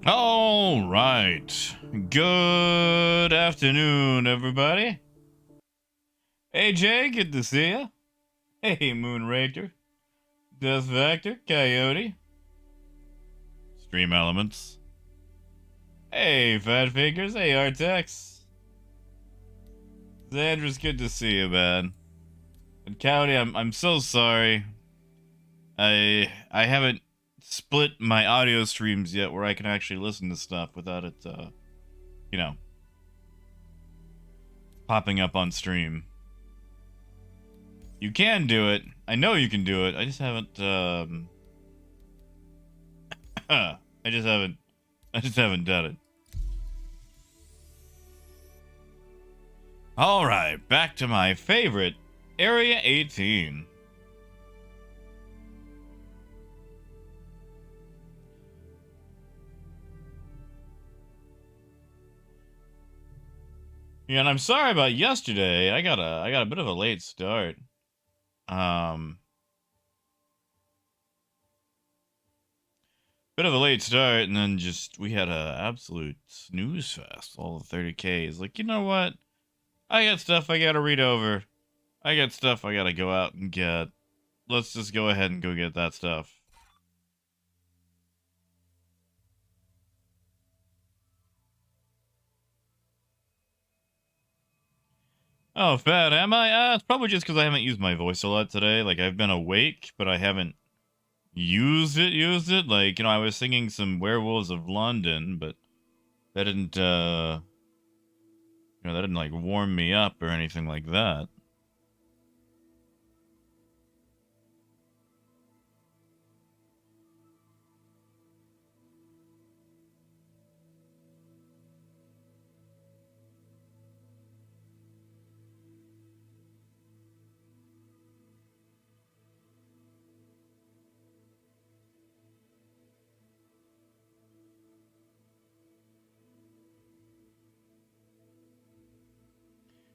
All right. Good afternoon, everybody. Hey, Jay, good to see ya. Hey, Moonraker, Death Vector, Coyote, Stream Elements. Hey, Fat Figures. Hey, Artex. Xandra's, good to see you, man. And Coyote, I'm so sorry. I haven't split my audio streams yet where I can actually listen to stuff without it, you know, popping up on stream. You can do it. I know you can do it. I just haven't, I just haven't done it. Alright, back to my favorite, Area 18. Yeah, and I'm sorry about yesterday. I got a bit of a late start. Bit of a late start, and then we had a absolute snooze fest. All the 30Ks. Like, you know what? I got stuff I gotta read over. I got stuff I gotta go out and get. Let's just go ahead and go get that stuff. Oh, fat, am I? It's probably just because I haven't used my voice a lot today. Like, I've been awake, but I haven't used it. Like, I was singing some Werewolves of London, but that didn't, that didn't, like, warm me up or anything like that.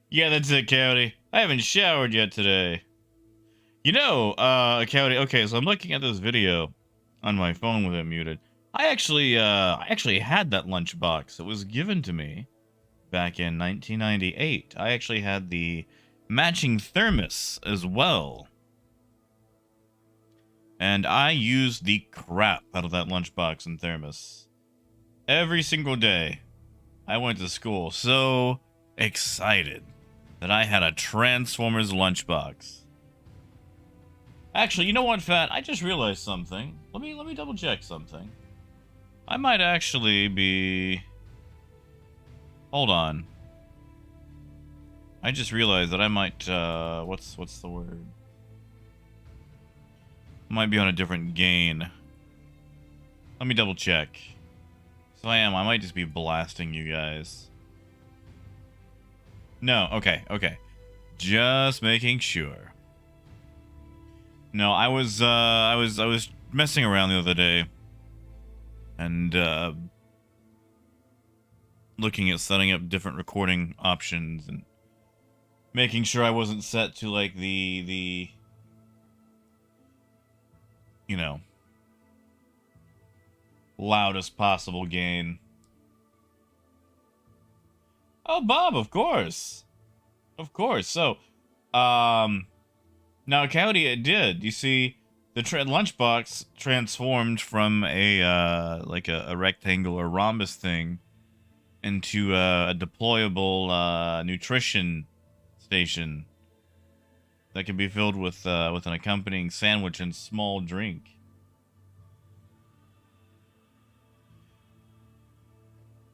Yeah, that's it, Coyote. I haven't showered yet today. Coyote, okay, so I'm looking at this video on my phone with it muted. I actually had that lunchbox. It was given to me back in 1998. I actually had the matching thermos as well. And I used the crap out of that lunchbox and thermos. Every single day I went to school so excited that I had a Transformers lunchbox. Actually, you know what, Fat? I just realized something. Let me double check something. I might actually be... Hold on. I just realized that I might, what's the word? I might be on a different gain. Let me double check. So I might just be blasting you guys. No, okay. Just making sure. No, I was messing around the other day and looking at setting up different recording options and making sure I wasn't set to like the loudest possible gain. Oh, Bob, of course. So, now, Coyote, it did. You see, the lunchbox transformed from a rectangle or rhombus thing into a deployable nutrition station that can be filled with an accompanying sandwich and small drink.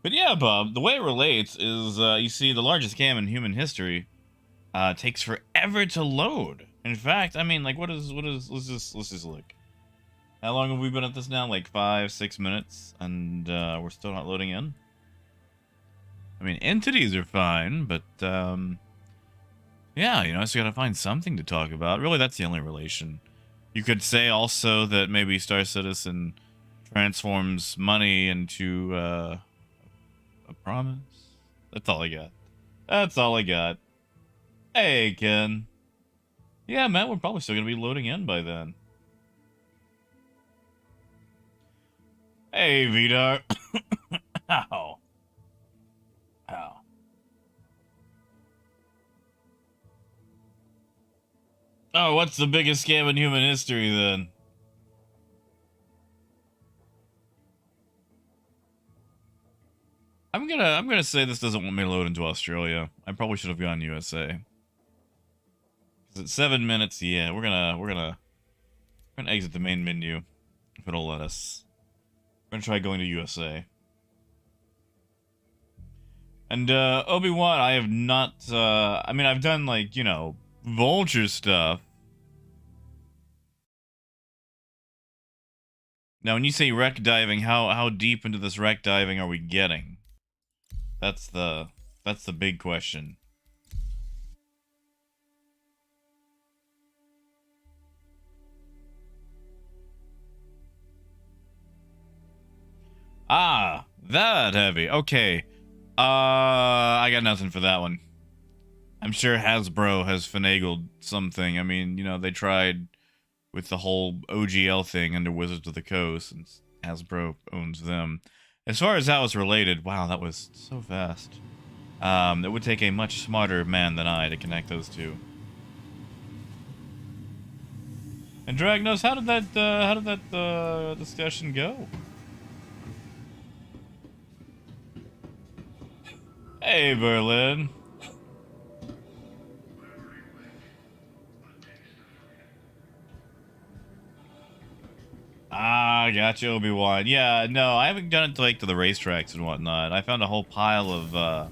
But yeah, Bob, the way it relates is, you see, the largest game in human history takes forever to load. In fact, I mean, like, let's just look. How long have we been at this now? Like 5-6 minutes, and we're still not loading in? I mean, entities are fine, but, yeah, I just gotta find something to talk about. Really, that's the only relation. You could say also that maybe Star Citizen transforms money into, a promise. That's all I got. Hey, Ken. Yeah, Matt, we're probably still gonna be loading in by then. Hey, Vidar. Ow. Ow. Oh, what's the biggest scam in human history then? I'm gonna say this doesn't want me to load into Australia. I probably should have gone USA. Cause it's 7 minutes. Yeah, we're gonna exit the main menu if it'll let us. We're gonna try going to USA. And Obi-Wan, I have not. I mean, I've done like vulture stuff. Now, when you say wreck diving, how deep into this wreck diving are we getting? That's the big question. Ah, that heavy. Okay. I got nothing for that one. I'm sure Hasbro has finagled something. I mean, they tried with the whole OGL thing under Wizards of the Coast, and Hasbro owns them. As far as how it's related, wow, that was so fast. It would take a much smarter man than I to connect those two. And Dragnos, how did that discussion go? Hey, Berlin. Ah, gotcha, Obi-Wan. Yeah, no, I haven't done it to the racetracks and whatnot. I found a whole pile of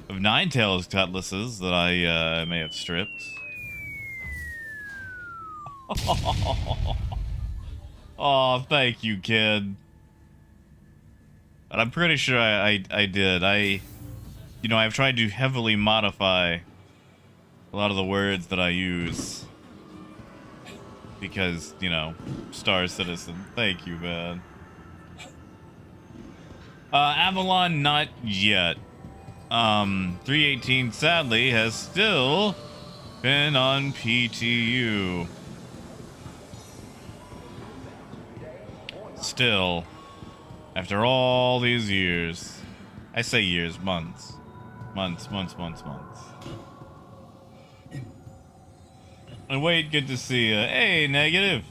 Ninetales cutlasses that I may have stripped. Oh, thank you, kid. But I'm pretty sure I did. I've tried to heavily modify a lot of the words that I use. Because, Star Citizen. Thank you, man. Avalon, not yet. 318, sadly, has still been on PTU. Still. After all these years. I say years, months. Months. And wait, good to see you. Hey, Negative.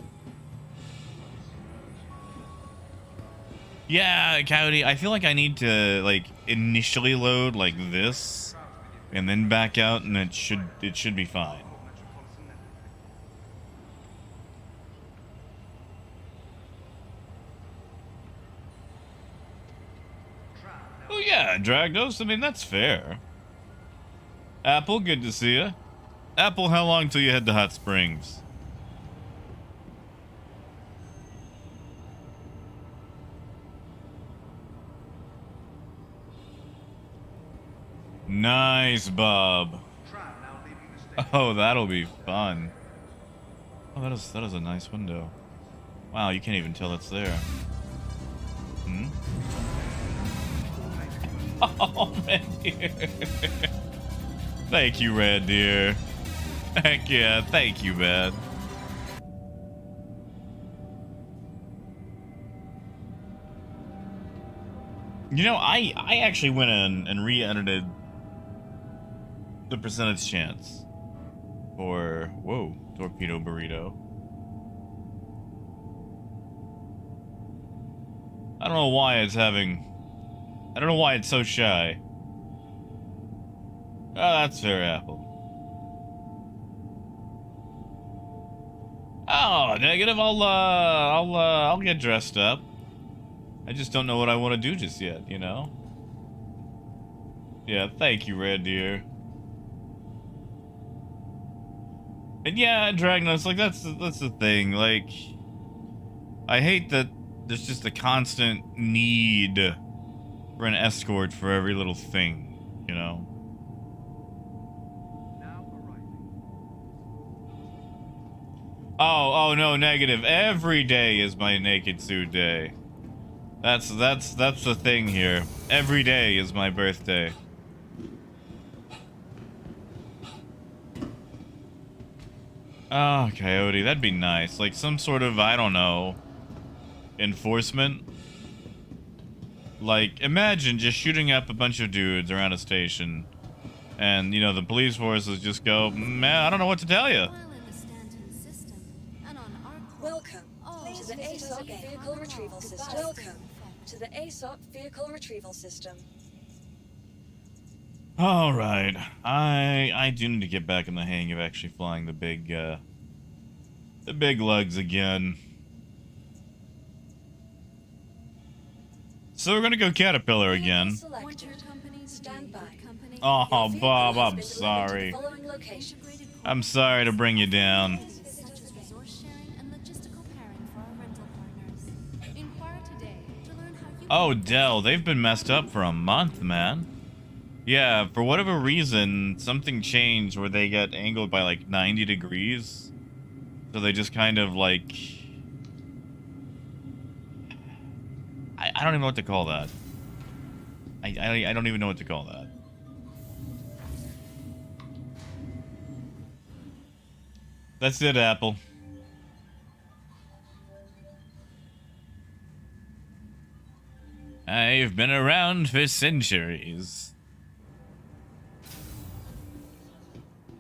Yeah, Coyote, I feel like I need to, initially load like this, and then back out, and it should be fine. Oh yeah, Dragnos, I mean, that's fair. Apple, good to see you. Apple, how long till you head to Hot Springs? Nice, Bob. Oh, that'll be fun. Oh, that is a nice window. Wow, you can't even tell it's there. Hmm? Oh, man, dear. Thank you, Red Deer. Heck yeah, thank you, man. I actually went in and re-edited the percentage chance for, whoa, Torpedo Burrito. I don't know why I don't know why it's so shy. Oh, that's fair, Apple. Oh, Negative, I'll get dressed up. I just don't know what I want to do just yet, Yeah, thank you, Red Deer. And yeah, Dragnos, that's the thing, I hate that there's just a constant need for an escort for every little thing, Oh no, Negative. Every day is my naked suit day. That's the thing here. Every day is my birthday. Oh, Coyote, that'd be nice. Like some sort of, I don't know, enforcement Like, imagine just shooting up a bunch of dudes around a station, and, you know, the police forces just go, man, I don't know what to tell you. Welcome to the ASOP Vehicle Retrieval System. Welcome to the ASOP Vehicle Retrieval System. All right, I do need to get back in the hang of actually flying the big lugs again. So we're gonna go Caterpillar again. Oh, Bob, I'm sorry. I'm sorry to bring you down. Oh, Dell, they've been messed up for a month, man. Yeah, for whatever reason, something changed where they got angled by like 90 degrees. So they just kind of like... I don't even know what to call that. I don't even know what to call that. That's it, Apple. I've been around for centuries.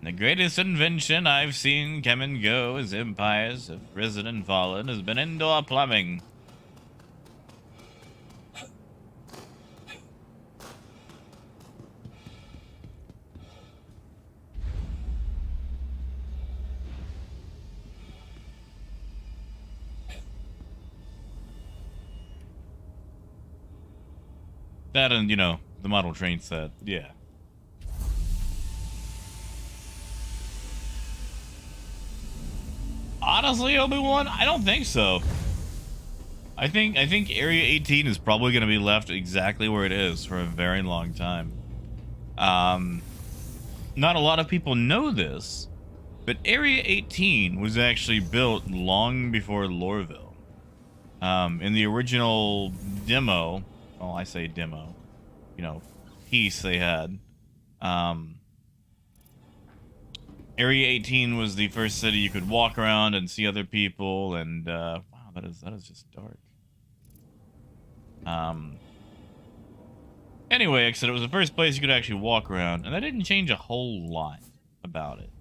The greatest invention I've seen come and go as empires have risen and fallen has been indoor plumbing. That and, you know, the model train set, yeah. Honestly, Obi-Wan, I don't think so. I think Area 18 is probably going to be left exactly where it is for a very long time. Not a lot of people know this, but Area 18 was actually built long before Lorville. In the original demo, well, I say demo, you know, piece they had, Area 18 was the first city you could walk around and see other people, and wow, that is just dark. Anyway, like I said, it was the first place you could actually walk around, and that didn't change a whole lot about it.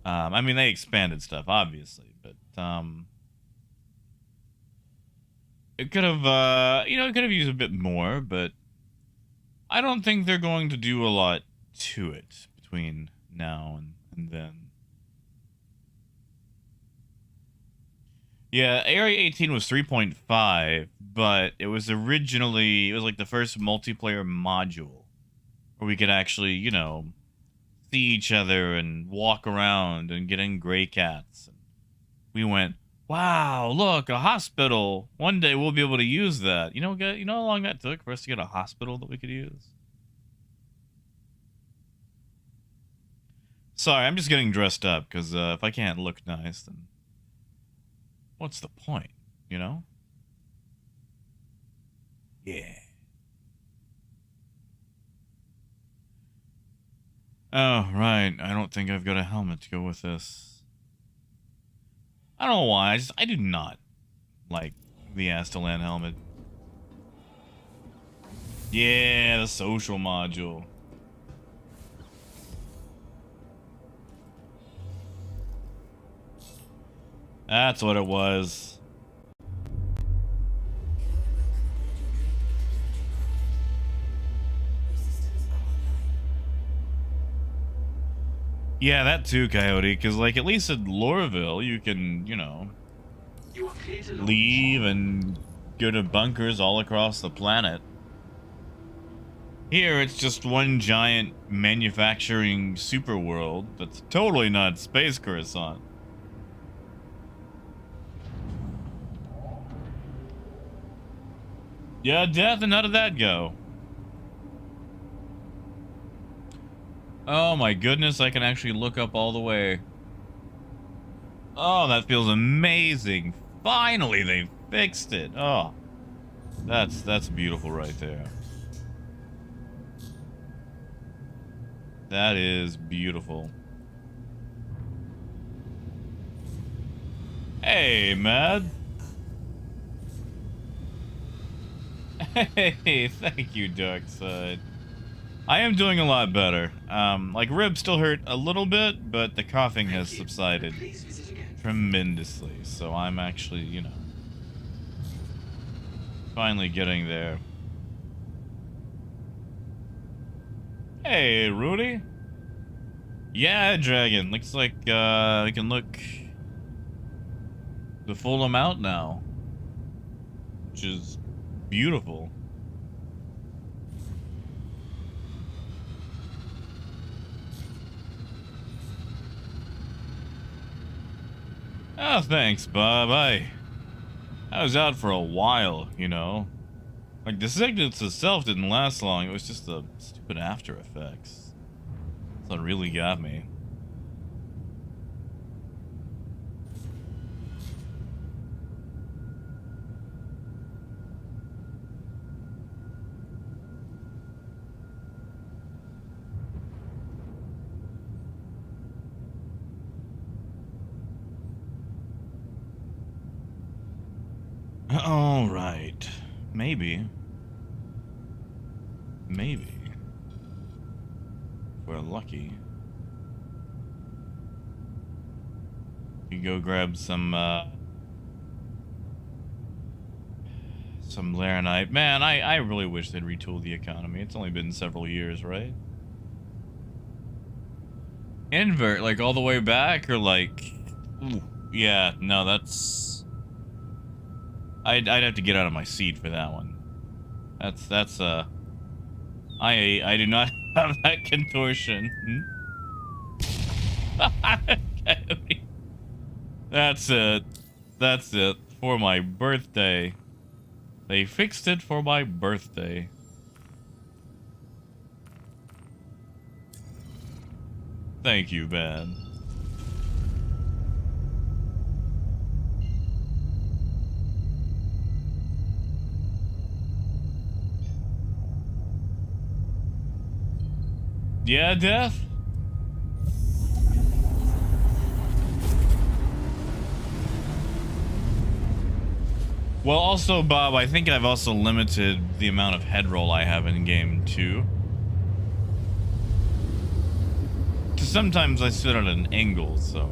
I mean, they expanded stuff, obviously, but it could have, you know, it could have used a bit more, but I don't think they're going to do a lot to it between now and then. Yeah, Area 18 was 3.5, but it was originally, it was like the first multiplayer module where we could actually, you know, see each other and walk around and get in gray cats. We went, wow, look, a hospital. One day we'll be able to use that. You know how long that took for us to get a hospital that we could use? Sorry, I'm just getting dressed up, because if I can't look nice, then what's the point, you know? Yeah. Oh, right. I don't think I've got a helmet to go with this. I don't know why. I do not like the Astalan helmet. Yeah, the social module. That's what it was. Yeah, that too, Coyote, because, like, at least at Lorville, you can, you know, leave and go to bunkers all across the planet. Here, it's just one giant manufacturing super world that's totally not Space Coruscant. Yeah, Death, and how did that go? Oh my goodness, I can actually look up all the way. Oh, that feels amazing. Finally, they fixed it. Oh, that's beautiful right there. That is beautiful. Hey, Mad. Hey, thank you, Darkside. I am doing a lot better. Like, ribs still hurt a little bit, but the coughing has subsided tremendously. So I'm actually, you know, finally getting there. Hey, Rudy. Yeah, Dragon. Looks like we can look the full amount now, which is beautiful. Oh, thanks, Bob. I was out for a while, you know. Like, the sickness itself didn't last long. It was just the stupid after effects. That's what really got me. All right. Maybe. Maybe. If we're lucky. You go grab some Laranite. Man, I really wish they'd retool the economy. It's only been several years, right? Invert, like all the way back, or like... Ooh, yeah, no, that's... I'd have to get out of my seat for that one. That's I do not have that contortion. That's it. That's it. For my birthday. They fixed it for my birthday. Thank you, Ben. Yeah, Death? Well, also, Bob, I think I've also limited the amount of head roll I have in game too. Because sometimes I sit at an angle, so.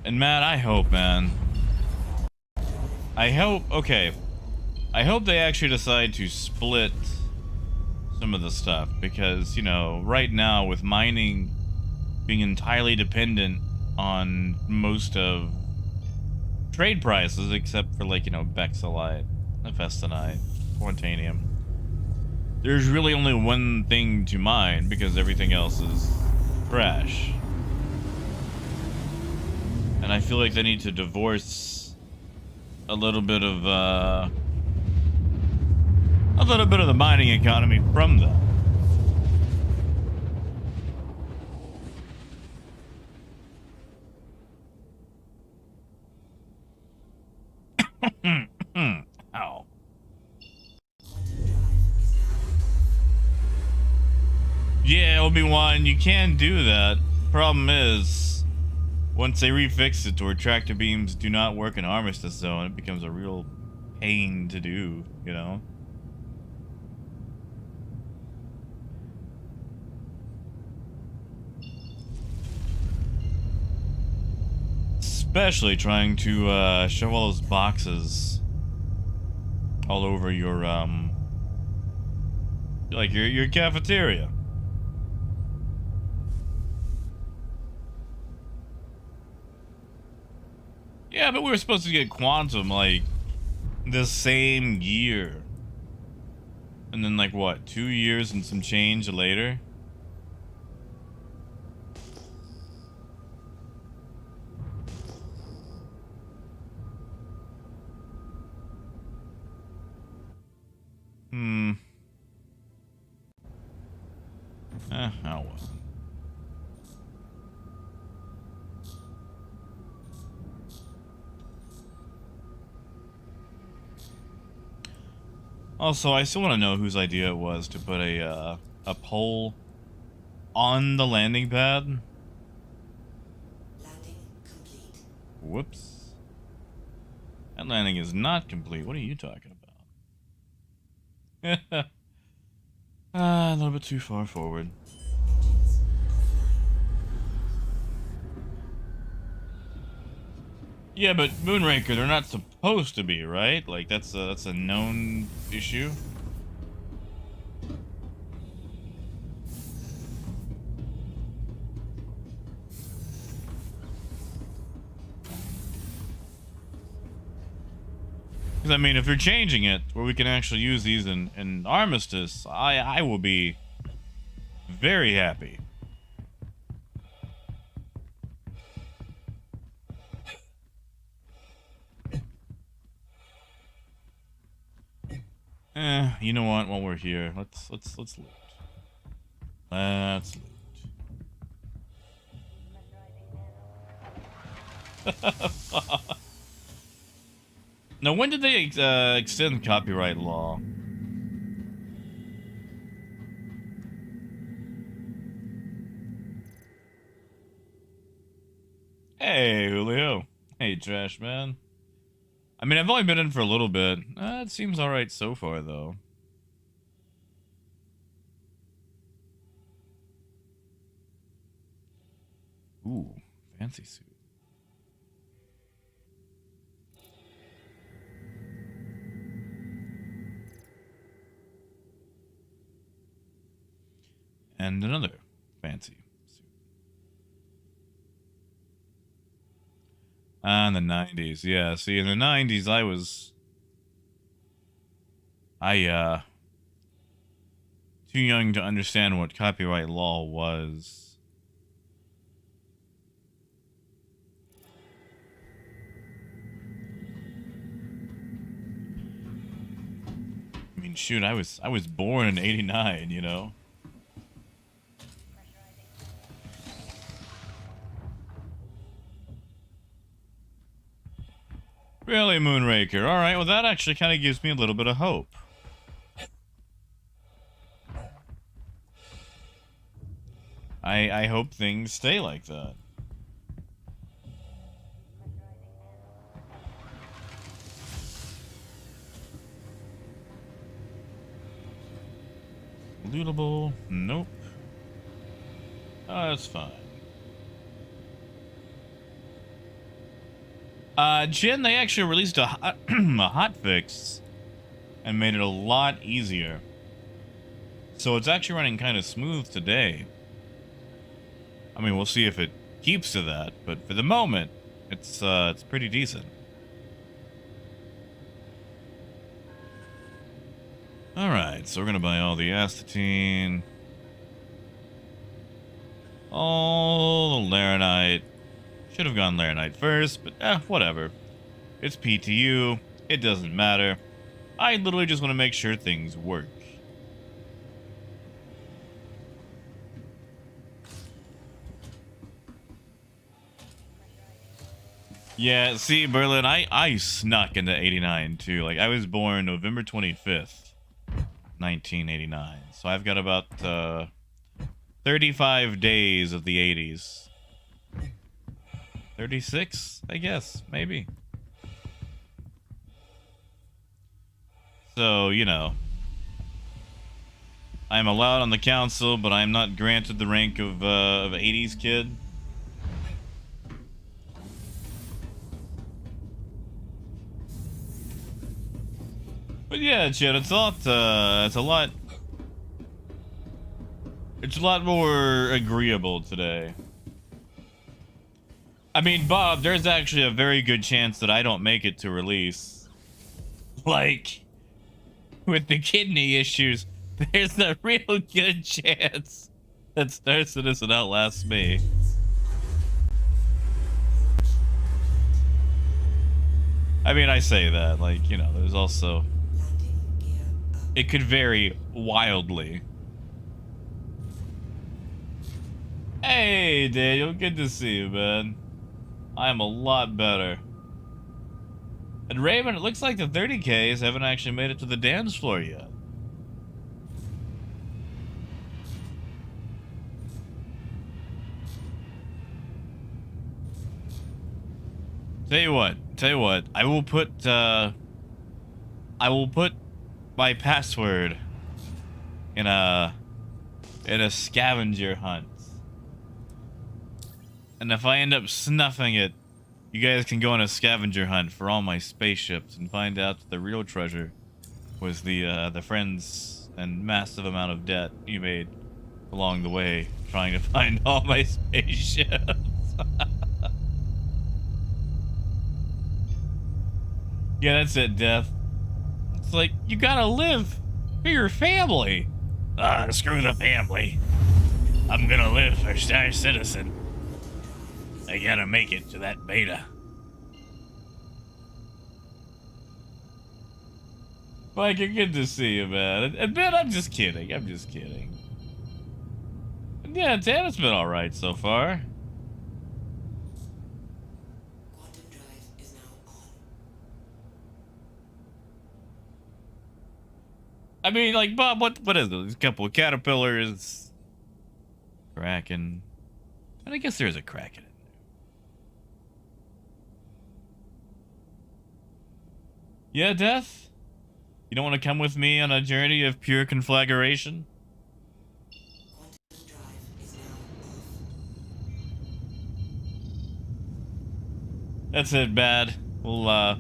And Matt, I hope, man. I hope, okay. I hope they actually decide to split some of the stuff, because, you know, right now with mining being entirely dependent on most of trade prices, except for, like, you know, Bexalite, Hephaestonite, Quantanium, there's really only one thing to mine, because everything else is trash. And I feel like they need to divorce a little bit of the mining economy from them. Ow. Yeah, Obi-Wan, you can do that. Problem is, once they refix it to where tractor beams do not work in Armistice Zone, it becomes a real pain to do, you know? Especially trying to shove all those boxes all over your like your cafeteria. Yeah, but we were supposed to get Quantum like the same year. And then like what, 2 years and some change later? Oh well. Also, I still want to know whose idea it was to put a pole on the landing pad. Landing complete. Whoops. That landing is not complete. What are you talking about? A little bit too far forward. Yeah, but Moonraker, they're not supposed to be, right? Like that's a known issue. Because I mean, if you're changing it where we can actually use these in Armistice, I will be very happy. You know what? While we're here, let's loot. Let's loot. Now, when did they extend copyright law? Hey, Julio. Hey, Trash Man. I mean, I've only been in for a little bit. It seems alright so far, though. Ooh, fancy suit. And another fancy suit. In the 90s, yeah. See, in the 90s, too young to understand what copyright law was. I mean, shoot, I was born in '89, you know. Really, Moonraker? All right, well, that actually kind of gives me a little bit of hope. I hope things stay like that. Lootable? Nope. Oh, that's fine. Jin, they actually released a hotfix and made it a lot easier. So it's actually running kind of smooth today. I mean, we'll see if it keeps to that, but for the moment, it's pretty decent. Alright, so we're gonna buy all the astatine. All the laranite. Should have gone laranite first, but whatever. It's PTU. It doesn't matter. I literally just want to make sure things work. Yeah, see, Berlin, I snuck into '89 too. Like, I was born November 25th, 1989. So I've got about 35 days of the 80s. 36, I guess, maybe. So, you know, I am allowed on the council, but I am not granted the rank of 80s kid. But yeah, Chad, it's a lot more agreeable today. I mean, Bob, there's actually a very good chance that I don't make it to release. Like, with the kidney issues, there's a real good chance that Star Citizen outlasts me. I mean, I say that, like, you know, there's also... It could vary wildly. Hey, Daniel, good to see you, man. I am a lot better. And Raymond, it looks like the 30Ks haven't actually made it to the dance floor yet. Tell you what. I will put my password in a scavenger hunt. And if I end up snuffing it, you guys can go on a scavenger hunt for all my spaceships and find out that the real treasure was the friends and massive amount of debt you made along the way trying to find all my spaceships. Yeah, that's it, Death. It's like, you gotta live for your family. Screw the family. I'm gonna live for Star Citizen. I gotta make it to that beta. Mike, good to see you, man. And Ben, I'm just kidding. I'm just kidding. And yeah, Tana's been alright so far. Quantum drive is now on. I mean, like, Bob, what is it? There's a couple of caterpillars. Kraken. And I guess there's a Kraken in there. Yeah, Death? You don't want to come with me on a journey of pure conflagration? Quantum drive is now off. That's it, Bad. We'll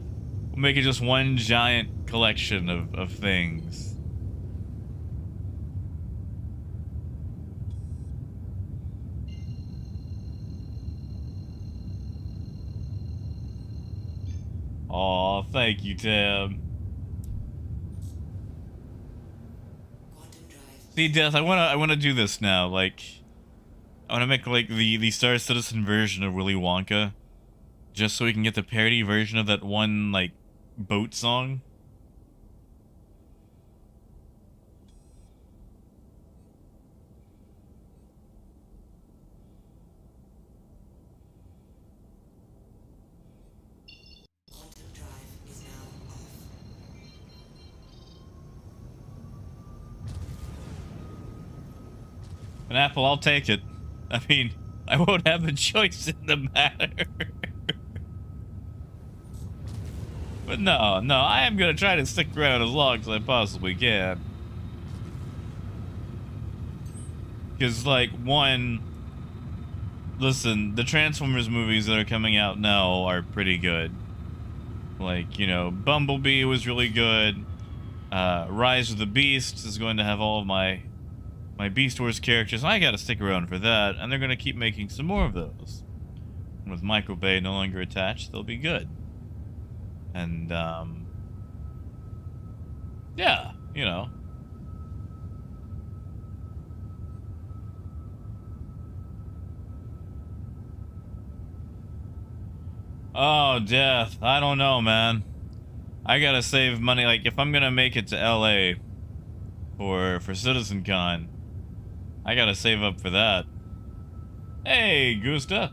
make it just one giant collection of things. Aw, thank you, Tim. Quantum drive. See, Death, I wanna do this now. Like, I wanna make like the Star Citizen version of Willy Wonka, just so we can get the parody version of that one like boat song. Quantum drive is now off. An apple, I'll take it. I mean, I won't have a choice in the matter. But no, I am gonna try to stick around as long as I possibly can. Because, like, one, listen, the Transformers movies that are coming out now are pretty good. Like, you know, Bumblebee was really good. Rise of the Beasts is going to have all of my Beast Wars characters. I gotta stick around for that, and they're gonna keep making some more of those. And with Michael Bay no longer attached, they'll be good. And, yeah, you know. Oh, Death. I don't know, man. I gotta save money. Like, if I'm gonna make it to LA for CitizenCon, I gotta save up for that. Hey, Gusta.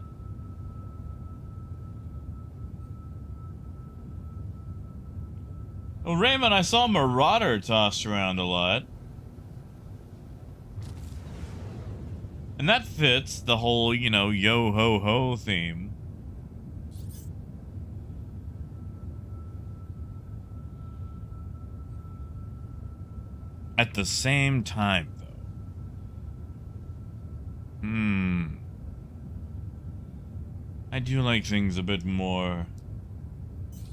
Well, Raymond, I saw Marauder tossed around a lot. And that fits the whole, you know, yo-ho-ho theme. At the same time, though. I do like things a bit more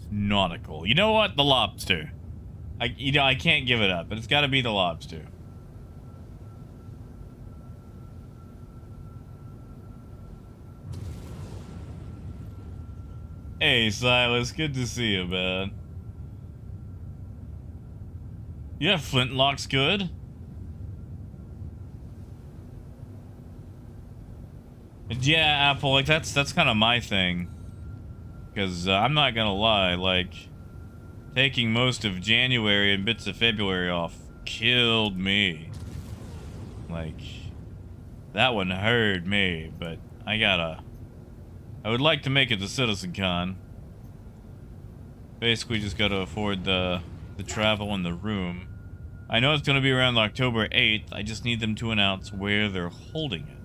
nautical. You know what? The lobster. I can't give it up, but it's got to be the lobster. Hey, Silas, good to see you, man. Yeah, Flintlock's good. And yeah, Apple, like that's kind of my thing. Because I'm not gonna lie, like, taking most of January and bits of February off killed me. Like, that one hurt me, but I would like to make it to CitizenCon. Basically just gotta afford the travel and the room. I know it's gonna be around October 8th, I just need them to announce where they're holding it.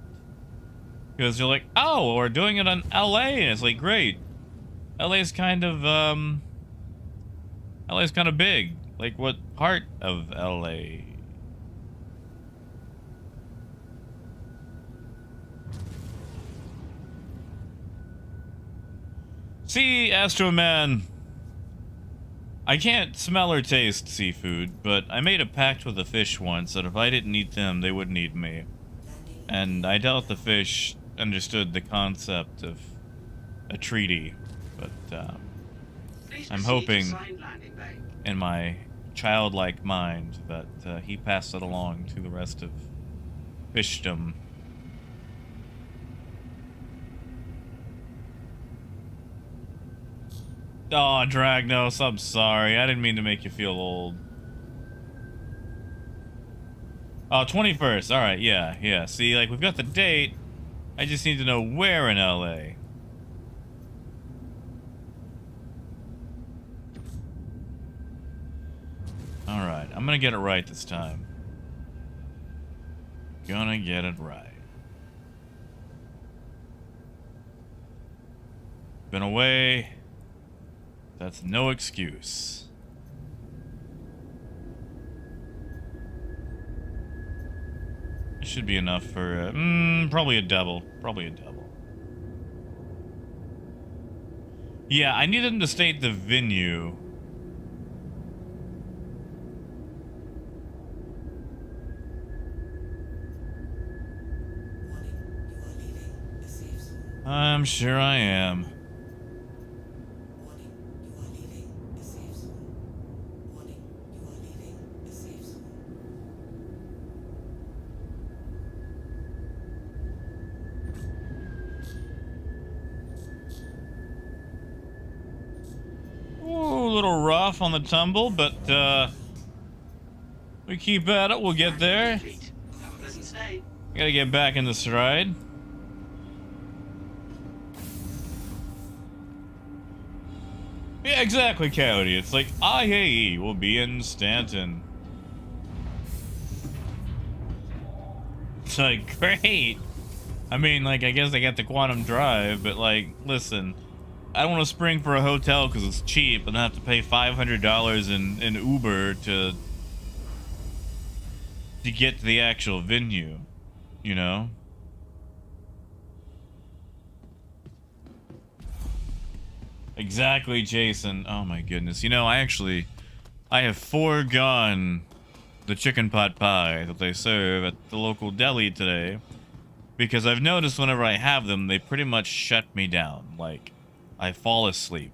Because they're like, oh, we're doing it in LA, and it's like, great. LA's kind of LA's kind of big. Like, what part of LA? See, Astro Man, I can't smell or taste seafood, but I made a pact with the fish once that if I didn't eat them, they wouldn't eat me. And I doubt the fish understood the concept of a treaty, but I'm hoping in my childlike mind that he passed it along to the rest of fishdom. Oh, Dragnos, I'm sorry. I didn't mean to make you feel old. Oh, 21st. Alright, yeah. See, like, we've got the date. I just need to know where in LA. Alright, I'm gonna get it right this time. Gonna get it right. Been away. That's no excuse. It should be enough for, probably a double. Probably a double. Yeah, I need them to state the venue. I'm sure I am. Ooh, a little rough on the tumble, but we keep at it. We'll get there. Gotta get back in the stride. Yeah, exactly, Coyote. It's like, IAE will be in Stanton. It's like, great. I mean, like, I guess I got the Quantum Drive, but, like, listen. I don't want to spring for a hotel because it's cheap and I have to pay $500 in Uber to get to the actual venue, you know? Exactly, Jason. Oh my goodness. You know, I have foregone the chicken pot pie that they serve at the local deli today because I've noticed whenever I have them, they pretty much shut me down. Like, I fall asleep.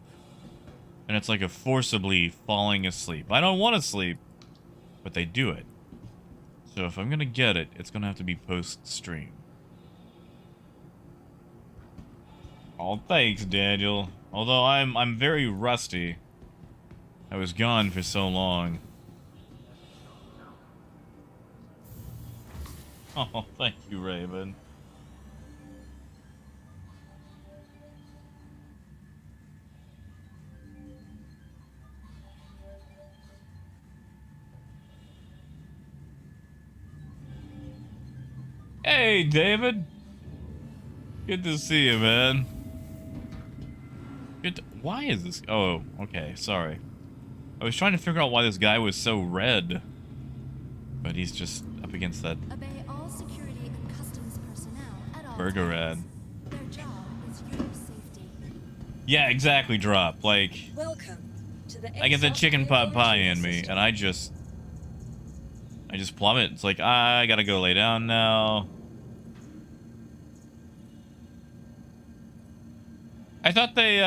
And it's like a forcibly falling asleep. I don't want to sleep, but they do it. So if I'm gonna get it, it's gonna have to be post-stream. Oh, thanks, Daniel. Although I'm very rusty. I was gone for so long. Oh, thank you, Raven. Hey, David. Good to see you, man. Why is this? Oh, okay. Sorry. I was trying to figure out why this guy was so red. But he's just up against that Obey all security and customs personnel at all burger ad. times. Their job is your safety. Yeah, exactly, Drop. Like, Welcome to the I get that ASOP chicken vehicle pot pie retrieval in me, system. and I just plummet. It's like, I gotta go lay down now. I thought they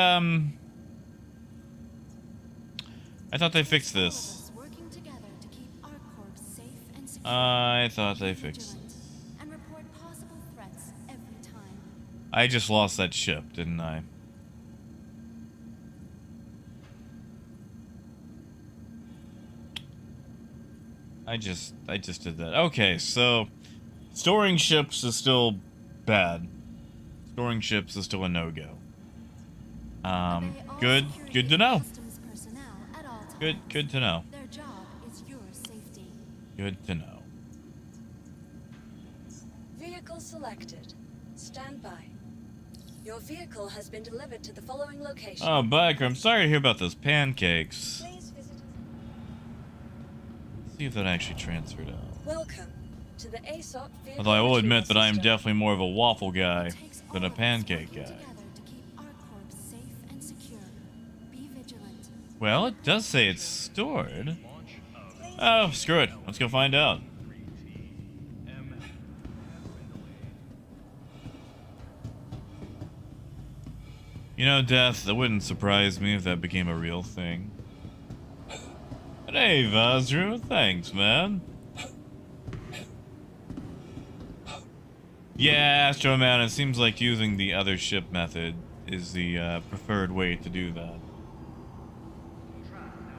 fixed All of this. us working together to keep our corps safe and secure. I thought they fixed Vigilant this. and report possible threats every time. I just lost that ship, didn't I? I just did that. Okay, so storing ships is still bad. Storing ships is still a no-go. Obey all Good security to and know. customs personnel at all times. Good to know. Their job is your safety. Good to know. Vehicle selected. Stand by. Your vehicle has been delivered to the following location. Oh, Biker, I'm sorry to hear about those pancakes. Please visit us. See if that actually transferred out. Welcome to the ASOP vehicle Although I will retrieval admit that I am system. definitely more of a waffle guy It takes than a all of us pancake working guy. together to keep our corpse safe and secure. Be vigilant. Well, it does say it's stored. Oh, screw it. Let's go find out. You know, Death, that wouldn't surprise me if that became a real thing. But hey, Vazru, thanks, man. Yeah, Astro Man, it seems like using the other ship method is the preferred way to do that.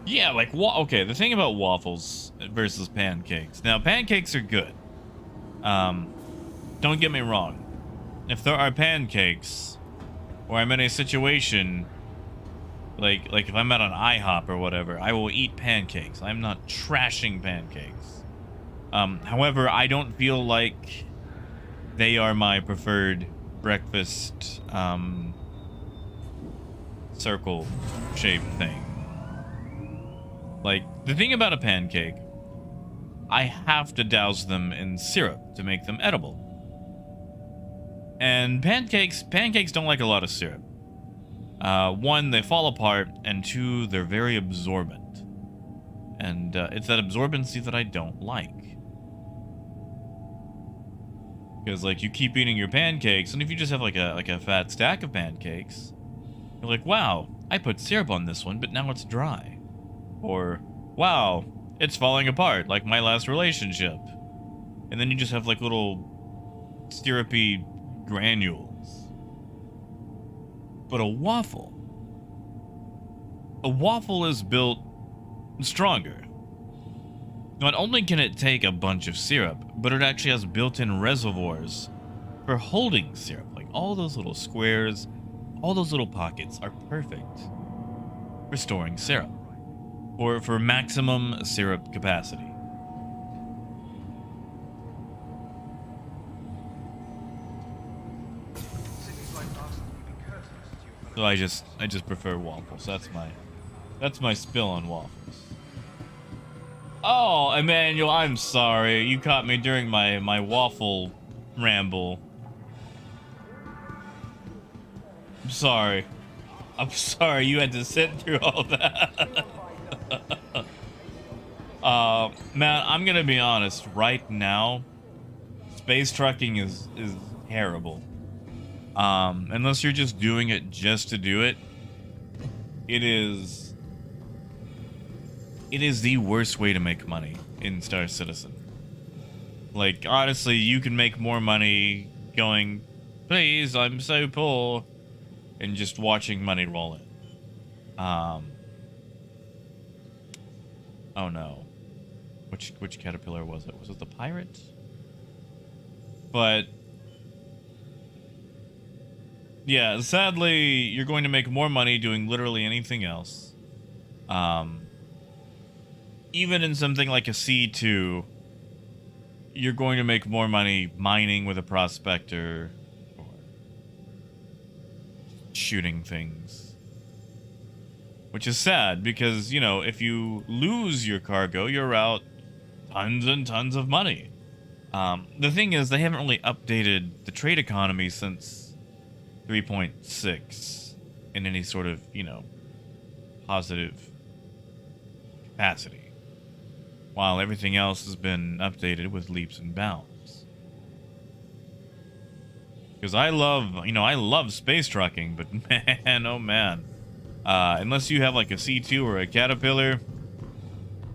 Yeah, like, okay, the thing about waffles versus pancakes. Now, pancakes are good. Don't get me wrong. If there are pancakes, or I'm in a situation, like if I'm at an IHOP or whatever, I will eat pancakes. I'm not trashing pancakes. However, I don't feel like they are my preferred breakfast, circle-shaped thing. Like, the thing about a pancake, I have to douse them in syrup to make them edible. And pancakes don't like a lot of syrup. One, they fall apart, and two, they're very absorbent. And it's that absorbency that I don't like. Because, like, you keep eating your pancakes, and if you just have like a fat stack of pancakes, you're like, wow, I put syrup on this one, but now it's dry. Or, wow, it's falling apart, like my last relationship. And then you just have like little syrupy granules. But a waffle is built stronger. Not only can it take a bunch of syrup, but it actually has built-in reservoirs for holding syrup. Like all those little squares, all those little pockets are perfect for storing syrup. Or for maximum syrup capacity. So I just prefer waffles. That's my spill on waffles. Oh, Emmanuel, I'm sorry. You caught me during my waffle ramble. I'm sorry. You had to sit through all that. Man, I'm gonna be honest. Right now, space trucking is terrible. Unless you're just doing it just to do it, it is the worst way to make money in Star Citizen. Like, honestly, you can make more money going, please, I'm so poor, and just watching money roll in. Oh no. Which caterpillar was it? Was it the pirate? But yeah, sadly, you're going to make more money doing literally anything else. Even in something like a C2, you're going to make more money mining with a prospector or shooting things. Which is sad because, you know, if you lose your cargo, you're out tons and tons of money. The thing is, they haven't really updated the trade economy since 3.6 in any sort of, you know, positive capacity. While everything else has been updated with leaps and bounds. Because I love space trucking, but man, oh man. Unless you have like a C2 or a Caterpillar,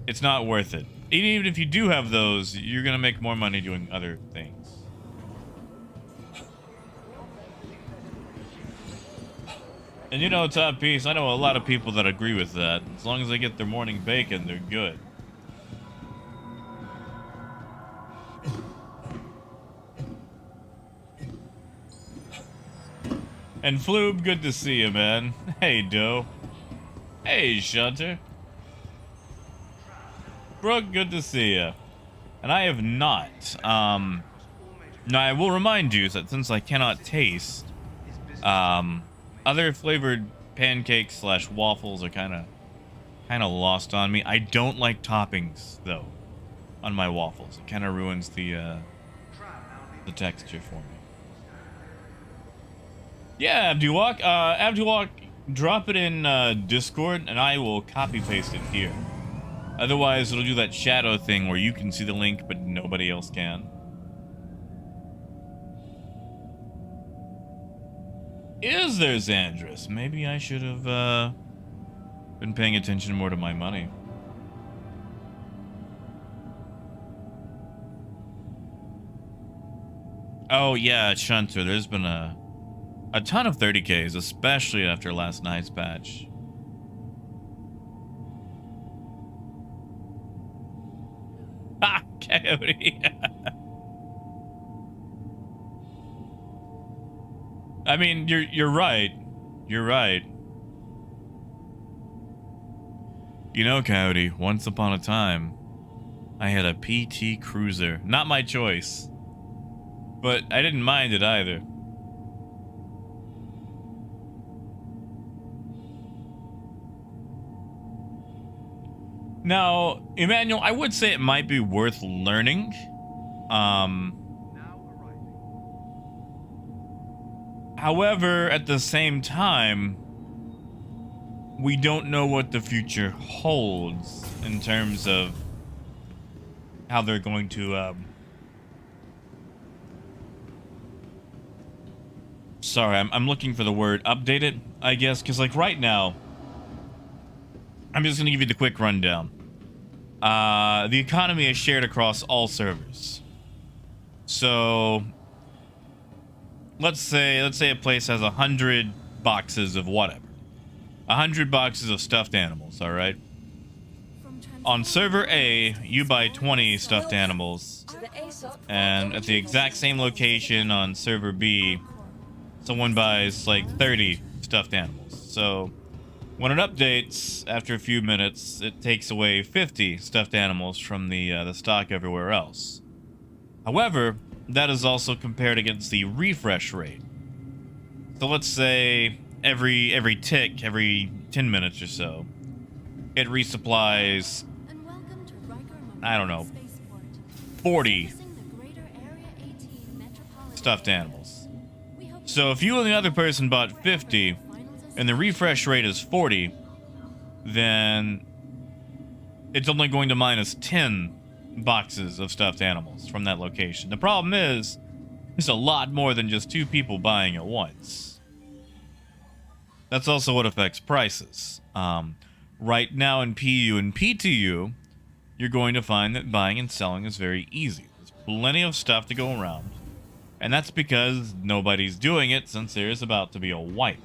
it's not worth it. Even if you do have those, you're gonna make more money doing other things. And you know, Top Piece, I know a lot of people that agree with that. As long as they get their morning bacon, they're good. And Floob, good to see you, man. Hey, Doe. Hey, Shunter. Brooke, good to see you. And I have not. Now, I will remind you that since I cannot taste Other flavored pancakes slash waffles are kind of lost on me. I don't like toppings though on my waffles. It kind of ruins the texture for me. Yeah, Abdulwalk, drop it in Discord and I will copy paste it here. Otherwise, it'll do that shadow thing where you can see the link but nobody else can. Is there Xandris? Maybe I should have been paying attention more to my money. Oh yeah, Shunter, there's been a ton of 30Ks, especially after last night's patch. Ha! Coyote! I mean, you're right. You're right. You know, Coyote, once upon a time, I had a PT Cruiser. Not my choice. But I didn't mind it either. Now, Emmanuel, I would say it might be worth learning. However, at the same time, we don't know what the future holds in terms of how they're going to, sorry, I'm looking for the word update it, I guess, because like right now, I'm just going to give you the quick rundown. The economy is shared across all servers. So let's say a place has 100 boxes of whatever. 100 boxes of stuffed animals, all right? On server A, you buy 20 stuffed animals. And at the exact same location on server B, someone buys like 30 stuffed animals. So when it updates after a few minutes, it takes away 50 stuffed animals from the stock everywhere else. However, that is also compared against the refresh rate. So let's say every tick, every 10 minutes or so, it resupplies, I don't know, 40 stuffed animals. So if you and the other person bought 50 and the refresh rate is 40, then it's only going to minus 10 boxes of stuffed animals from that location. The problem is, there's a lot more than just 2 people buying at once. That's also what affects prices. Right now in PU and PTU, you're going to find that buying and selling is very easy. There's plenty of stuff to go around. And that's because nobody's doing it since there's about to be a wipe.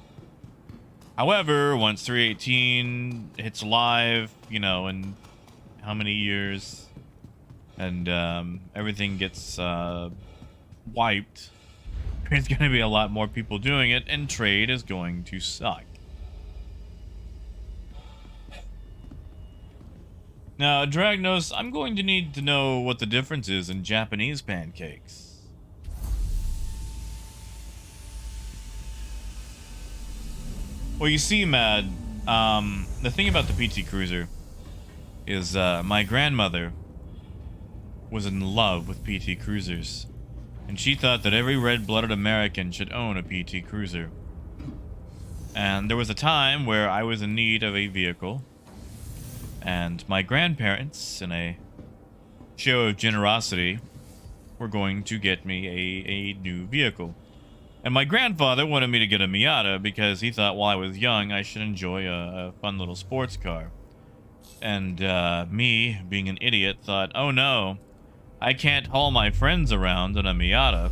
However, once 318 hits live, you know, in how many years, and everything gets wiped, there's going to be a lot more people doing it, and trade is going to suck. Now, Dragnos, I'm going to need to know what the difference is in Japanese pancakes. Well, you see, Mad, the thing about the PT Cruiser is my grandmother was in love with PT Cruisers, and she thought that every red-blooded American should own a PT Cruiser. And there was a time where I was in need of a vehicle, and my grandparents, in a show of generosity, were going to get me a new vehicle. And my grandfather wanted me to get a Miata because he thought while I was young I should enjoy a fun little sports car. And me, being an idiot, thought, oh no, I can't haul my friends around in a Miata.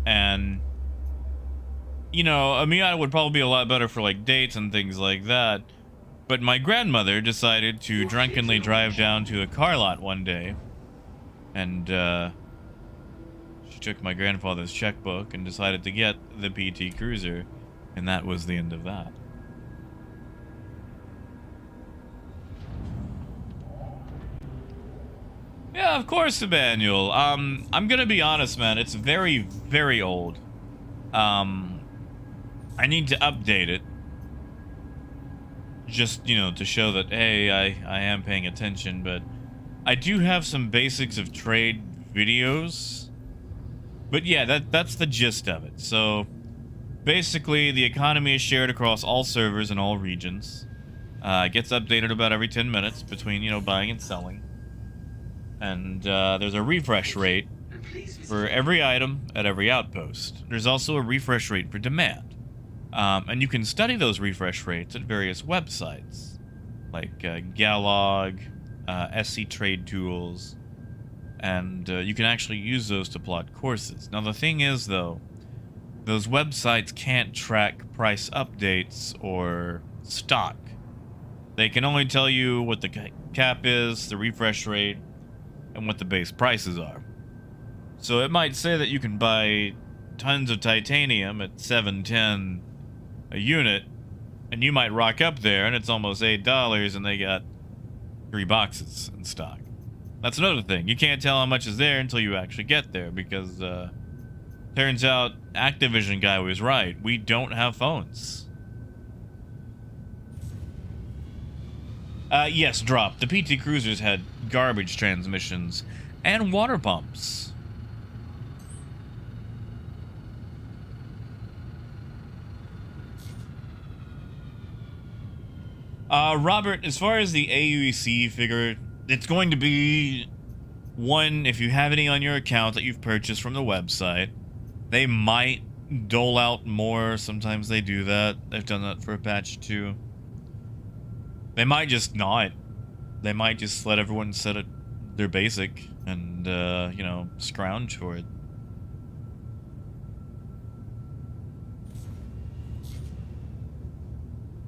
And, you know, a Miata would probably be a lot better for like dates and things like that. But my grandmother decided to drunkenly drive down to a car lot one day. And she took my grandfather's checkbook and decided to get the PT Cruiser. And that was the end of that. Yeah, of course, the manual. I'm gonna be honest, man. It's very, very old. I need to update it. Just, you know, to show that, hey, I am paying attention, but I do have some basics of trade videos. But yeah, that's the gist of it. So, basically, the economy is shared across all servers in all regions. It gets updated about every 10 minutes between, you know, buying and selling. And there's a refresh rate for every item at every outpost. There's also a refresh rate for demand. And you can study those refresh rates at various websites, like Galog, SC Trade Tools, and you can actually use those to plot courses. Now the thing is, though, those websites can't track price updates or stock. They can only tell you what the cap is, the refresh rate, and what the base prices are. So it might say that you can buy tons of titanium at $7.10 a unit, and you might rock up there and it's almost $8 and they got 3 boxes in stock. That's another thing. You can't tell how much is there until you actually get there, because turns out Activision guy was right. We don't have phones. Yes, drop. The PT Cruisers had garbage transmissions and water pumps. Robert, as far as the AUEC figure, it's going to be one, if you have any on your account that you've purchased from the website. They might dole out more. Sometimes they do that. They've done that for a patch 2. They might just not. They might just let everyone set it their basic and, you know, scrounge for it.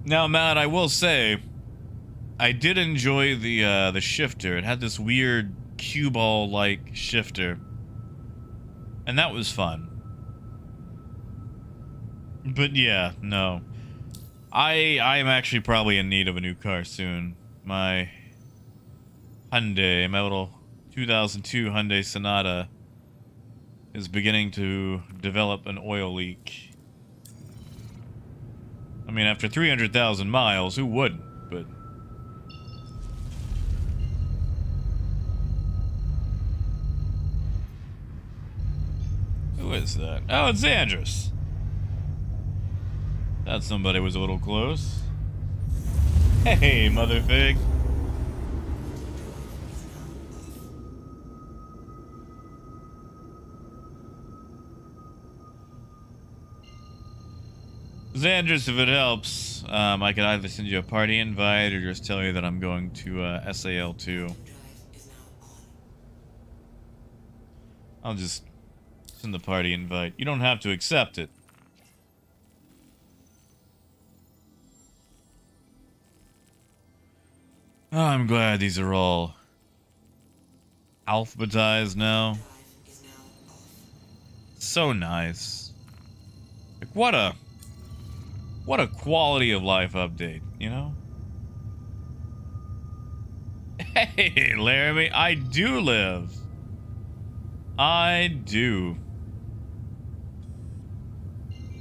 Now, Matt, I will say, I did enjoy the shifter. It had this weird cue ball-like shifter, and that was fun. But yeah, no. I am actually probably in need of a new car soon. My Hyundai, my little 2002 Hyundai Sonata, is beginning to develop an oil leak. I mean, after 300,000 miles, who wouldn't? But who is that? Oh, it's Andrus. Thought somebody was a little close. Hey, motherfig. Xandris, if it helps, I could either send you a party invite or just tell you that I'm going to SAL2. I'll just send the party invite. You don't have to accept it. Oh, I'm glad these are all alphabetized now. So nice. Like, what a quality of life update, you know? Hey, Laramie, I do live. I do.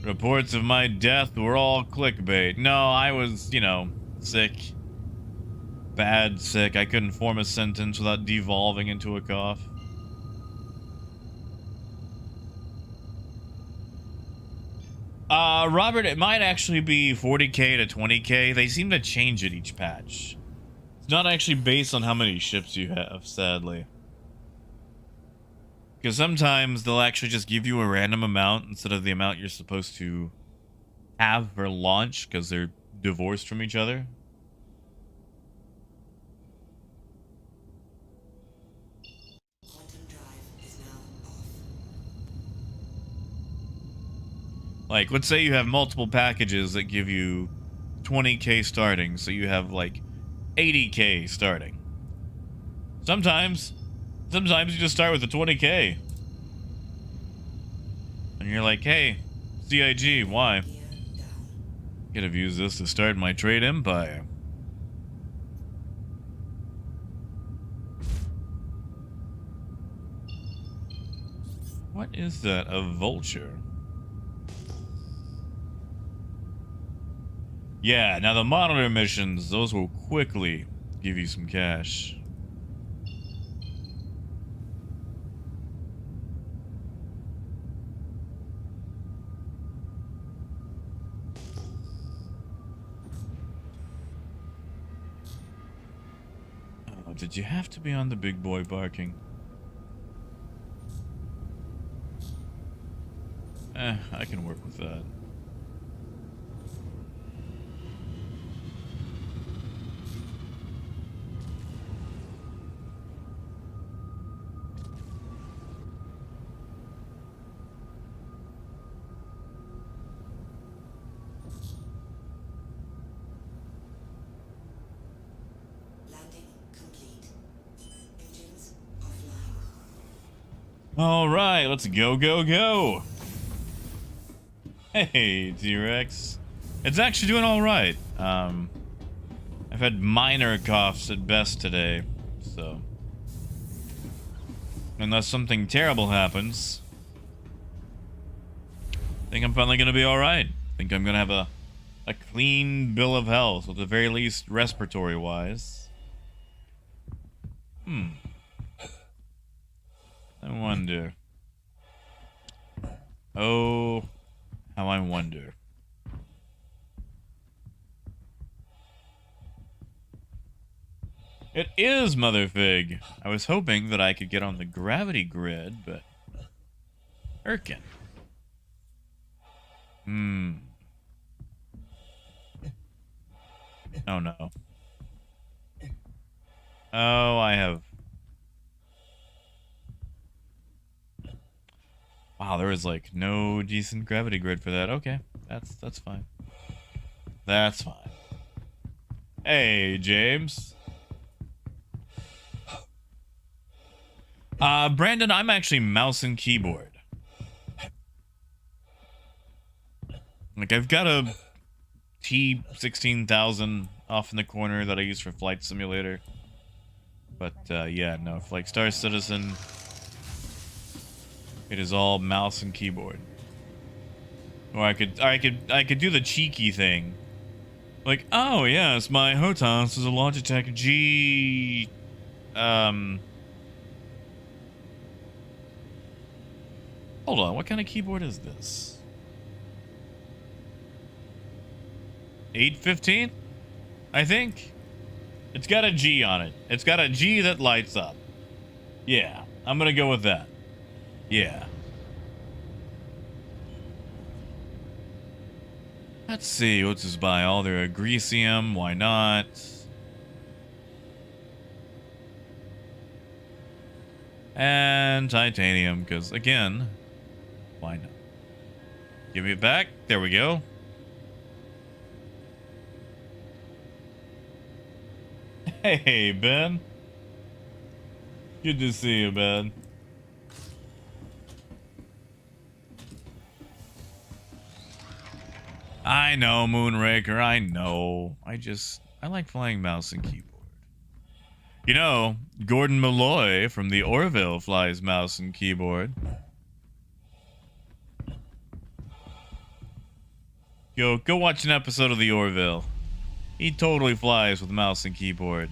Reports of my death were all clickbait. No, I was, you know, sick. Bad sick. I couldn't form a sentence without devolving into a cough. Robert, it might actually be 40k to 20k. They seem to change it each patch. It's not actually based on how many ships you have, sadly. Because sometimes they'll actually just give you a random amount instead of the amount you're supposed to have for launch, because they're divorced from each other. Like, let's say you have multiple packages that give you 20k starting, so you have like 80k starting. Sometimes you just start with the 20k. And you're like, hey, CIG, why? Could have used this to start my trade empire. What is that? A vulture? Yeah, now the monitor missions, those will quickly give you some cash. Oh, did you have to be on the big boy barking? I can work with that. Landing complete. Engines offline. All right, let's go, go, go. Hey, T-Rex. It's actually doing all right. I've had minor coughs at best today, so unless something terrible happens, I think I'm finally gonna be all right. I think I'm gonna have a clean bill of health, at the very least, respiratory-wise. I wonder. Oh, how I wonder. It is Mother Fig. I was hoping that I could get on the gravity grid, but Erkin. Oh no. Oh, I have. Wow, there was like no decent gravity grid for that. Okay, that's fine. That's fine. Hey, James. Brandon, I'm actually mouse and keyboard. Like, I've got a T16000 off in the corner that I use for Flight Simulator. But, yeah, no, for, like, Star Citizen, it is all mouse and keyboard. Or I could do the cheeky thing. Like, oh, yes, my HOTAS is a Logitech G... Hold on, what kind of keyboard is this? 815? I think? It's got a G on it. It's got a G that lights up. Yeah, I'm gonna go with that. Yeah. Let's see, what's this buy? All their Agresium, why not? And titanium, because again, why not? Give me it back. There we go. Hey, Ben. Good to see you, Ben. I know, Moonraker, I know. I like playing mouse and keyboard. You know, Gordon Malloy from the Orville flies mouse and keyboard. Go watch an episode of the Orville. He totally flies with mouse and keyboard.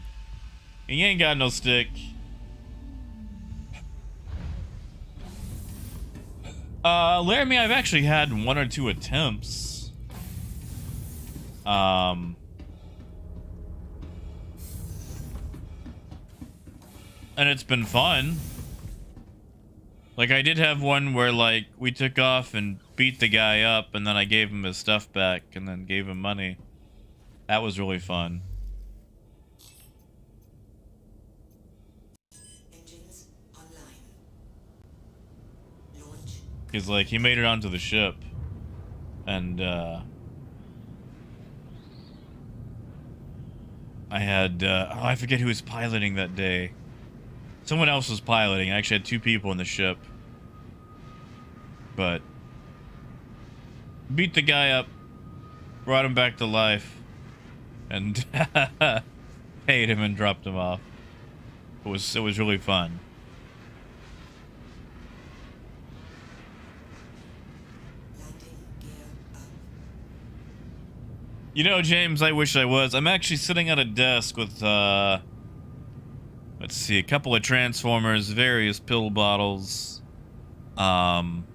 He ain't got no stick. Laramie, I've actually had 1 or 2 attempts. And it's been fun. Like, I did have one where, like, we took off and beat the guy up, and then I gave him his stuff back, and then gave him money. That was really fun. Engines online. Launch. Because, like, he made it onto the ship. And, I had, oh, I forget who was piloting that day. Someone else was piloting. I actually had 2 people in the ship. But beat the guy up, brought him back to life, and paid him and dropped him off. It was really fun. You know, James, I wish I was. I'm actually sitting at a desk with, let's see, a couple of Transformers, various pill bottles, copy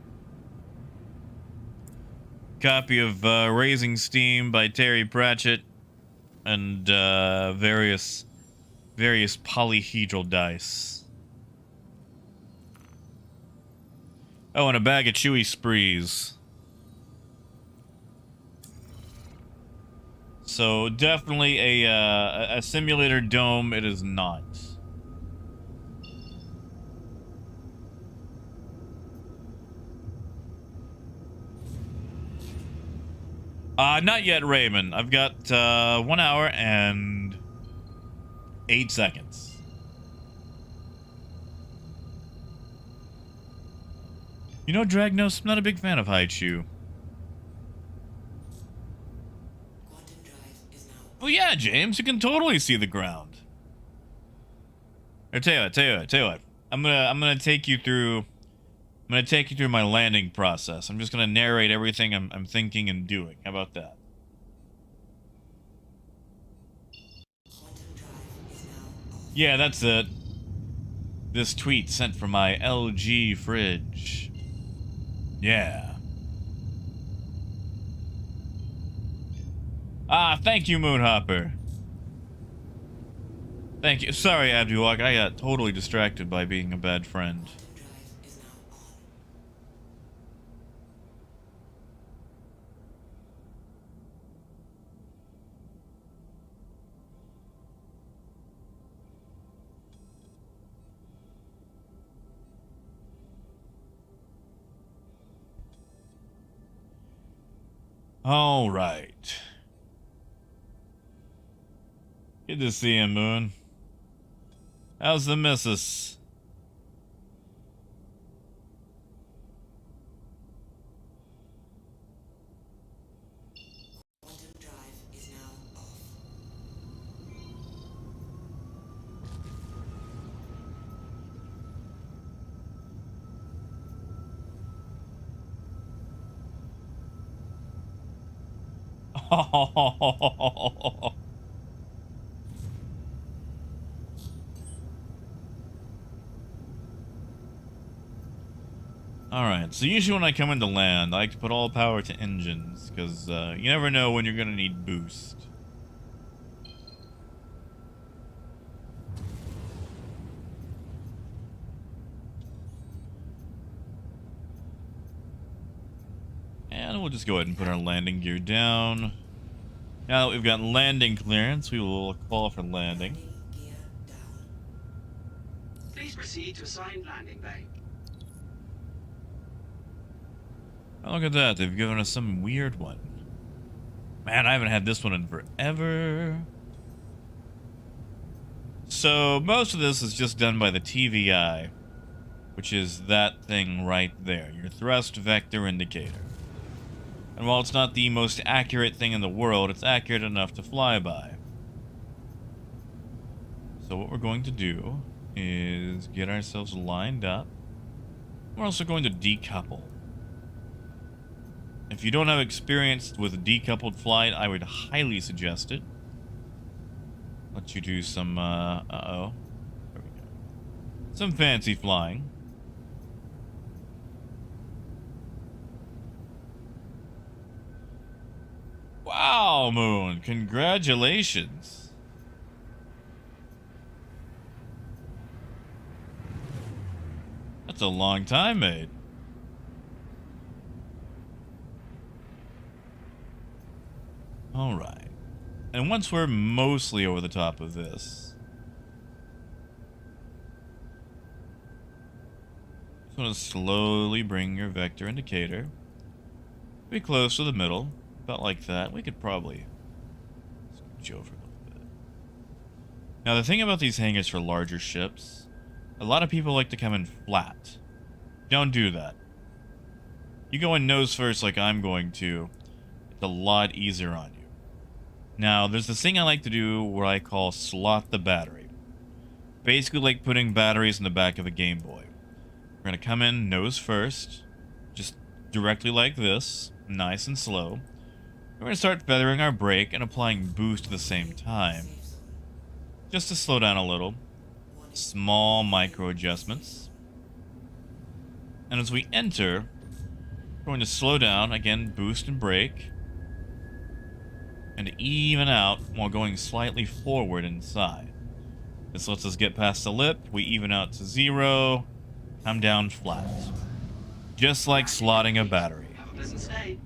of Raising Steam by Terry Pratchett, and various polyhedral dice. Oh, and a bag of Chewy Sprees. So definitely a simulator dome. It is not. Not yet, Raymond. I've got 1 hour and 8 seconds. You know, Dragnos, I'm not a big fan of Haichu. Quantum drive is now. Oh yeah, James, you can totally see the ground. Or tell you what. I'm gonna take you through my landing process. I'm just gonna narrate everything I'm thinking and doing. How about that? Quantum drive is now off. Yeah, that's it. This tweet sent from my LG fridge. Yeah. Thank you, Moonhopper. Thank you. Sorry, Abdulak, I got totally distracted by being a bad friend. Quantum drive is now on. All right. Good to see you, Moon. How's the missus? Quantum drive is now off. Alright, so usually when I come into land, I like to put all power to engines, because you never know when you're going to need boost. And we'll just go ahead and put our landing gear down. Now that we've got landing clearance, we will call for landing. Landing gear down. Please proceed to assigned landing bay. Oh, look at that, they've given us some weird one. Man, I haven't had this one in forever. So, most of this is just done by the TVI, which is that thing right there, your thrust vector indicator. And while it's not the most accurate thing in the world, it's accurate enough to fly by. So what we're going to do is get ourselves lined up. We're also going to decouple. If you don't have experience with a decoupled flight, I would highly suggest it. Let you do some, There we go. Some fancy flying. Wow, Moon, congratulations. That's a long time, mate. Alright. And once we're mostly over the top of this, just want to slowly bring your vector indicator be close to the middle, about like that. We could probably scooch over a little bit. Now the thing about these hangars for larger ships, a lot of people like to come in flat. Don't do that. You go in nose first like I'm going to, it's a lot easier on you. Now, there's this thing I like to do where I call slot the battery. Basically like putting batteries in the back of a Game Boy. We're going to come in nose first, just directly like this, nice and slow. We're going to start feathering our brake and applying boost at the same time. Just to slow down a little. Small micro adjustments. And as we enter, we're going to slow down, again, boost and brake. And even out while going slightly forward inside. This lets us get past the lip, we even out to 0, come down flat. Just like slotting a battery. Have a pleasant stay.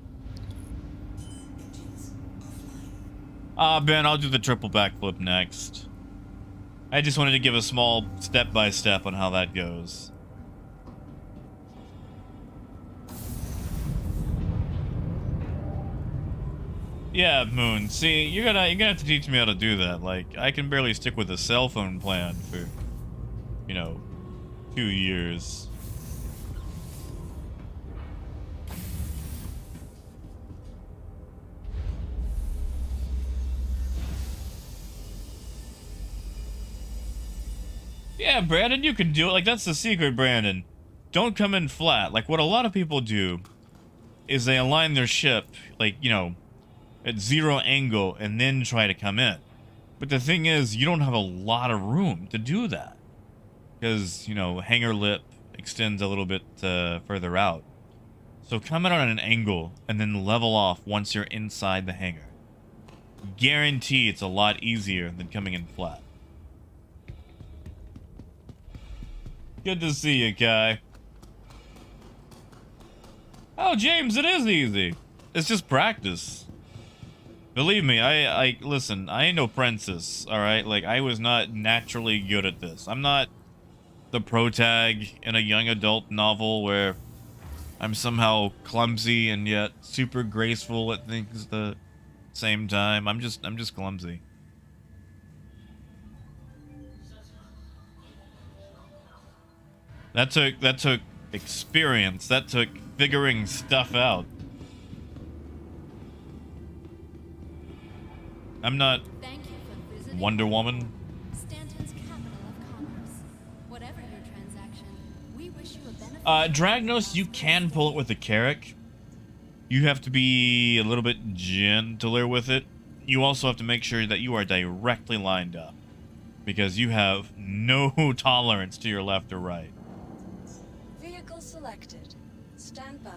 Ben, I'll do the triple backflip next. I just wanted to give a small step-by-step on how that goes. Yeah, Moon. See, you're gonna have to teach me how to do that. Like, I can barely stick with a cell phone plan for, you know, 2 years. Yeah, Brandon, you can do it. Like, that's the secret, Brandon. Don't come in flat. Like, what a lot of people do is they align their ship, like, you know, at 0 angle and then try to come in. But the thing is, you don't have a lot of room to do that. Because, you know, hangar lip extends a little bit further out. So come in on an angle and then level off once you're inside the hangar. Guarantee it's a lot easier than coming in flat. Good to see you, Kai. Oh, James, it is easy. It's just practice. Believe me, listen, I ain't no princess, alright? Like, I was not naturally good at this. I'm not the protag in a young adult novel where I'm somehow clumsy and yet super graceful at things at the same time. I'm just clumsy. That took experience. That took figuring stuff out. I'm not Thank you for visiting Wonder Woman. Stanton's capital of commerce. Whatever your transaction, we wish you a benefit. Dragnos, you can pull it with a Carrack. You have to be a little bit gentler with it. You also have to make sure that you are directly lined up. Because you have no tolerance to your left or right. Vehicle selected. Stand by.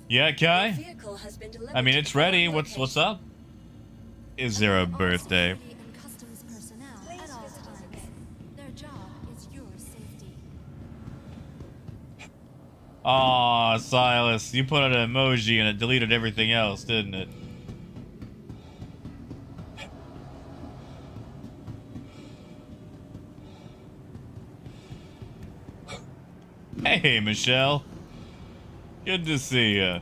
Yeah, Kai? Your vehicle has been delivered I mean, to it's the ready. following What's location. up? Is there a Also birthday? safety and customs personnel Please at all visit us times. again. Their job is your safety. Aw, Silas, you put an emoji and it deleted everything else, didn't it? Hey, Michelle. Good to see ya.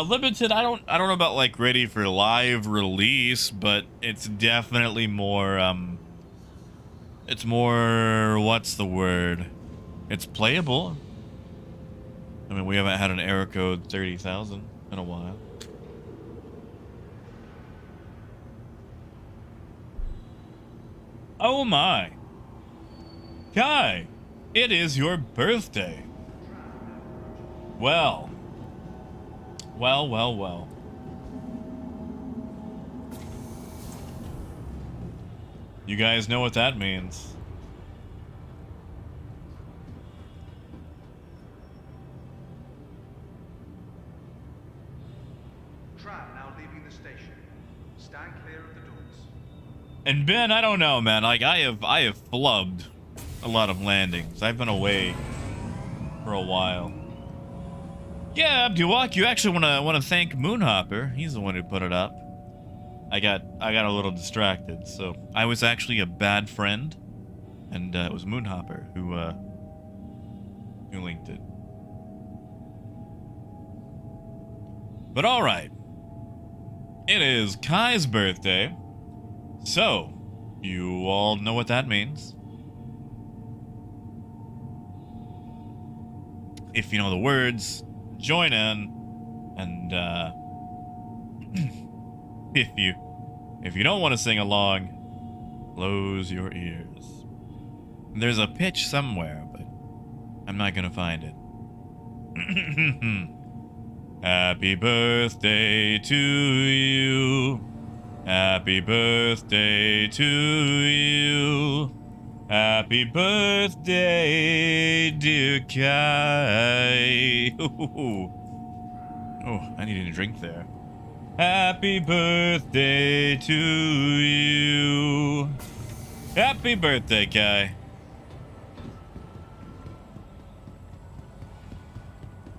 Limited, I don't know about, like, ready for live release, but it's definitely more, it's more, what's the word? It's playable. I mean, we haven't had an error code 30,000 in a while. Oh my. Kai, it is your birthday. Well. Well. You guys know what that means. Tram now leaving the station. Stand clear of the doors. And Ben, I don't know, man. Like, I have flubbed a lot of landings. I've been away for a while. Yeah, Abduwak, you actually wanna thank Moonhopper. He's the one who put it up. I got a little distracted, so I was actually a bad friend, and it was Moonhopper who linked it. But all right, it is Kai's birthday, so you all know what that means. If you know the words, join in, and if you don't want to sing along, close your ears. There's a pitch somewhere, but I'm not gonna find it. Happy birthday to you. Happy birthday to you. Happy birthday, dear Kai. Oh, I needed a drink there. Happy birthday to you. Happy birthday, Kai.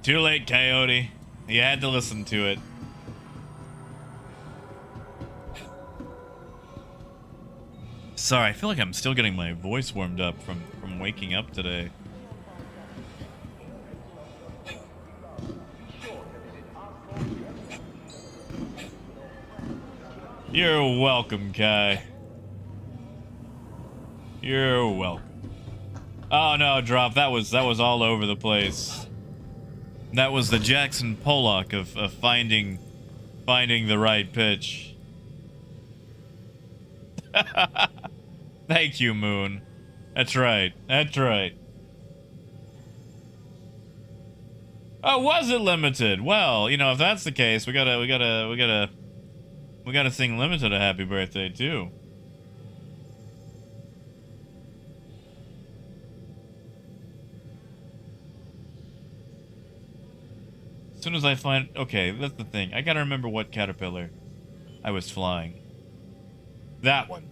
Too late, Coyote. You had to listen to it. Sorry, I feel like I'm still getting my voice warmed up from waking up today. You're welcome, Kai. You're welcome. Oh no, Drop, that was all over the place. That was the Jackson Pollock of finding the right pitch. Thank you, Moon. That's right. That's right. Oh, was it limited? Well, you know, if that's the case, we gotta sing Limited a happy birthday too. As soon as I find... Okay, that's the thing. I gotta remember what caterpillar I was flying. That one.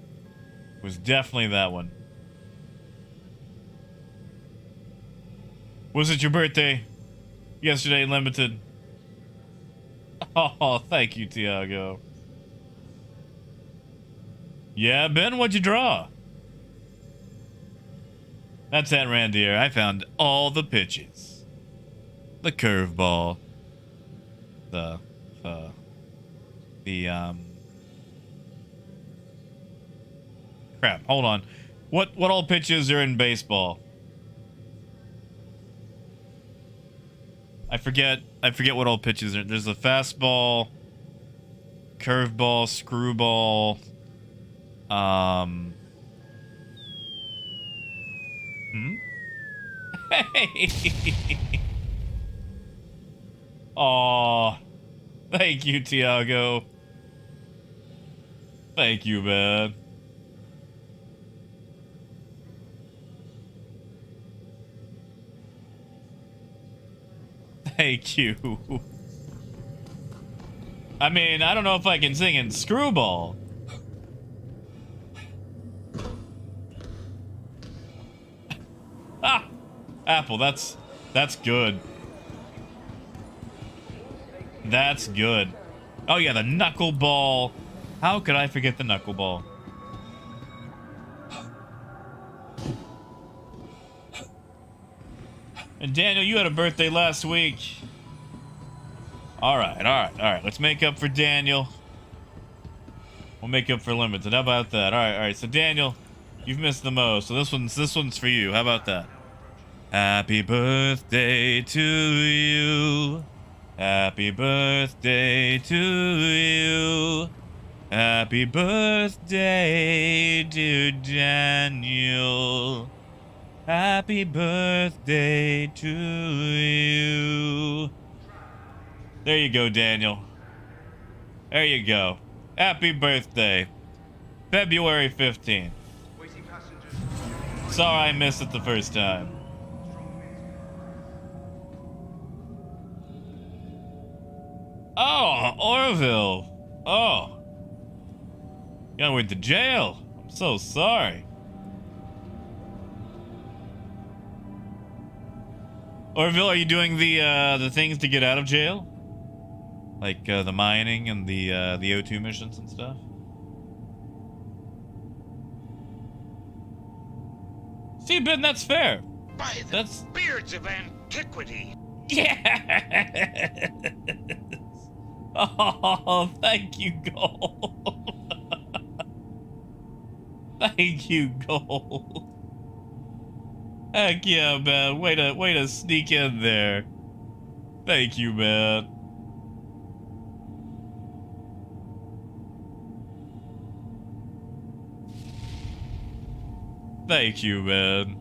It was definitely that one. Was it your birthday? Yesterday, Limited? Oh, thank you, Tiago. Yeah, Ben, what'd you draw? That's that, Randier. I found all the pitches. The curveball. The crap, hold on. What all pitches are in baseball? I forget what all pitches are. There's a fastball, curveball, screwball, Hey. Aw. Thank you, Tiago. Thank you, man. Thank you. I mean, I don't know if I can sing in Screwball. Ah! Apple, that's good. That's good. Oh yeah, the knuckleball. How could I forget the knuckleball? And Daniel, you had a birthday last week. All right. Let's make up for Daniel. We'll make up for Limited. How about that? All right. So Daniel, you've missed the most. So this one's for you. How about that? Happy birthday to you. Happy birthday to you. Happy birthday, dear Daniel. Happy birthday to you. There you go, Daniel. There you go. Happy birthday. February 15th. Waiting passengers. Sorry I missed it the first time. Oh, Orville. Oh. You went to jail. I'm so sorry. Orville, are you doing the things to get out of jail? Like the mining and the O2 missions and stuff? See, Ben, that's fair. By the That's beards of antiquity. yeah. Oh, thank you, Gold. Thank you, Gold. Heck yeah, man. Way to sneak in there. Thank you, man. Thank you, man.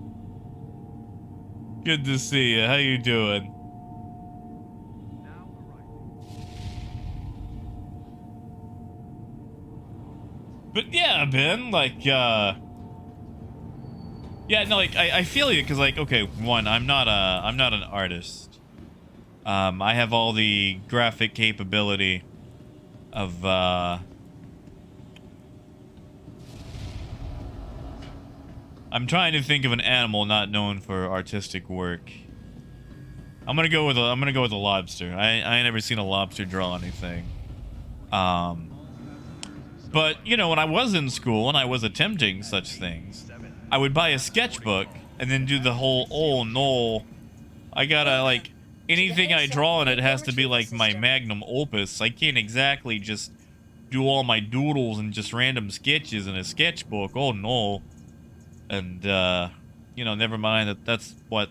Good to see you. How you doing? Now arriving. But yeah, Ben, like, yeah, no, like, I feel you, because, like, okay, one, I'm not an artist. I have all the graphic capability of, I'm trying to think of an animal not known for artistic work. I'm gonna go with a lobster. I ain't never seen a lobster draw anything. But you know, when I was in school and I was attempting such things, I would buy a sketchbook and then do the whole, oh no, I gotta, like, anything I draw in it has to be like my magnum opus. I can't exactly just do all my doodles and just random sketches in a sketchbook. Oh no. And, you know, never mind that's what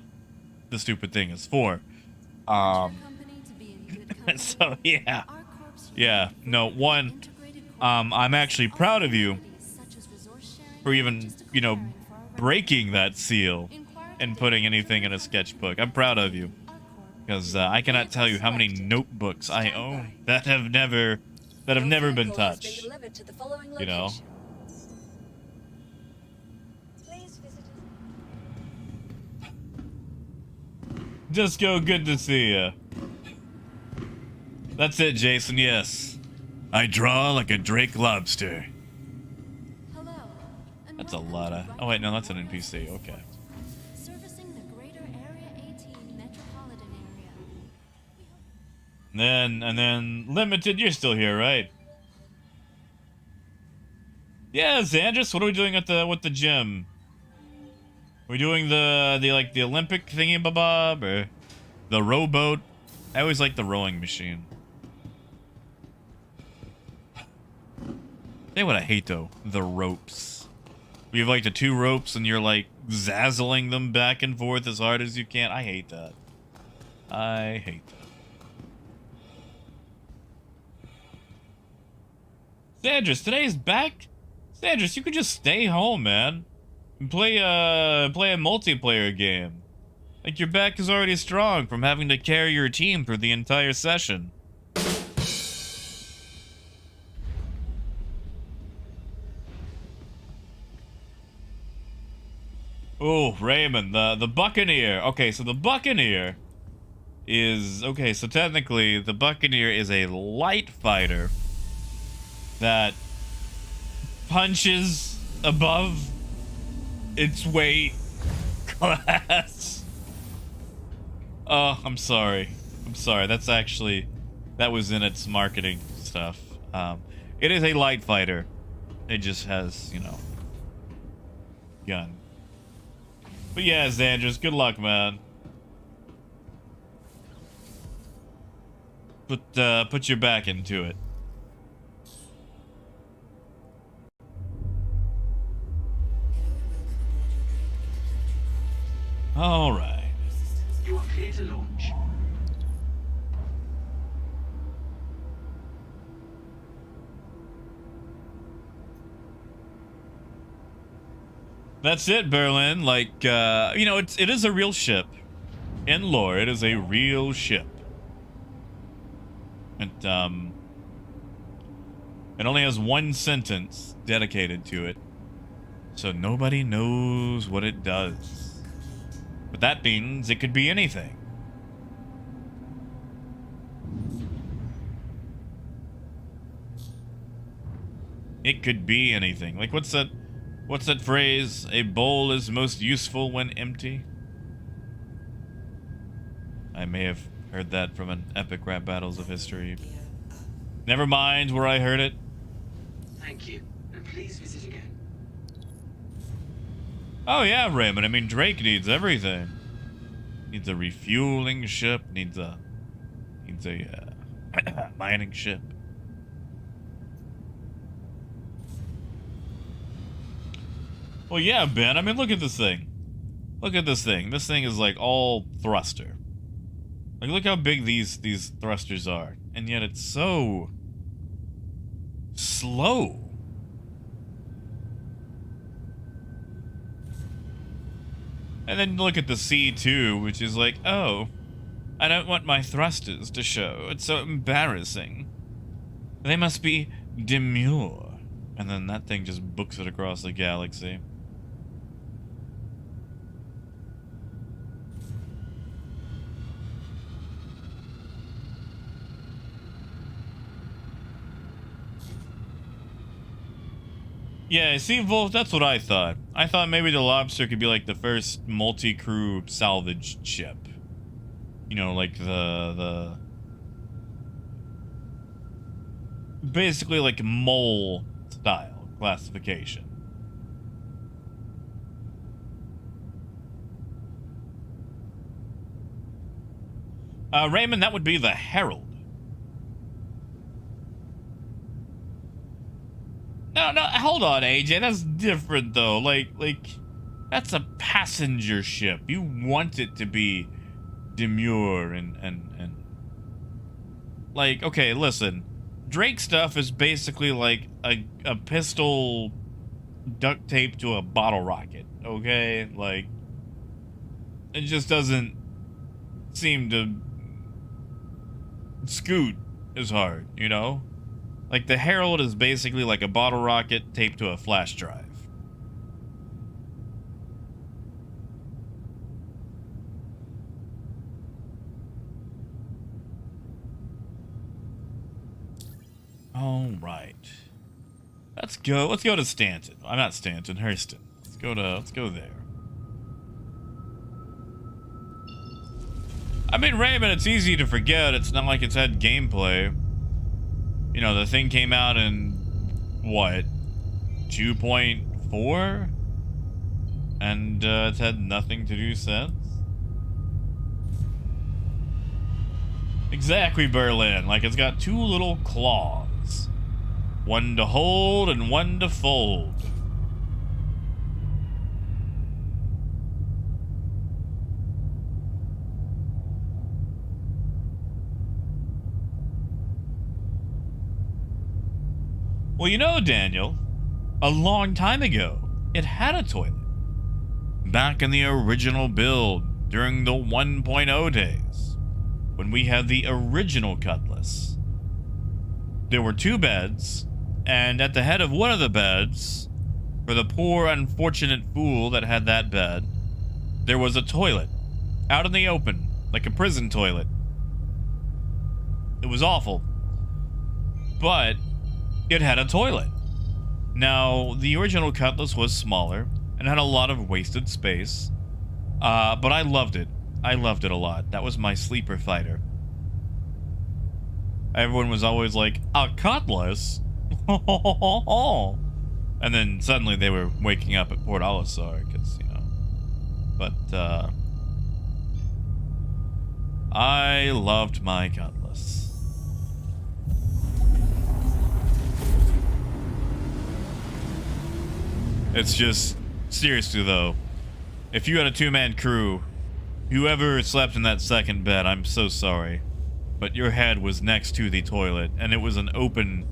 the stupid thing is for. So, yeah. Yeah, no, one, I'm actually proud of you for even, you know, breaking that seal and putting anything in a sketchbook. I'm proud of you. Because, I cannot tell you how many notebooks I own that have never been touched. You know? Disco, good to see ya. That's it, Jason, yes. I draw like a Drake lobster. Hello. That's a lot of... Oh, wait, no, that's an NPC. Okay. Servicing the greater Area 18 metropolitan area. And then Limited, you're still here, right? Yeah, Xandris, what are we doing at with the gym? Are we doing the Olympic thingy bob or the rowboat? I always like the rowing machine. Tell you what I hate though, the ropes. You have like the two ropes and you're like zazzling them back and forth as hard as you can. I hate that. I hate that. Xandris, today's back. Xandris, you could just stay home, man. And play a multiplayer game. Like, your back is already strong from having to carry your team through the entire session. Oh, Raymond, the Buccaneer. Okay, so the Buccaneer is... Okay, so technically, the Buccaneer is a light fighter that punches above its weight class. Oh, I'm sorry. I'm sorry. That's actually... That was in its marketing stuff. It is a light fighter. It just has, you know... gun. But yeah, Xandris, good luck, man. Put your back into it. All right. You are clear to launch. That's it, Berlin. Like, you know, it is a real ship. In lore, it is a real ship. And, it only has one sentence dedicated to it. So nobody knows what it does. But that means it could be anything. It could be anything. Like, what's that phrase? A bowl is most useful when empty? I may have heard that from an epic rap battles of history. Never mind where I heard it. Thank you, and please visit again. Oh yeah, Raymond. I mean, Drake needs everything. Needs a refueling ship. Needs a mining ship. Well, yeah, Ben. I mean, look at this thing. Look at this thing. This thing is like all thruster. Like, look how big these thrusters are, and yet it's so slow. And then look at the C2, which is like, oh, I don't want my thrusters to show. It's so embarrassing. They must be demure. And then that thing just books it across the galaxy. Yeah, see, Wolf, that's what I thought. I thought maybe the Lobster could be like the first multi-crew salvage ship. You know, like the basically like mole style classification. Raymond, that would be the Herald. No, hold on, AJ. That's different, though. Like, that's a passenger ship. You want it to be demure and... Like, okay, listen. Drake stuff is basically like a pistol duct taped to a bottle rocket, okay? Like, it just doesn't seem to scoot as hard, you know? Like, the Herald is basically like a bottle rocket taped to a flash drive. All right. Let's go to Stanton. I'm not Stanton, Hurston. Let's go there. I mean, Raymond, it's easy to forget. It's not like it's had gameplay. You know, the thing came out in, what, 2.4? And it's had nothing to do since? Exactly, Berlin. Like, it's got two little claws. One to hold and one to fold. Well, you know, Daniel, a long time ago, it had a toilet. Back in the original build, during the 1.0 days, when we had the original Cutlass. There were two beds, and at the head of one of the beds, for the poor unfortunate fool that had that bed, there was a toilet, out in the open, like a prison toilet. It was awful. But it had a toilet. Now, the original Cutlass was smaller and had a lot of wasted space, but I loved it. I loved it a lot. That was my sleeper fighter. Everyone was always like, a Cutlass? And then suddenly they were waking up at Port Olisar, because, you know. But, I loved my Cutlass. It's just, seriously though, if you had a two-man crew, whoever slept in that second bed, I'm so sorry, but your head was next to the toilet, and it was an open,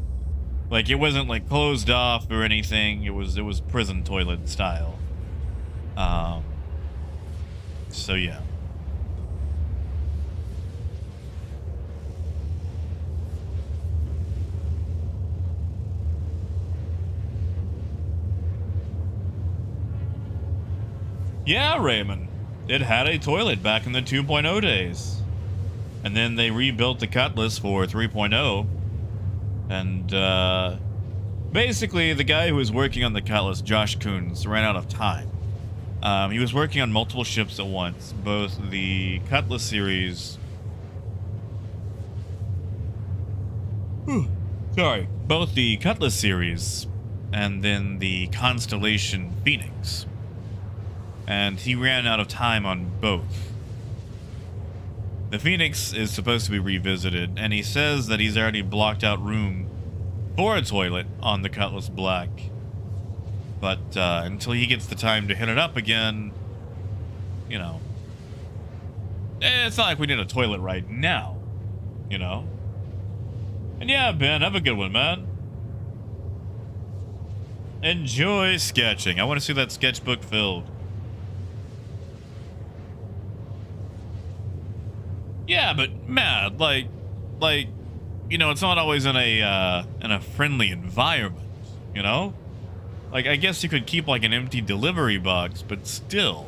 like, it wasn't like closed off or anything. It was prison toilet style. So yeah. Yeah, Raymond. It had a toilet back in the 2.0 days. And then they rebuilt the Cutlass for 3.0. And, basically, the guy who was working on the Cutlass, Josh Coons, ran out of time. He was working on multiple ships at once. Both the Cutlass series... Sorry. Both the Cutlass series and then the Constellation Phoenix. And he ran out of time on both. The Phoenix is supposed to be revisited, and he says that he's already blocked out room for a toilet on the Cutlass Black. But until he gets the time to hit it up again, you know, it's not like we need a toilet right now, you know? And yeah, Ben, have a good one, man. Enjoy sketching. I want to see that sketchbook filled. Yeah, but Matt, like, you know, it's not always in a friendly environment, you know? Like, I guess you could keep, like, an empty delivery box, but still.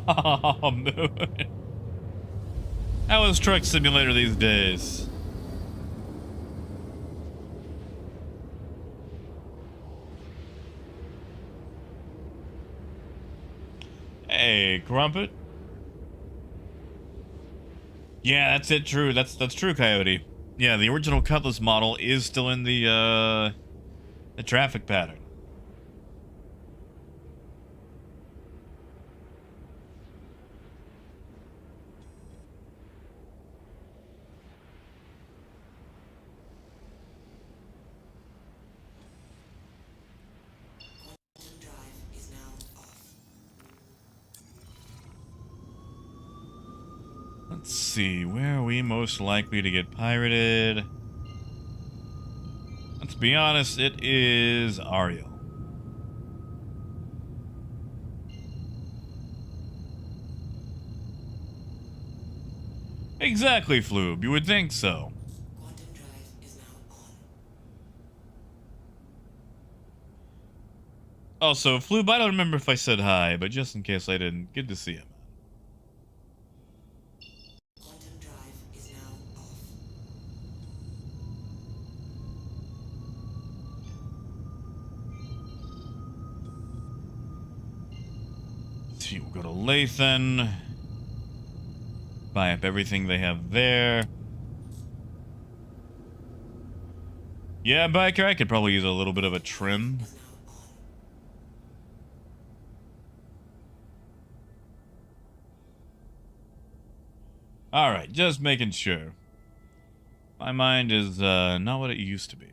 Oh, Moon. How is Truck Simulator these days? Hey, Crumpet. Yeah, that's it. True. That's true, Coyote. Yeah, the original Cutlass model is still in the traffic pattern. Quantum drive is now off. Let's see, where are we most likely to get pirated? Let's be honest, it is Ariel. Exactly, Floob. You would think so. Quantum drive is now on. Also, Floob, I don't remember if I said hi, but just in case I didn't, good to see him. Quantum drive is now off. Let's see, we'll go to Lathan. Buy up everything they have there. Yeah, Biker, I could probably use a little bit of a trim. Is now on. Alright, just making sure. My mind is not what it used to be.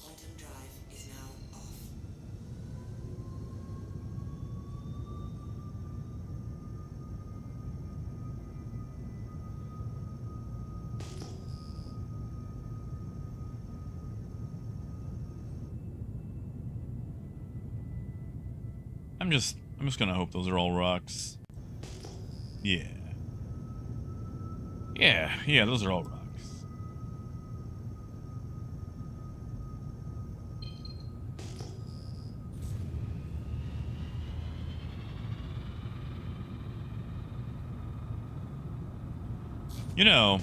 Quantum drive is now off. I'm just gonna hope those are all rocks. Yeah. Yeah, those are all rocks. You know,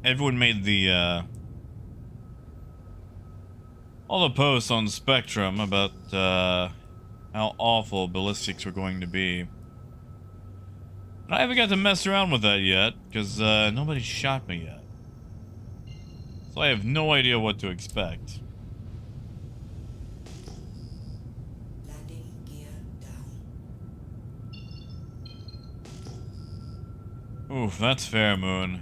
everyone made the, all the posts on Spectrum about, how awful ballistics were going to be. And I haven't got to mess around with that yet, because, nobody shot me yet. So I have no idea what to expect. Landing gear down. Oof, that's fair, Moon.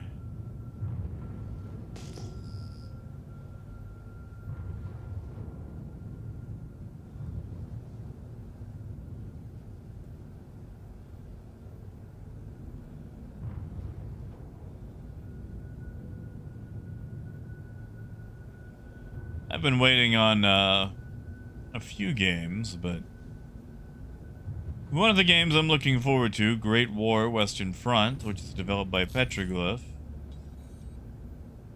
I've been waiting on a few games, but one of the games I'm looking forward to, Great War Western Front, which is developed by Petroglyph,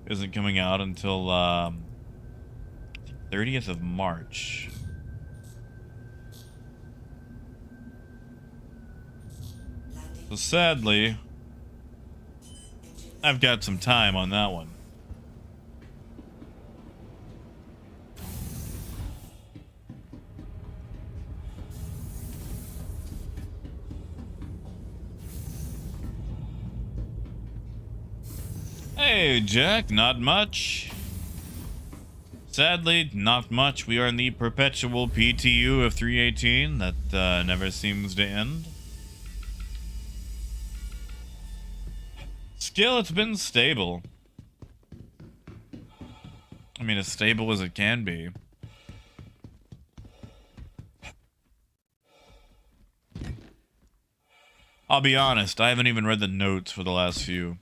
isn't coming out until 30th of March. So sadly, I've got some time on that one. Hey, Jack, not much. Sadly, not much. We are in the perpetual PTU of 318 that never seems to end. Skill, it's been stable. I mean, as stable as it can be. I'll be honest, I haven't even read the notes for the last few.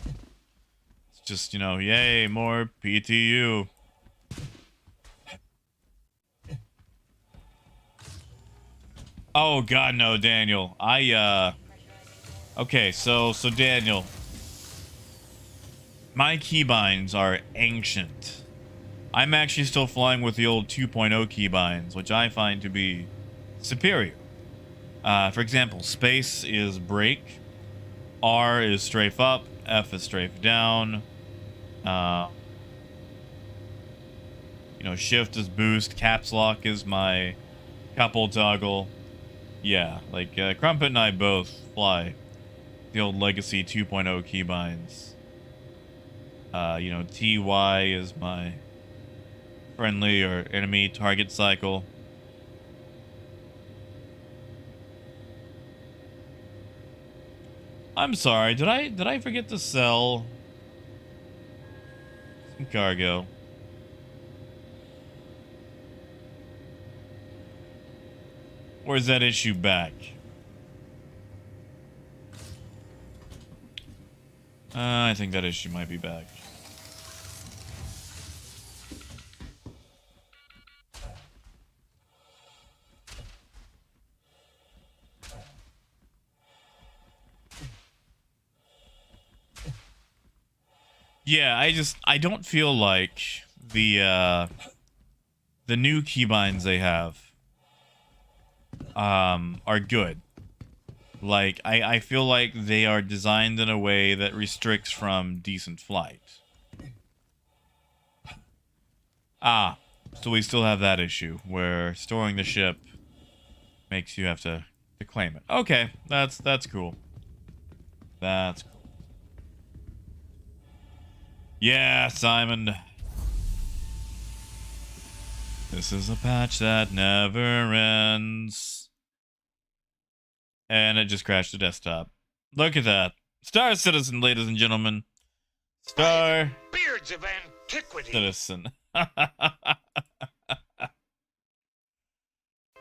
It's just, you know, yay, more PTU. Oh god, no, Daniel. Okay, so Daniel. My keybinds are ancient. I'm actually still flying with the old 2.0 keybinds, which I find to be superior. For example, space is brake, R is strafe up, F is strafe down, you know, shift is boost, caps lock is my couple toggle. Yeah, like Crumpet and I both fly the old legacy 2.0 keybinds. You know, TY is my friendly or enemy target cycle. I'm sorry, did I forget to sell some cargo? Or is that issue back? I think that issue might be back. Yeah, I don't feel like the new keybinds they have are good. Like I feel like they are designed in a way that restricts from decent flight. Ah, so we still have that issue where storing the ship makes you have to claim it. Okay, that's cool. That's cool. Yeah, Simon. This is a patch that never ends. And it just crashed the desktop. Look at that. Star Citizen, ladies and gentlemen. Star Beards of antiquity. Citizen. By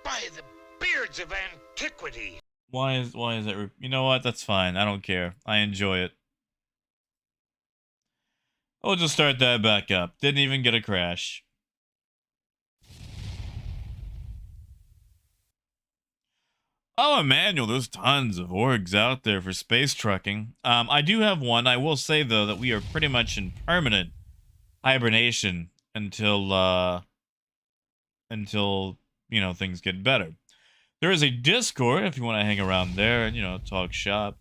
the beards of antiquity. Why is it? You know what? That's fine. I don't care. I enjoy it. We'll just start that back up. Didn't even get a crash. Oh, Emmanuel, there's tons of orgs out there for space trucking. I do have one. I will say, though, that we are pretty much in permanent hibernation until, you know, things get better. There is a Discord if you want to hang around there and, you know, talk shop.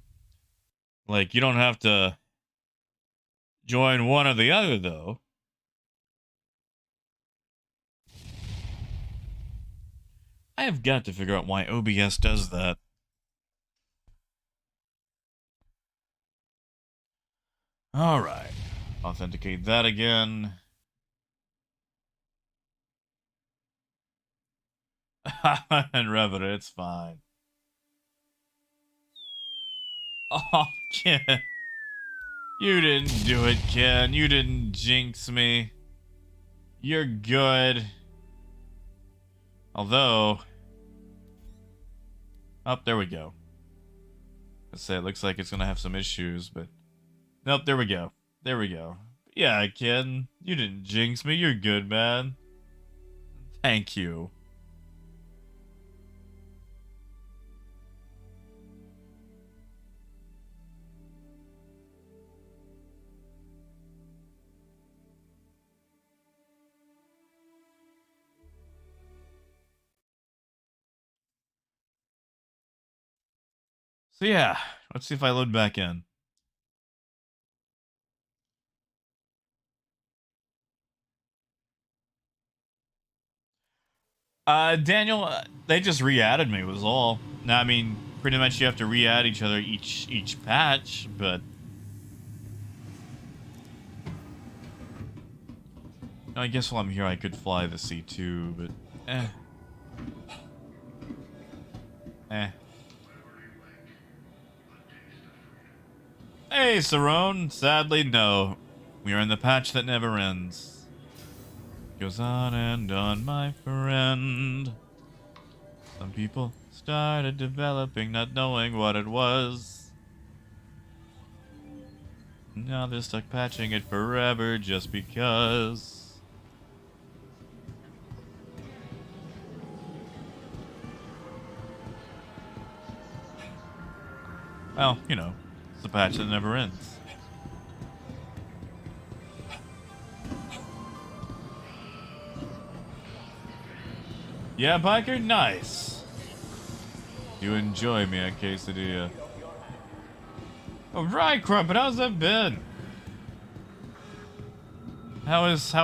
Like, you don't have to join one or the other, though. I have got to figure out why OBS does that. Alright. Authenticate that again. And Revit, it's fine. Oh, Ken. You didn't do it, Ken. You didn't jinx me. You're good. Although... Oh, there we go. Let's say it looks like it's gonna have some issues, but... Nope, there we go. There we go. Yeah, Ken. You didn't jinx me. You're good, man. Thank you. So yeah, let's see if I load back in. Daniel, they just re-added me was all. Now, I mean, pretty much you have to re-add each other each patch, but... I guess while I'm here I could fly the C2, but... Hey, Sarone. Sadly, no. We are in the patch that never ends. Goes on and on, my friend. Started developing, not knowing what it was. Now they're stuck patching it forever just because. Well, you know, it's a patch that never ends. Yeah, biker, nice. You enjoy me a quesadilla. Alright, Crumpet, how's that been? How is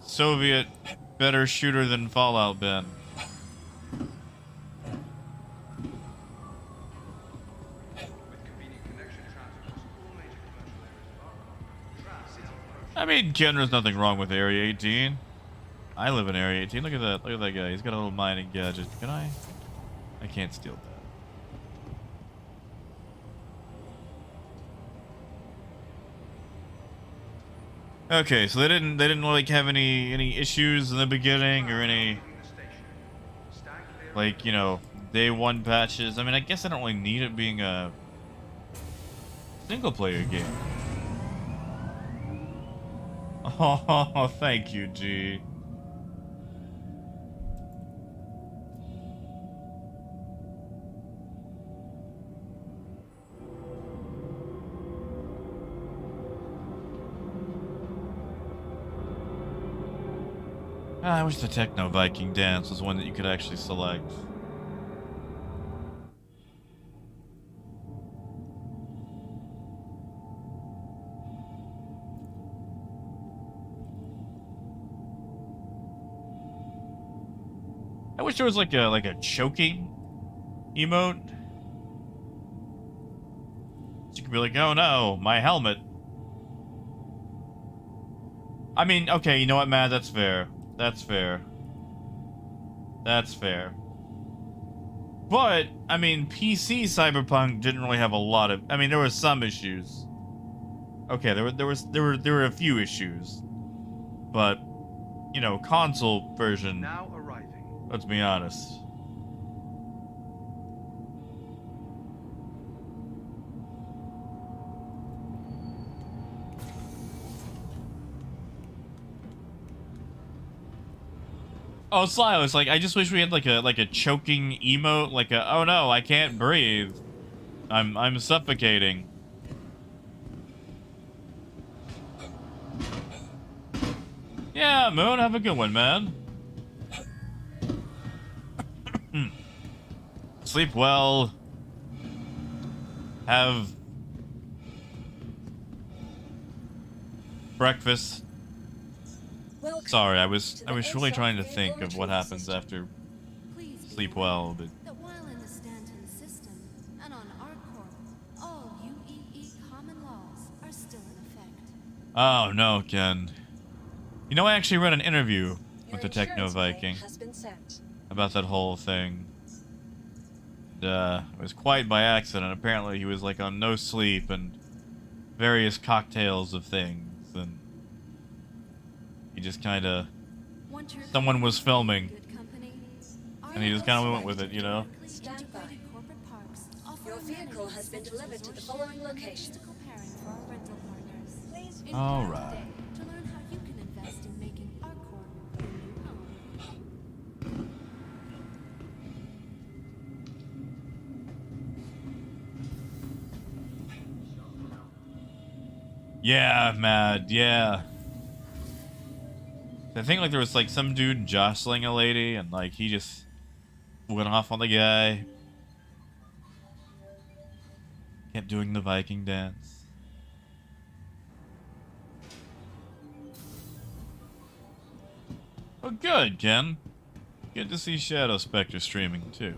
Soviet better shooter than Fallout been? I mean, Ken, there's nothing wrong with Area 18. I live in Area 18. Look at that. Look at that guy. He's got a little mining gadget. Can I? I can't steal that. Okay, so they didn't like have any issues in the beginning or any like, you know, day one patches. I mean, I guess I don't really need it being a single player game. Oh, thank you, G. I wish the Techno Viking dance was one that you could actually select. I wish there was like a choking emote. So you could be like, oh no, my helmet. I mean, okay, you know what, Matt? That's fair. That's fair. That's fair. But, I mean, PC Cyberpunk didn't really have a lot of... I mean, there were some issues. Okay, there were a few issues. But, you know, console version... Now arriving. Let's be honest. Oh, Sly, it's like, I just wish we had like a choking emote, like a, oh no, I can't breathe. I'm suffocating. Yeah, Moon, have a good one, man. Sleep well. Have breakfast. Welcome Sorry, I was to the really ASOC trying to vehicle think of what retrieval happens system. after Please be sleep aware well, but that while in the Stanton system and on ArcCorp, all UEE common laws are still in effect. oh no, Ken. You know, I actually read an interview Your with the Techno insurance claim Viking has been sent. about that whole thing. It was quite by accident. Apparently, he was like on no sleep and various cocktails of things, and he just kind of. Want your Someone was filming, good company? and he just kind of went with it, you know. Stand by. Integrated corporate parks offer Your vehicle amenities has been such as delivered to the resort following and location. logistical pairing for our rental partners. Please Inquire All right. today to learn how you can invest in making ArcCorp your new home. Yeah, mad. Yeah. I think like there was like some dude jostling a lady, and like he just went off on the guy. Kept doing the Viking dance. Oh, good, Ken. Good to see Shadow Spectre streaming too.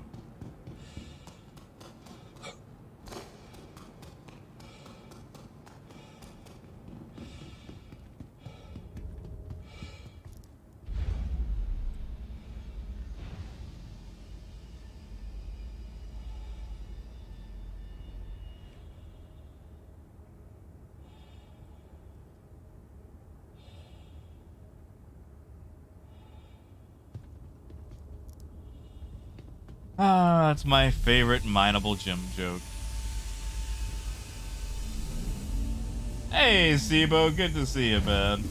Ah, that's my favorite mineable gym joke. Hey, Sibo, good to see you, man.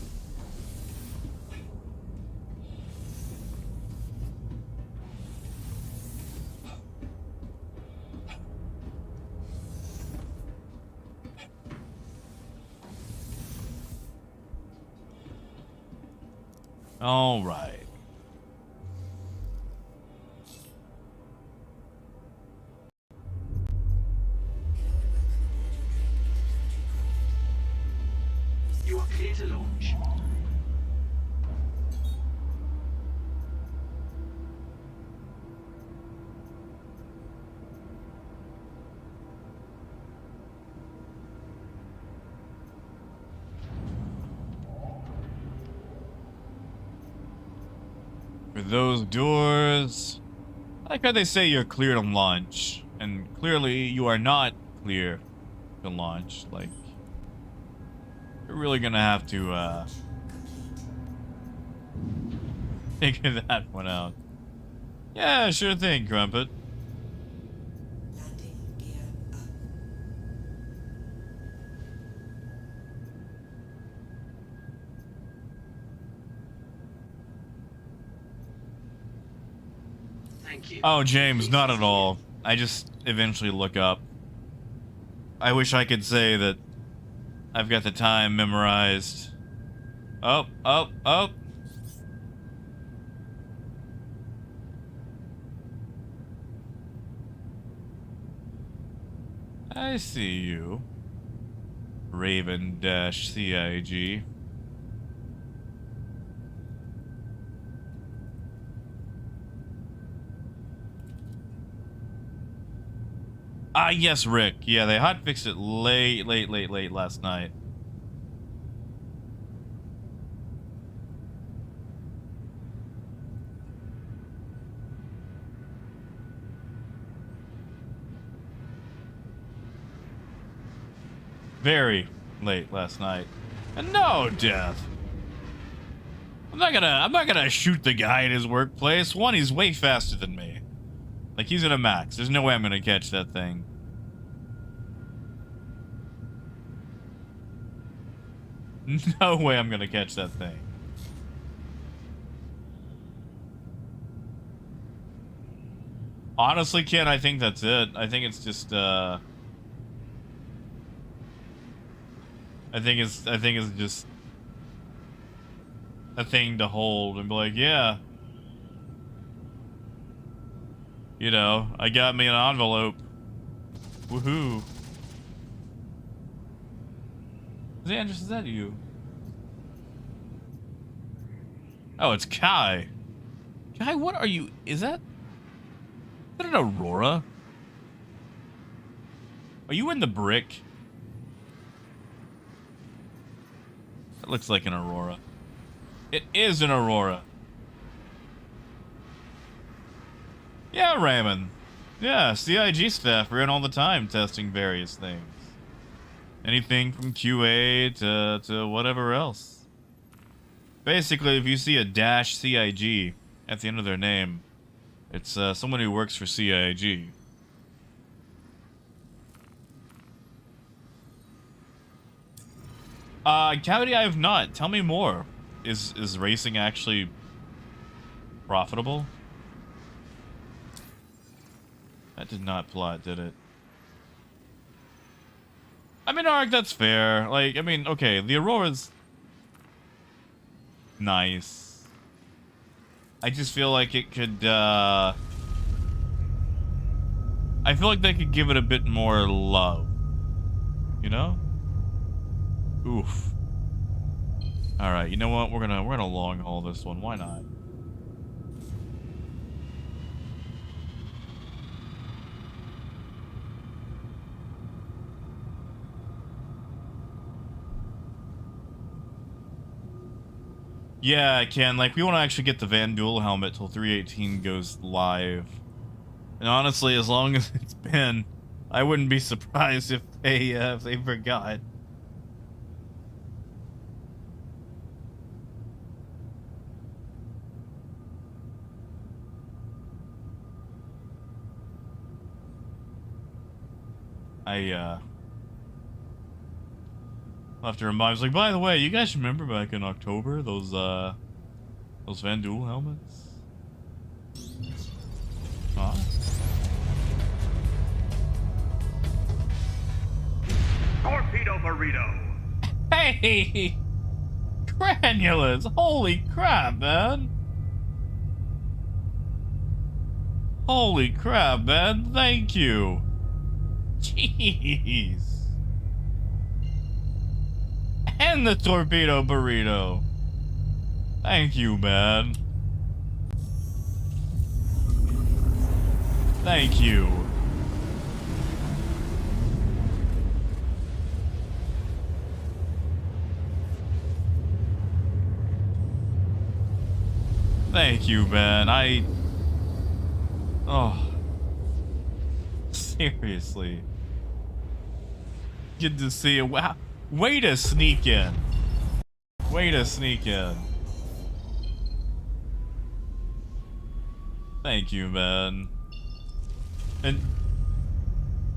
All right. You are clear to launch. For those doors, I like how they say you're clear to launch, and clearly you are not clear to launch. Like, you're really gonna have to figure that one out. Yeah, sure thing, Crumpet. Landing gear up. Thank you. Oh, James, not at all. I just eventually look up. I wish I could say that I've got the time memorized. Oh, oh, oh. I see you. Raven-CIG. Ah, yes, Rick. Yeah, they hotfixed it late last night. Very late last night. And no death. I'm not gonna shoot the guy in his workplace. One, he's way faster than me. Like, he's at a max. There's no way I'm gonna catch that thing. No way I'm gonna catch that thing. Honestly, Ken, I think that's it. I think it's just, I think it's just a thing to hold and be like, yeah. You know, I got me an envelope. Woohoo. Xandris, is that you? Oh, it's Kai. Kai, what are you? Is that an Aurora? Are you in the brick? That looks like an Aurora. It is an Aurora. Yeah, Raymond. Yeah, CIG staff are in all the time testing various things. Anything from QA to whatever else. Basically, if you see a dash CIG at the end of their name, it's someone who works for CIG. Cavity, I have not. Tell me more. Is racing actually profitable? That did not plot, did it? I mean, Ark, that's fair. Like, I mean, okay, the Aurora's nice. I just feel like it could, I feel like they could give it a bit more love. You know? Oof. Alright, you know what? We're gonna long haul this one. Why not? Yeah, Ken, like, we want to actually get the Van Duel helmet till 318 goes live. And honestly, as long as it's been, I wouldn't be surprised if they forgot. I'll have to remind. I was like, by the way, you guys remember back in October those Van Duel helmets? Huh? Torpedo burrito. Hey! Granulas! Holy crap, man! Holy crap, man! Thank you! Jeez! And the torpedo burrito! Thank you, man! Thank you! Thank you, man. Oh. Seriously. Good to see you. Wow. Way to sneak in. Way to sneak in. Thank you, man. And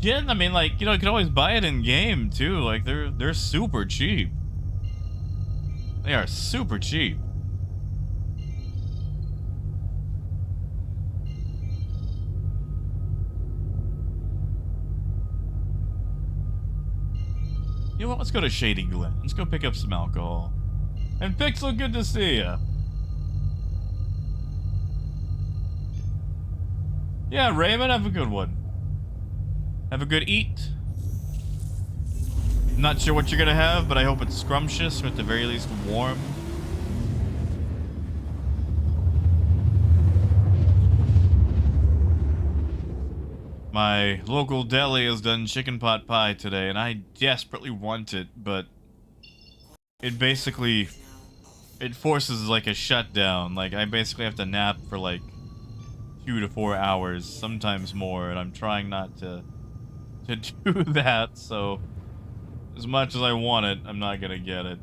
yeah, I mean, like, you know, you can always buy it in game too. Like, they're super cheap. They are super cheap. You know what? Let's go to Shady Glen. Let's go pick up some alcohol. And Pixel, good to see ya. Yeah, Raymond, have a good one. Have a good eat. Not sure what you're gonna have, but I hope it's scrumptious or at the very least warm. My local deli has done chicken pot pie today, and I desperately want it, but it basically, it forces like a shutdown. Like, I basically have to nap for like 2 to 4 hours, sometimes more, and I'm trying not to do that, so as much as I want it, I'm not gonna get it.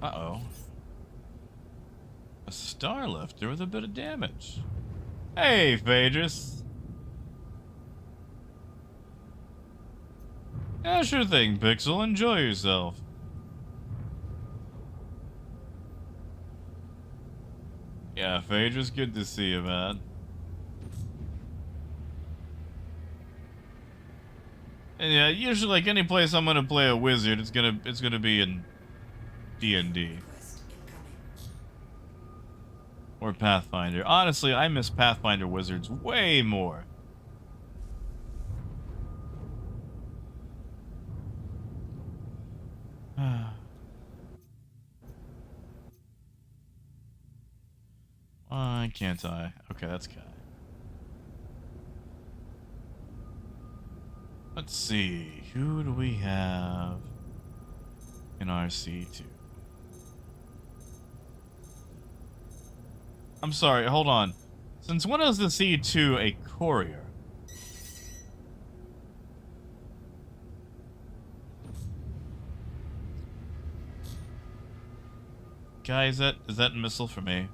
Uh-oh. A star lifter with a bit of damage. Hey, Phaedrus. Yeah, sure thing, Pixel. Enjoy yourself. Yeah, Phaedrus, good to see you, man. And yeah, usually, like, any place I'm gonna play a wizard, it's gonna be in D&D. Or Pathfinder. Honestly, I miss Pathfinder wizards way more. Why can't I? Okay, that's Kai. Let's see. Who do we have in our C2? I'm sorry, hold on. Since when is the C2 a courier? Guy, is that missile for me?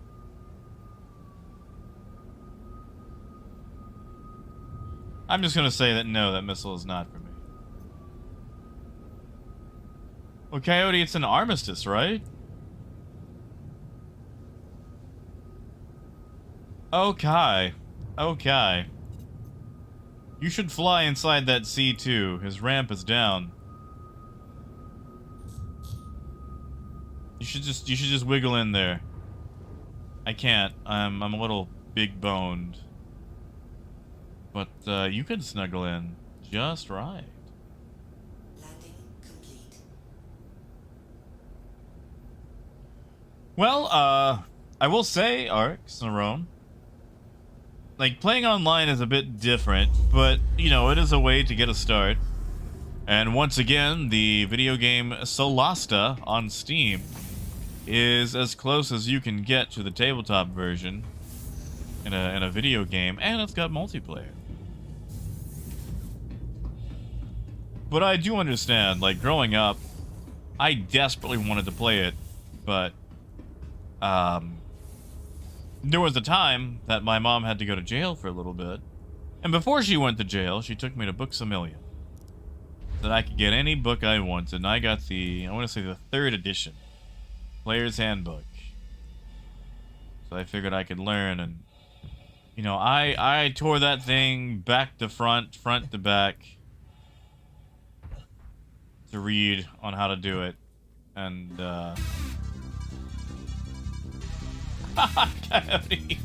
I'm just gonna say that no, that missile is not for me. Well, Coyote, it's an armistice, right? Okay. Okay. You should fly inside that C2. His ramp is down. You should just wiggle in there. I can't. I'm a little big boned. But you could snuggle in just right. Landing complete. Well, I will say, Arx and Rome, like, playing online is a bit different, but, you know, it is a way to get a start. And once again, the video game Solasta on Steam is as close as you can get to the tabletop version in a video game, and it's got multiplayer. But I do understand, like, growing up, I desperately wanted to play it, but, there was a time that my mom had to go to jail for a little bit. And before she went to jail, she took me to Books A Million. That I could get any book I wanted. And I got the, I want to say the 3rd edition. Player's Handbook. So I figured I could learn, and you know, I tore that thing back to front, front to back to read on how to do it. And Coyote.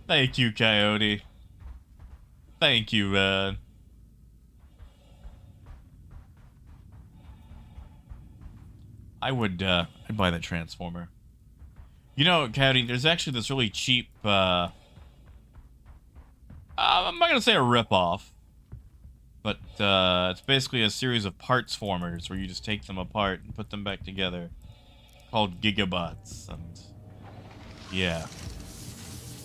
Thank you, Coyote. Thank you, I'd buy that Transformer. You know, Coyote, there's actually this really cheap, I'm not gonna say a ripoff, but, it's basically a series of parts formers where you just take them apart and put them back together, called Gigabots, and, yeah.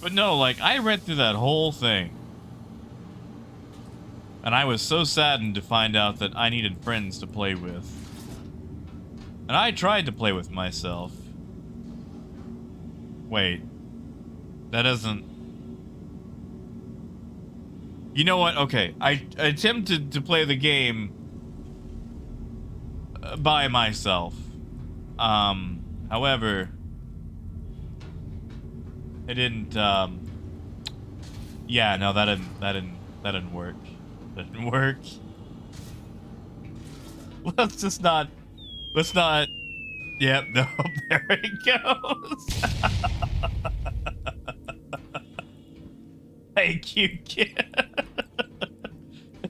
But no, like, I read through that whole thing, and I was so saddened to find out that I needed friends to play with. And I tried to play with myself. Wait. That doesn't... You know what? Okay. I attempted to play the game by myself. However, it didn't, yeah, no, that didn't work. That didn't work. Let's not. Yep, no, there it goes. Thank you, kid.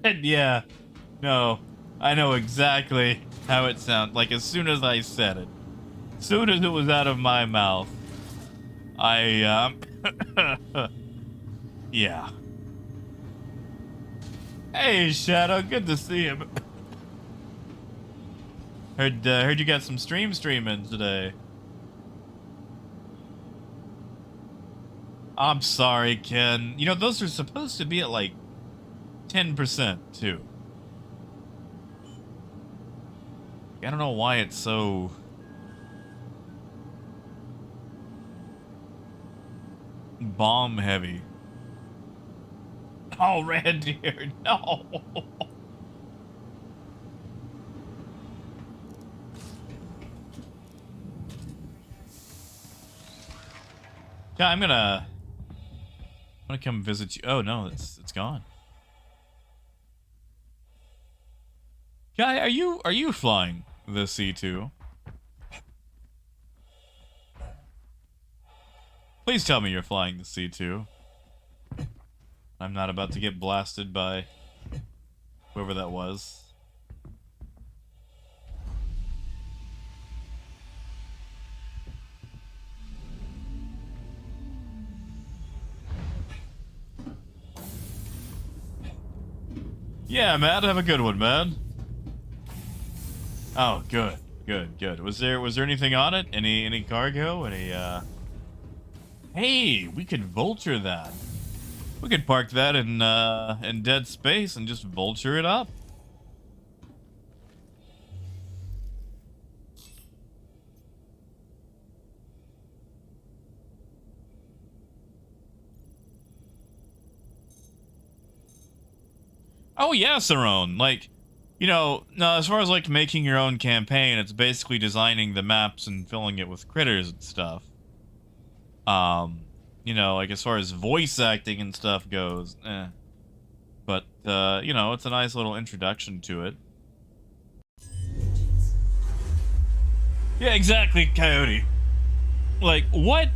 And yeah, no, I know exactly how it sounds. Like, as soon as I said it, as soon as it was out of my mouth, I, yeah. Hey, Shadow, good to see you. Heard you got some streaming today. I'm sorry, Ken. You know, those are supposed to be at like 10% too. I don't know why it's so bomb heavy. Oh, red deer, no. Yeah, I'm gonna come visit you. Oh no, it's gone. Guy, are you flying the C2? Please tell me you're flying the C2. I'm not about to get blasted by whoever that was. Yeah, Matt, have a good one, man. Oh, good. Was there anything on it? Any cargo? Hey, we could vulture that. We could park that in dead space and just vulture it up. Oh yeah, Saron. Like, you know, no, as far as like making your own campaign, it's basically designing the maps and filling it with critters and stuff. You know, like as far as voice acting and stuff goes, eh. But, you know, it's a nice little introduction to it. Yeah, exactly, Coyote. Like, what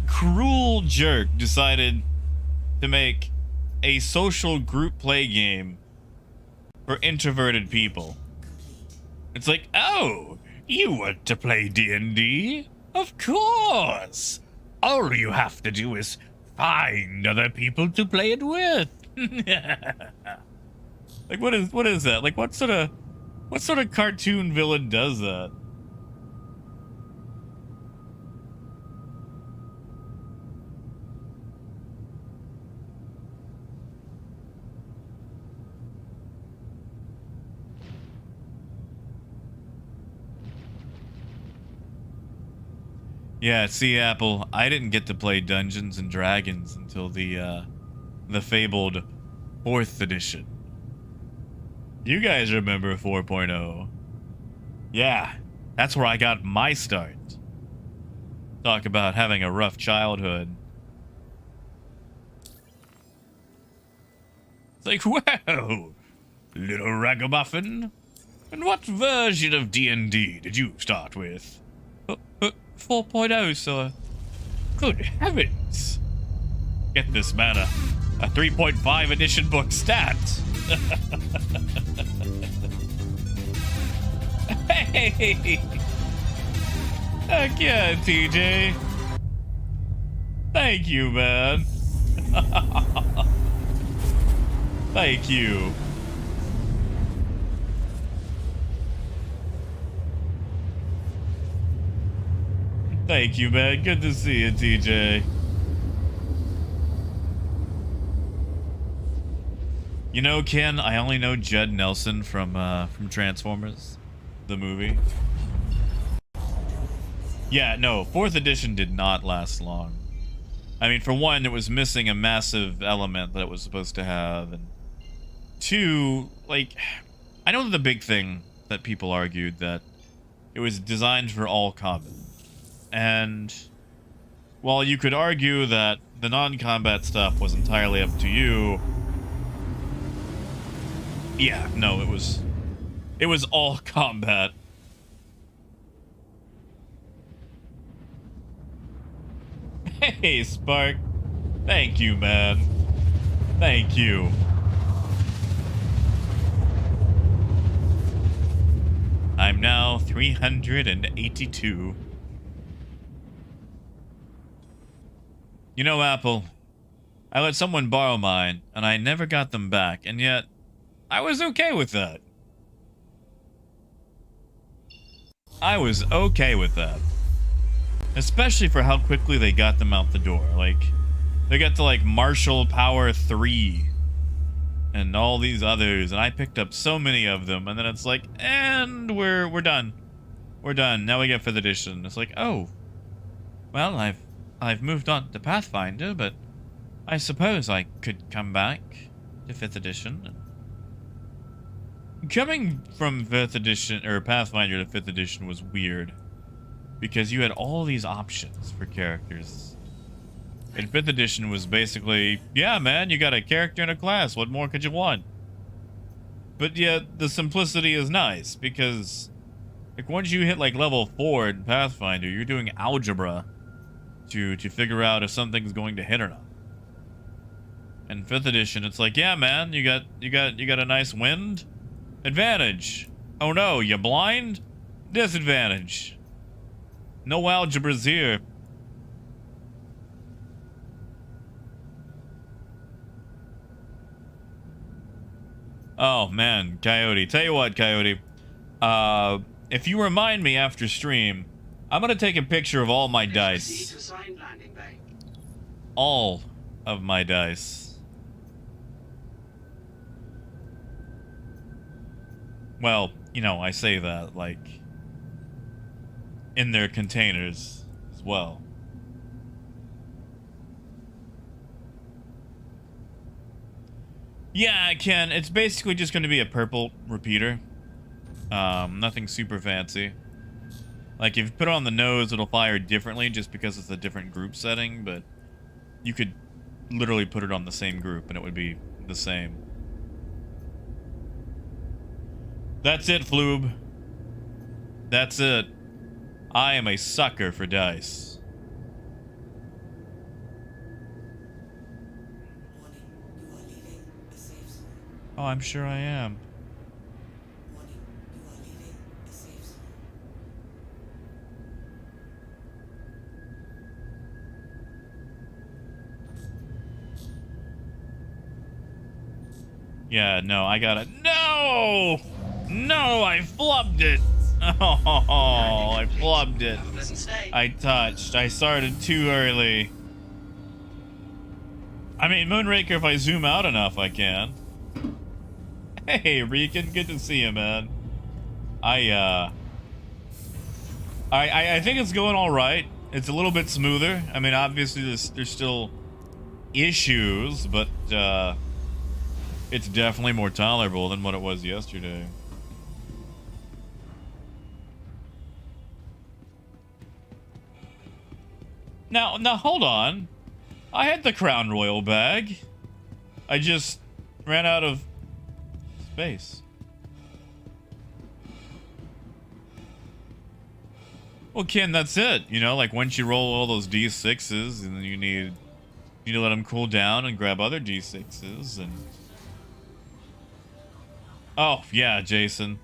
cruel jerk decided to make a social group play game for introverted people? It's like, oh, you want to play D&D? Of course! All you have to do is find other people to play it with. Like, what is that? Like, what sort of cartoon villain does that? Yeah, see, Apple, I didn't get to play Dungeons and Dragons until the fabled 4th edition. You guys remember 4.0. Yeah, that's where I got my start. Talk about having a rough childhood. It's like, whoa, little ragamuffin. And what version of D&D did you start with? 4.0, sir. Good heavens. Get this, man, a 3.5 edition book stat. Hey! Heck yeah, TJ. Thank you, man. Thank you. Thank you, man. Good to see you, TJ. You know, Ken, I only know Judd Nelson from Transformers, the movie. Yeah, no, 4th edition did not last long. I mean, for one, it was missing a massive element that it was supposed to have, and 2, like, I know the big thing that people argued that it was designed for all combat. And while you could argue that the non-combat stuff was entirely up to you, yeah, no, it was all combat. Hey, Spark. Thank you, man. Thank you. I'm now 382. You know, Apple, I let someone borrow mine, and I never got them back, and yet, I was okay with that. I was okay with that. Especially for how quickly they got them out the door. Like, they got to, like, Marshall Power 3 and all these others, and I picked up so many of them, and then it's like, and we're done. We're done. Now we get 5th edition. It's like, oh, well, I've moved on to Pathfinder, but I suppose I could come back to 5th edition. Coming from 5th edition, or Pathfinder to 5th edition was weird, because you had all these options for characters. And 5th edition was basically, yeah, man, you got a character and a class. What more could you want? But yet, the simplicity is nice, because like once you hit like level 4 in Pathfinder, you're doing algebra to figure out if something's going to hit or not. In 5th edition, it's like, yeah, man, you got a nice wind. Advantage. Oh no, you blind? Disadvantage. No algebras here. Oh man, Coyote. Tell you what, Coyote. If you remind me after stream, I'm gonna take a picture of all my dice. All of my dice. Well, you know, I say that, like, in their containers as well. Yeah, Ken, it's basically just going to be a purple repeater. Nothing super fancy. Like, if you put it on the nose, it'll fire differently just because it's a different group setting, but you could literally put it on the same group and it would be the same. That's it, Floob. That's it. I am a sucker for dice. Warning, you are leaving the safe zone. Oh, I'm sure I am. Warning, you are leaving the safe zone. Yeah, no, I got it. No! No, I flubbed it. Oh, I flubbed it. I touched. I started too early. I mean, Moonraker, if I zoom out enough, I can. Hey, Reekin, good to see you, man. I think it's going all right. It's a little bit smoother. I mean, obviously there's still issues, but it's definitely more tolerable than what it was yesterday. Now hold on. I had the Crown Royal bag. I just ran out of space. Well, Ken, that's it. You know, like once you roll all those D6s, and then you need to let them cool down and grab other D6s and. Oh yeah, Jason.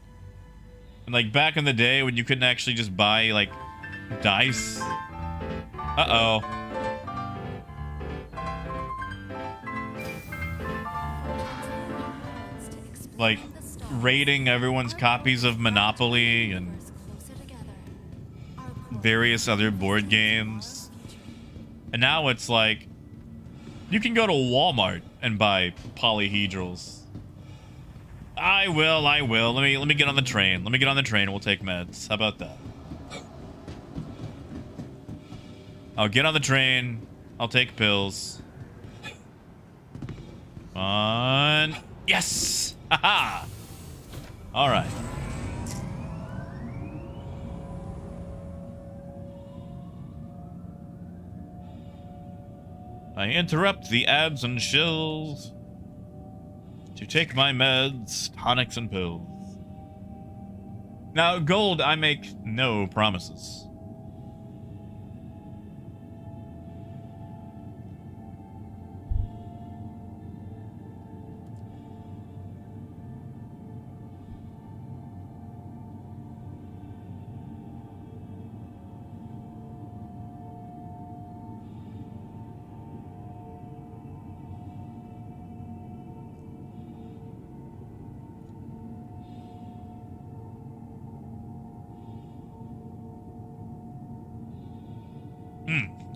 And like back in the day when you couldn't actually just buy like dice. Uh-oh. Like raiding everyone's copies of Monopoly and various other board games. And now it's like you can go to Walmart and buy polyhedrals. I will. Let me get on the train. Let me get on the train and we'll take meds. How about that? I'll get on the train. I'll take pills. On. Yes! Haha! Alright. I interrupt the ads and shills to take my meds, tonics, and pills. Now, Gold, I make no promises.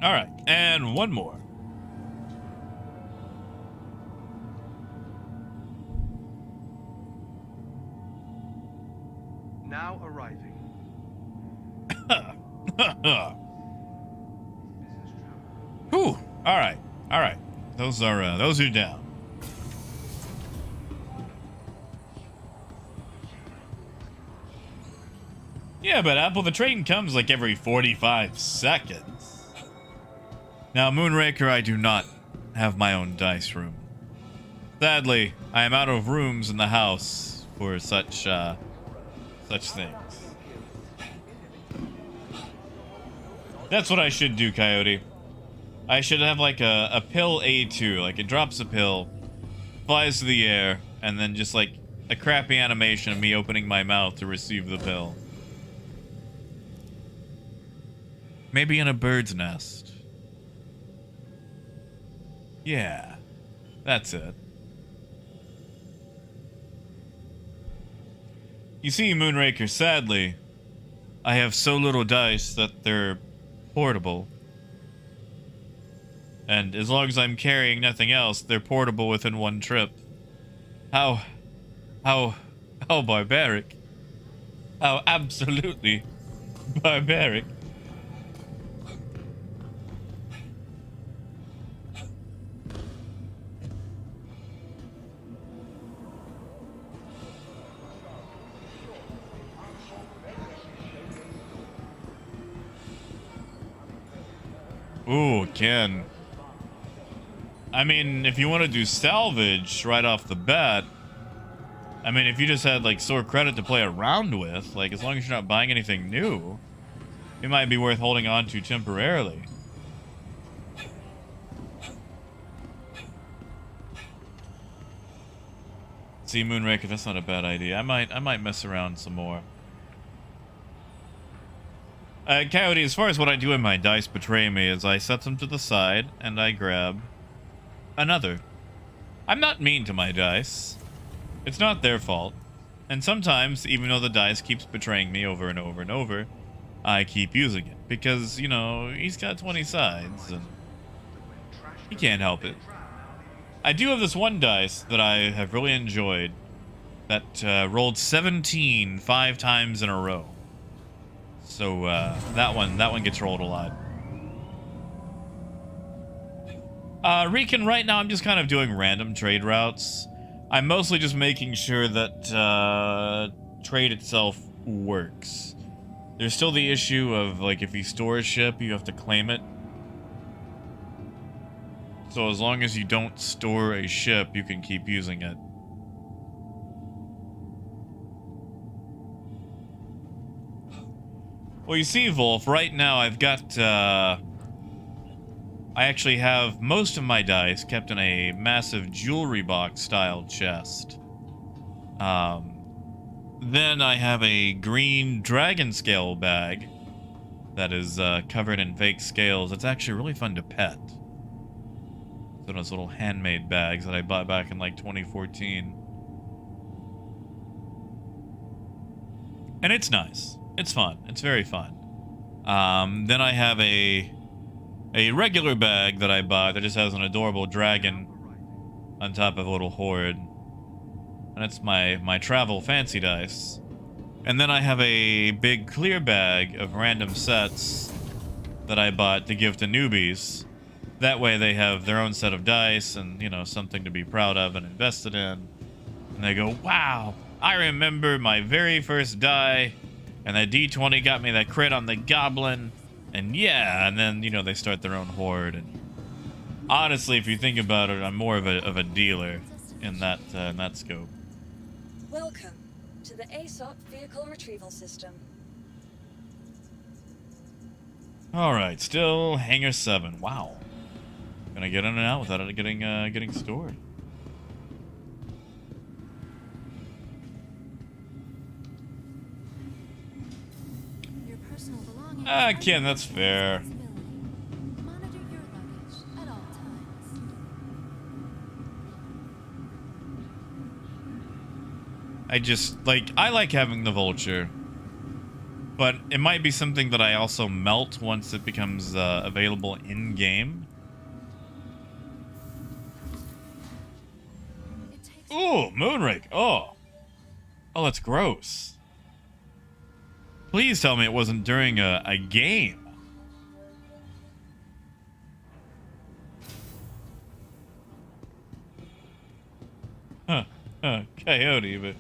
All right, and one more. Now arriving. Whew. All right. Those are down. Yeah, but Apple, the train comes like every 45 seconds. Now, Moonraker, I do not have my own dice room. Sadly, I am out of rooms in the house for such things. That's what I should do, Coyote. I should have like a pill A2, like it drops a pill, flies to the air, and then just like a crappy animation of me opening my mouth to receive the pill. Maybe in a bird's nest. Yeah, that's it. You see, Moonraker, sadly, I have so little dice that they're portable. And as long as I'm carrying nothing else, they're portable within one trip. How barbaric. How absolutely barbaric. Ooh, Ken. I mean, if you want to do salvage right off the bat, I mean, if you just had, like, sore credit to play around with, like, as long as you're not buying anything new, it might be worth holding on to temporarily. See, Moonraker, that's not a bad idea. I might mess around some more. Coyote, as far as what I do when my dice betray me is I set them to the side and I grab another. I'm not mean to my dice. It's not their fault. And sometimes, even though the dice keeps betraying me over and over and over, I keep using it. Because, you know, he's got 20 sides and he can't help it. I do have this one dice that I have really enjoyed that rolled 17 5 times in a row. So that one gets rolled a lot. Recon, right now I'm just kind of doing random trade routes. I'm mostly just making sure that trade itself works. There's still the issue of, like, if you store a ship, you have to claim it. So as long as you don't store a ship, you can keep using it. Well, you see, Wolf, right now I've got, I actually have most of my dice kept in a massive jewelry box style chest. Then I have a green dragon scale bag that is covered in fake scales. It's actually really fun to pet. It's one of those little handmade bags that I bought back in like 2014. And it's nice. It's fun. It's very fun. Then I have a regular bag that I bought that just has an adorable dragon on top of a little horde. And it's my travel fancy dice. And then I have a big clear bag of random sets that I bought to give to newbies. That way they have their own set of dice and, you know, something to be proud of and invested in. And they go, wow, I remember my very first die, and that D20 got me that crit on the goblin. And yeah, and then, you know, they start their own horde. And honestly, if you think about it, I'm more of a dealer in that scope. Welcome to the ASOP Vehicle Retrieval System. Alright, still Hangar 7. Wow. Gonna get in and out without it getting stored. Your personal belongings Ken, that's fair. Monitor your luggage at all times. I like having the vulture, but it might be something that I also melt once it becomes available in game. Ooh, Moonrake. Oh, that's gross. Please tell me it wasn't during a game. Coyote,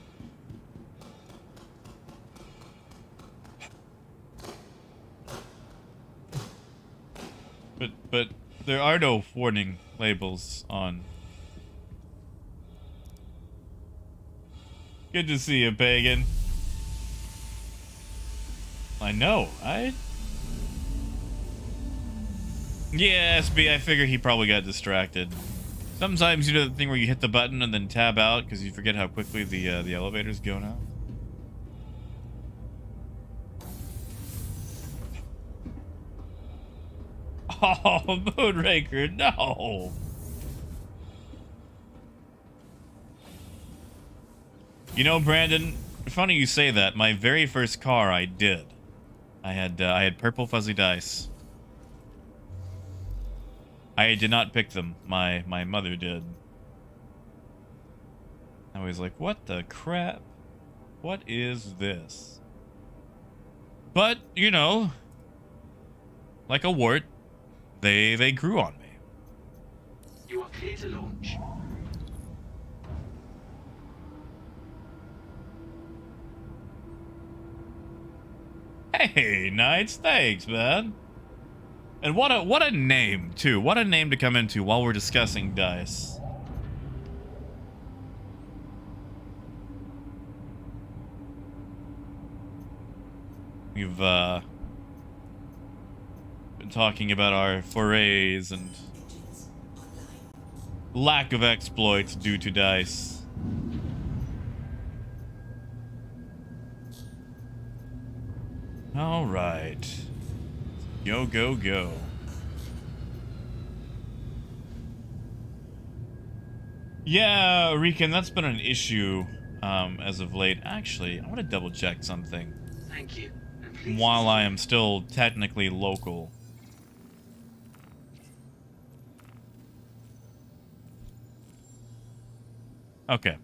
but there are no warning labels on. Good to see you, Pagan. I know, right? Yeah, SB, I figure he probably got distracted. Sometimes you do the thing where you hit the button and then tab out because you forget how quickly the elevators go now. Oh, Moonraker, no! You know, Brandon, funny you say that. My very first car I did. I had purple fuzzy dice. I did not pick them. My mother did. I was like, what the crap? What is this? But, you know, like a wart, they grew on me. You are clear to launch. Hey, Knights, thanks, man. And what a name, too. What a name to come into while we're discussing dice. We've been talking about our forays and lack of exploits due to dice. All right. Go, go, go. Yeah, Rican, that's been an issue as of late. Actually, I want to double check something. Thank you. And please While I am still technically local. Okay.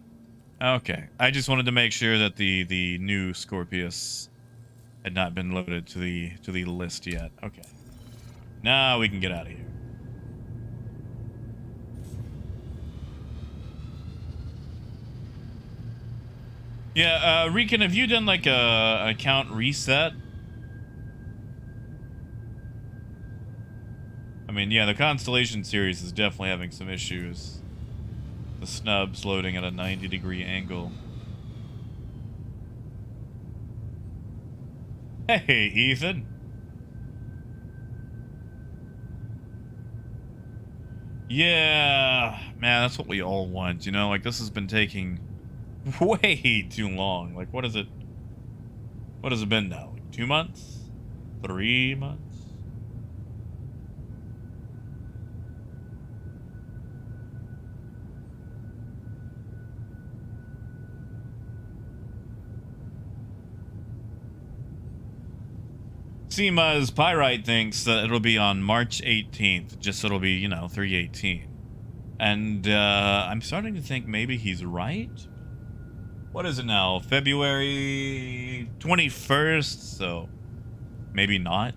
Okay. I just wanted to make sure that the new Scorpius had not been loaded to the list yet. Okay. Now we can get out of here. Yeah, Rican, have you done like a account reset? I mean, yeah, the Constellation series is definitely having some issues. The snub's loading at a 90-degree angle. Hey, Ethan. Yeah, man, that's what we all want, you know? Like, this has been taking way too long. Like, what is it? What has it been now? Like 2 months? 3 months? Seema's Pyrite thinks that it'll be on March 18th, just so it'll be, you know, 318. And I'm starting to think maybe he's right. What is it now? February 21st, so maybe not.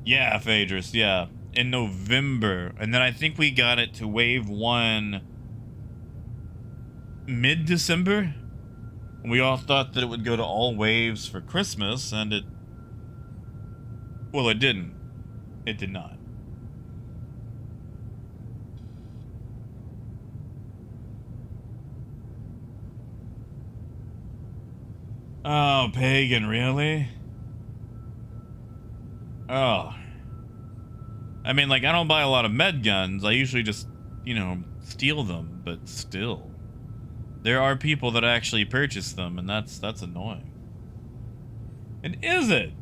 Yeah, Phaedrus, yeah. In November. And then I think we got it to Wave 1 mid-December. We all thought that it would go to all waves for Christmas, and it... Well, it didn't. It did not. Oh, Pagan, really? Oh. I mean, like, I don't buy a lot of med guns. I usually just, you know, steal them, but still. There are people that actually purchase them, and that's annoying. And is it?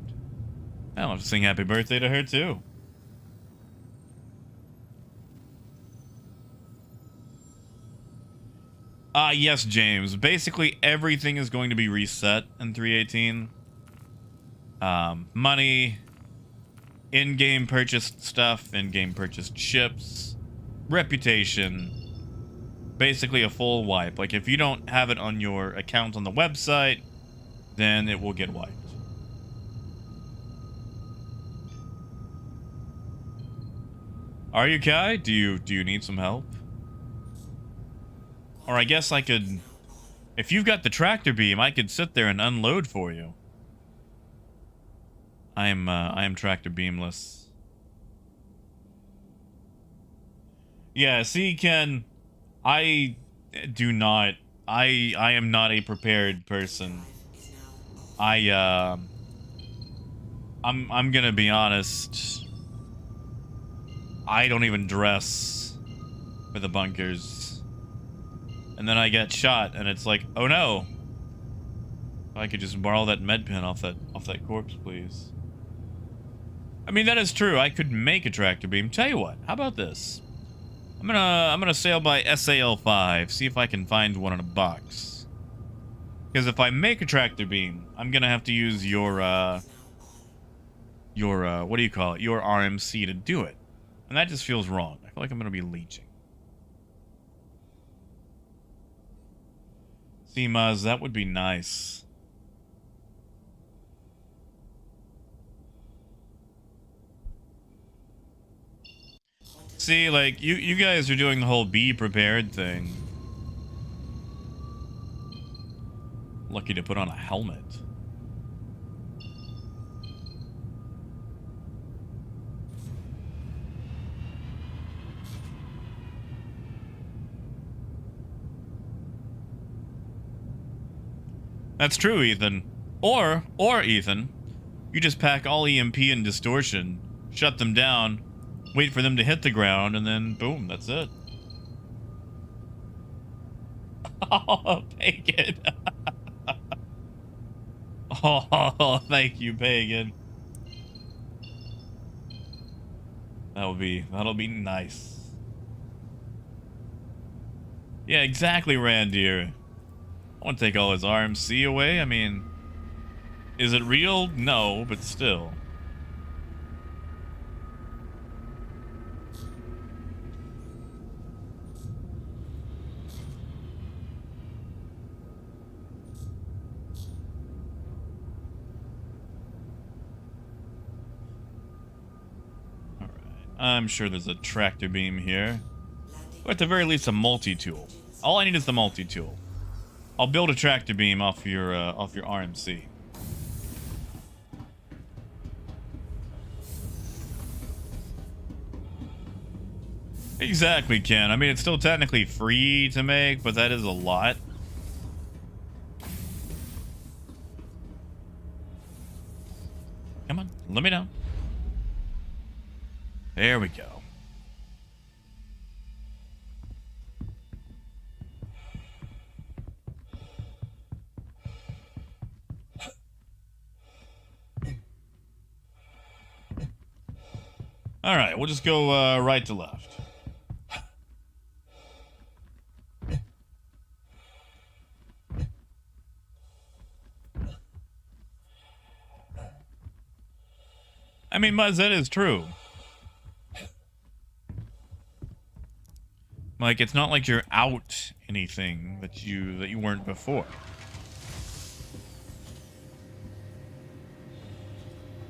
I'll have to sing happy birthday to her, too. Yes, James. Basically, everything is going to be reset in 318. Money, in-game purchased stuff, in-game purchased ships, reputation, basically a full wipe. Like, if you don't have it on your account on the website, then it will get wiped. Are you Kai? Do you need some help? Or I guess I could... If you've got the tractor beam, I could sit there and unload for you. I am tractor beamless. Yeah, see, Ken, I do not... I am not a prepared person. I'm gonna be honest. I don't even dress for the bunkers. And then I get shot, and it's like, oh no! If I could just borrow that med pen off that corpse, please. I mean, that is true. I could make a tractor beam. Tell you what, how about this? I'm gonna sail by SAL5, see if I can find one in a box. Because if I make a tractor beam, I'm gonna have to use your what do you call it? Your RMC to do it. And that just feels wrong. I feel like I'm gonna be leeching. See, Maz, that would be nice. See, like, you guys are doing the whole be prepared thing. Lucky to put on a helmet. That's true, Ethan. Or Ethan, you just pack all EMP and distortion, shut them down, wait for them to hit the ground, and then boom, that's it. Oh, Pagan. Oh, thank you, Pagan. That'll be nice. Yeah, exactly, Randir. I want to take all his RMC away. I mean, is it real? No, but still. Alright, I'm sure there's a tractor beam here. Or at the very least, a multi-tool. All I need is the multi-tool. I'll build a tractor beam off your RMC. Exactly, Ken. I mean, it's still technically free to make, but that is a lot. Come on, let me know. There we go. All right, we'll just go right to left. I mean, Muzz, that is true. Like, it's not like you're out anything that you weren't before.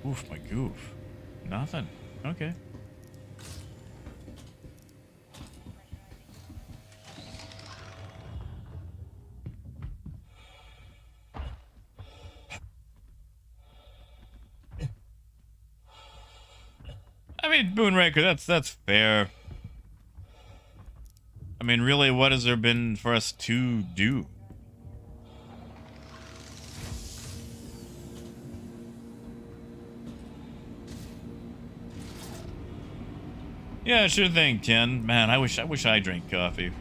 Oof, my goof. Nothing. Okay. I mean, Moonraker, that's fair. I mean, really, what has there been for us to do? Yeah, sure thing, Ken. Man, I wish I drank coffee.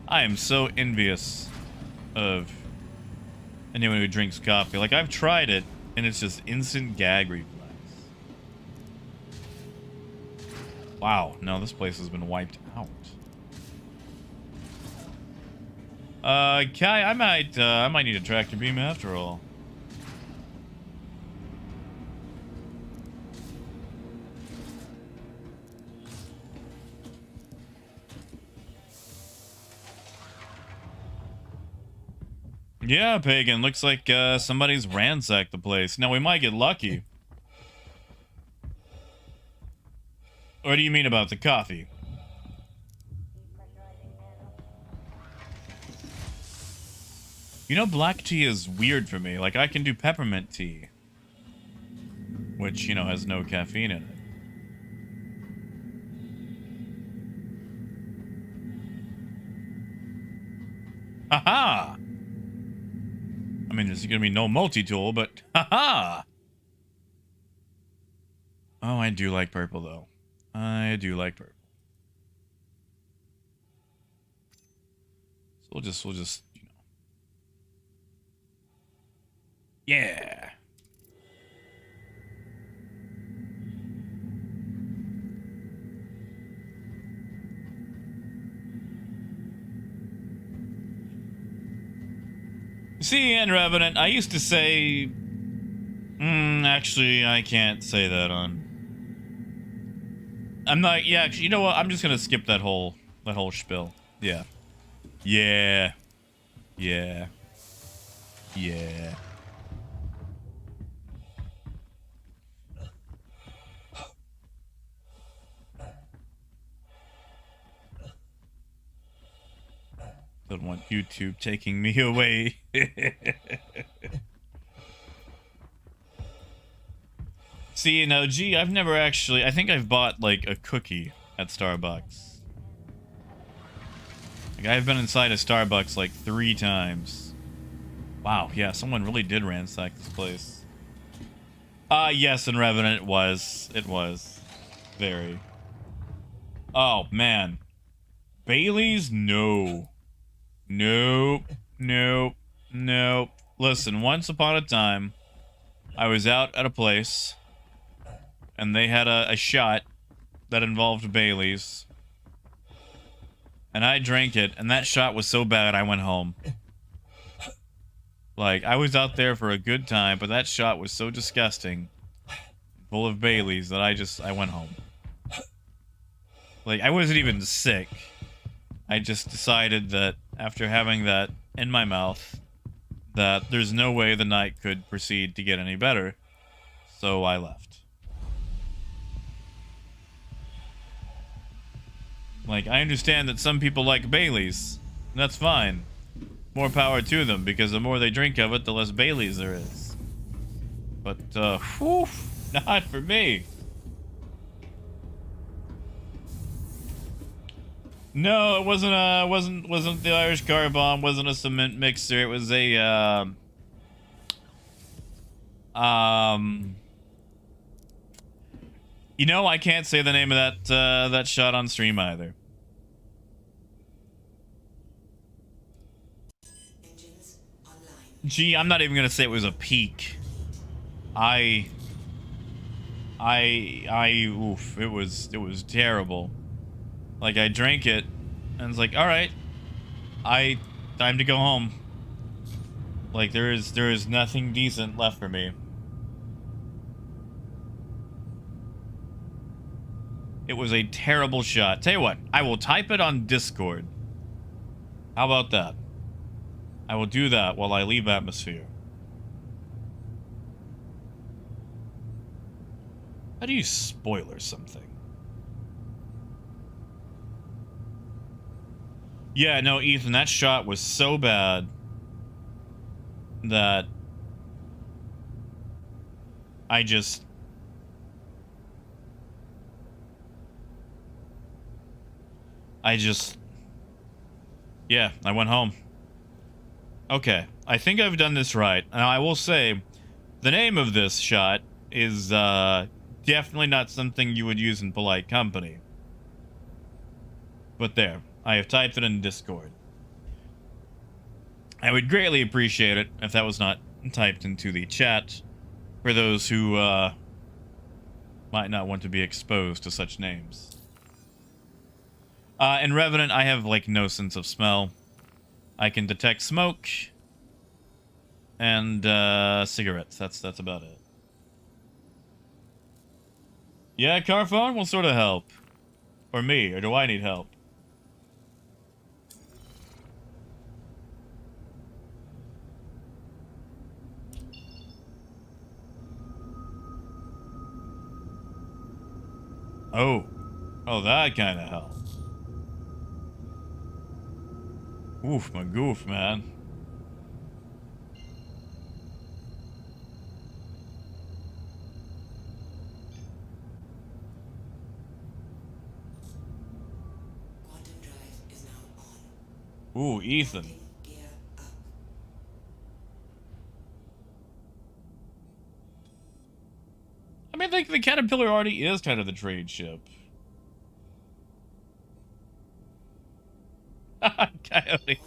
I am so envious of anyone who drinks coffee. Like, I've tried it, and it's just instant gag reflex. Wow, no, this place has been wiped out. Kai, I might need a tractor beam after all. Yeah, Pagan, looks like somebody's ransacked the place. Now, we might get lucky. What do you mean about the coffee? You know, black tea is weird for me. Like, I can do peppermint tea. Which, you know, has no caffeine in it. Haha! I mean, there's gonna be no multi-tool, but haha! Oh, I do like purple, though. I do like purple. So we'll just, you know. Yeah. See, and Revenant, I used to say... actually, I can't say that on... I'm not... Yeah, actually, you know what? I'm just gonna skip that whole spiel. Yeah. Yeah. Yeah. Yeah. Don't want YouTube taking me away. See, you know, gee, I've never actually... I think I've bought, like, a cookie at Starbucks. Like, I've been inside a Starbucks, like, 3 times. Wow, yeah, someone really did ransack this place. Yes, and Revenant, it was. It was. Very. Oh, man. Bailey's? No. Nope. Nope. Nope. Listen, once upon a time, I was out at a place, and they had a shot that involved Bailey's. And I drank it, and that shot was so bad I went home. Like, I was out there for a good time, but that shot was so disgusting, full of Bailey's, that I went home. Like, I wasn't even sick. I just decided that after having that in my mouth, that there's no way the night could proceed to get any better. So I left. Like, I understand that some people like Baileys. That's fine. More power to them, because the more they drink of it, the less Baileys there is. But, whew, not for me. No, it wasn't the Irish car bomb, wasn't a cement mixer, it was a, you know, I can't say the name of that shot on stream either. Engines online. Gee, I'm not even gonna say it was a peak. Oof, it was terrible. Like, I drank it, and it's like, all right, time to go home. Like, there is nothing decent left for me. It was a terrible shot. Tell you what, I will type it on Discord. How about that? I will do that while I leave Atmosphere. How do you spoiler something? Yeah, no, Ethan, that shot was so bad that I just... Yeah, I went home. Okay, I think I've done this right. Now, I will say, the name of this shot is, definitely not something you would use in polite company. But there, I have typed it in Discord. I would greatly appreciate it if that was not typed into the chat for those who, might not want to be exposed to such names. In Revenant, I have, like, no sense of smell. I can detect smoke and, cigarettes. That's about it. Yeah, car phone will sort of help. Or me, or do I need help? Oh. Oh, that kind of helps. Oof, my goof, man. Quantum drive is now on. Ooh, Ethan. Gear up. I mean, the Caterpillar already is kind of the trade ship. Coyote.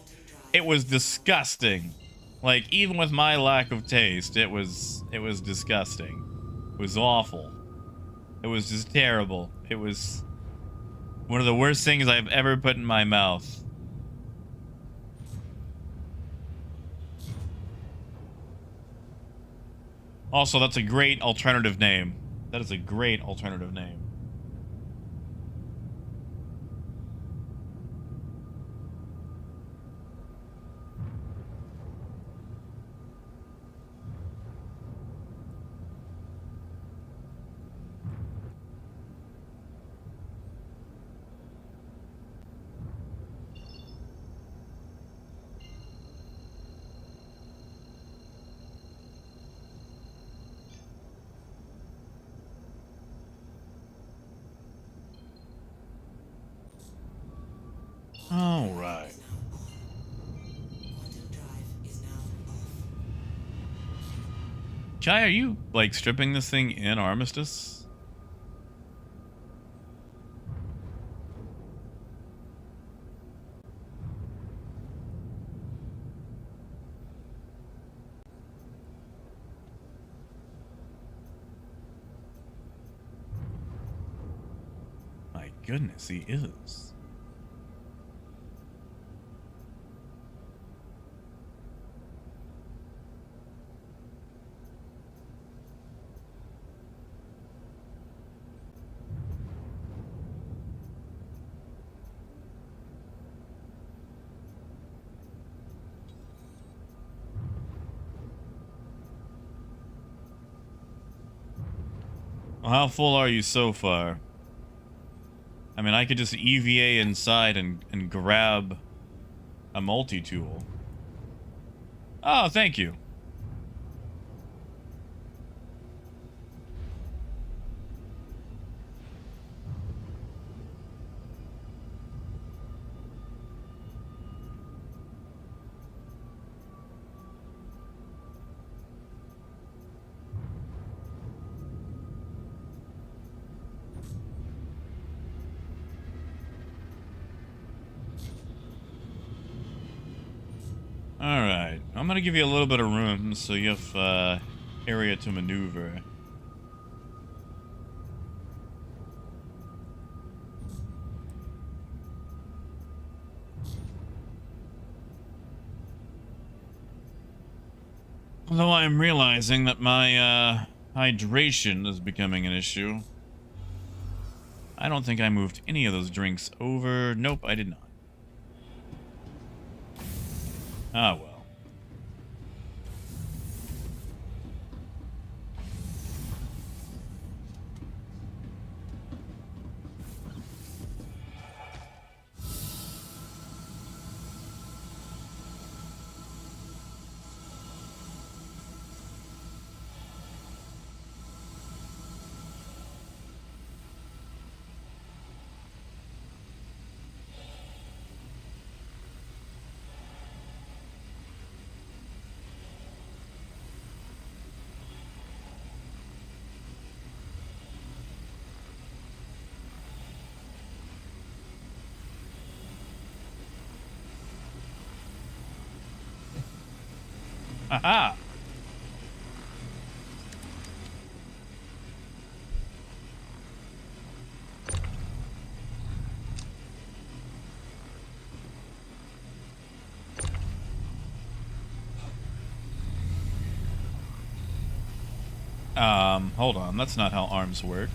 It was disgusting. Like, even with my lack of taste, it was disgusting. It was awful. It was just terrible. It was one of the worst things I've ever put in my mouth. Also, that's a great alternative name. That is a great alternative name. All right. Quantum drive is now off. Chai, are you, like, stripping this thing in Armistice? My goodness, he is. How full are you so far? I mean, I could just EVA inside and grab a multi-tool. Oh, thank you. Alright, I'm gonna give you a little bit of room so you have area to maneuver. Although I'm realizing that my hydration is becoming an issue. I don't think I moved any of those drinks over. Nope, I did not. Ah, well. Aha! Hold on. That's not how arms work.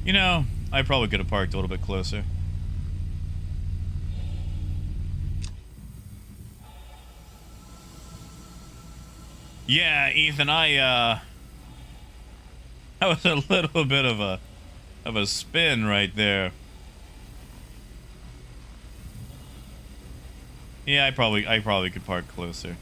You know, I probably could have parked a little bit closer. Yeah, Ethan, that was a little bit of a spin right there. Yeah, I probably could park closer.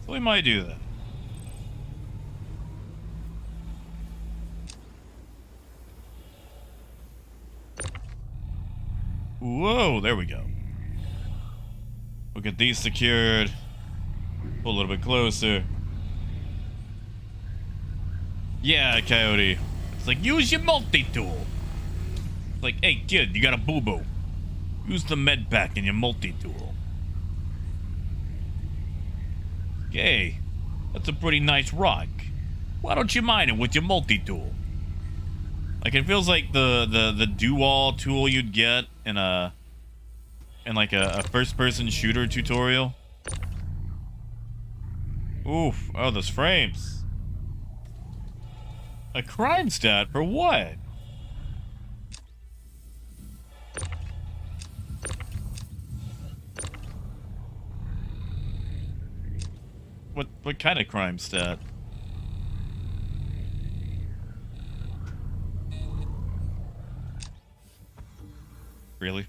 We might do that. Whoa, there we go. We'll get these secured. Pull a little bit closer. Yeah, Coyote. It's like, use your multi-tool. It's like, hey, kid, you got a boo-boo. Use the med pack in your multi-tool. Hey, that's a pretty nice rock. Why don't you mine it with your multi-tool? Like, it feels like the do-all tool you'd get in like a first-person shooter tutorial. Oof, oh, those frames. A crime stat for what? What kind of crime stat? Really?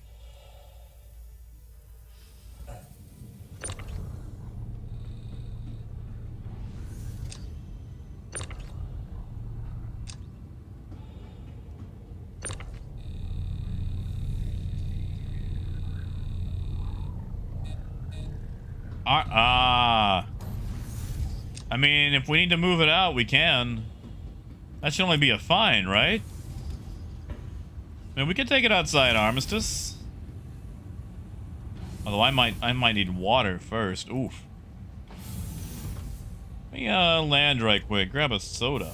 I mean, if we need to move it out, we can. That should only be a fine, right? And we can take it outside, Armistice. Although I might need water first. Oof. Let me land right quick. Grab a soda.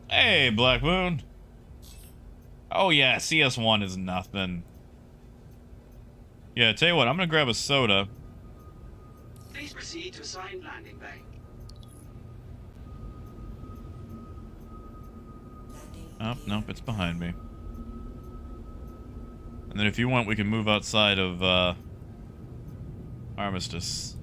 Hey, Black Moon. Oh yeah, CS1 is nothing. Yeah, tell you what, I'm gonna grab a soda. Please proceed to assigned landing bay. Oh, nope, it's behind me. And then if you want, we can move outside of, Armistice.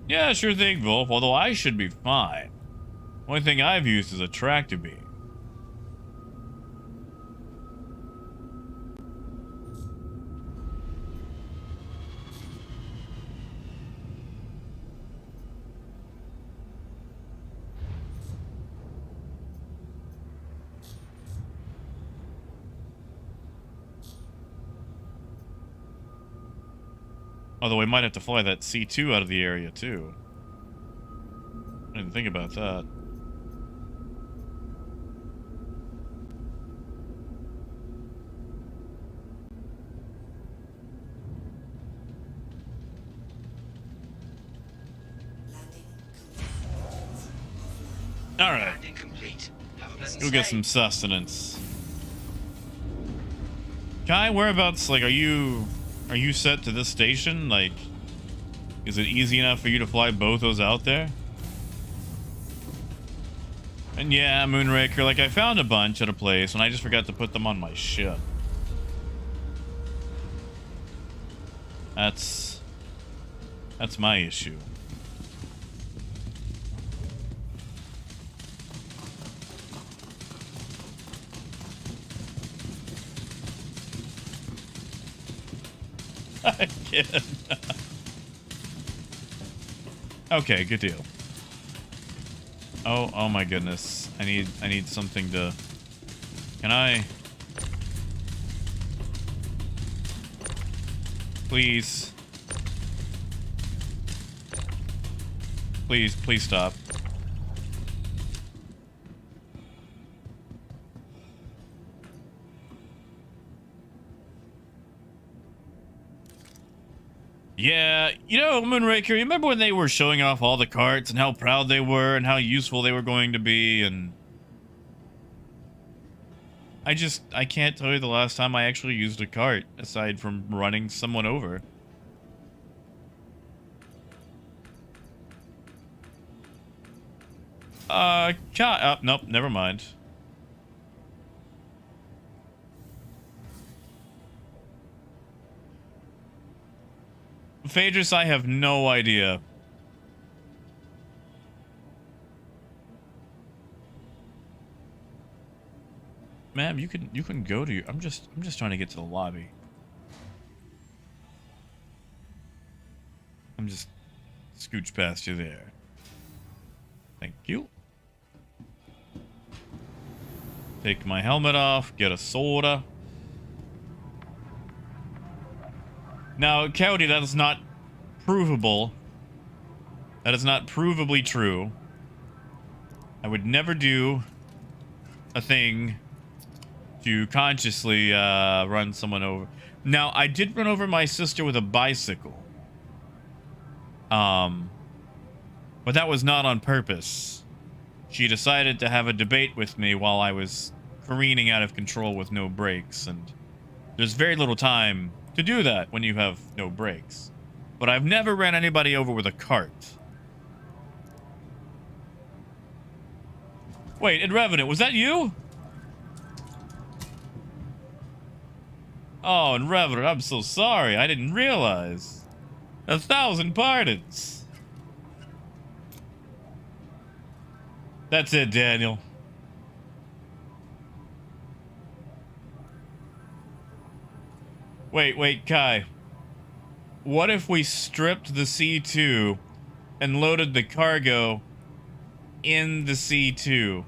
Yeah, sure thing, Wolf, although I should be fine. Only thing I've used is a tractor beam. Although we might have to fly that C2 out of the area, too. I didn't think about that. Alright. Landing complete. Have a pleasant Go get stay. some sustenance. Kai, whereabouts, like, are you set to this station? Like, is it easy enough for you to fly both those out there? And yeah, Moonraker, like, I found a bunch at a place, and I just forgot to put them on my ship. That's my issue. Again. Okay, good deal. Oh my goodness. I need something to... Can I... Please. Please stop. Yeah, you know, Moonraker, you remember when they were showing off all the carts and how proud they were and how useful they were going to be, and... I can't tell you the last time I actually used a cart, aside from running someone over. Nope, never mind. Phaedrus, I have no idea. Ma'am, you can go to your... I'm just trying to get to the lobby. I'm just scooch past you there. Thank you. Take my helmet off, get a soda. Now, Cowdy, that is not provable. That is not provably true. I would never do a thing to consciously run someone over. Now, I did run over my sister with a bicycle. But that was not on purpose. She decided to have a debate with me while I was careening out of control with no brakes, and there's very little time to do that when you have no brakes. But I've never ran anybody over with a cart. Wait, and Revenant, was that you? Oh, and Revenant, I'm so sorry. I didn't realize. 1,000 pardons. That's it, Daniel. Wait, Kai. What if we stripped the C2 and loaded the cargo in the C2?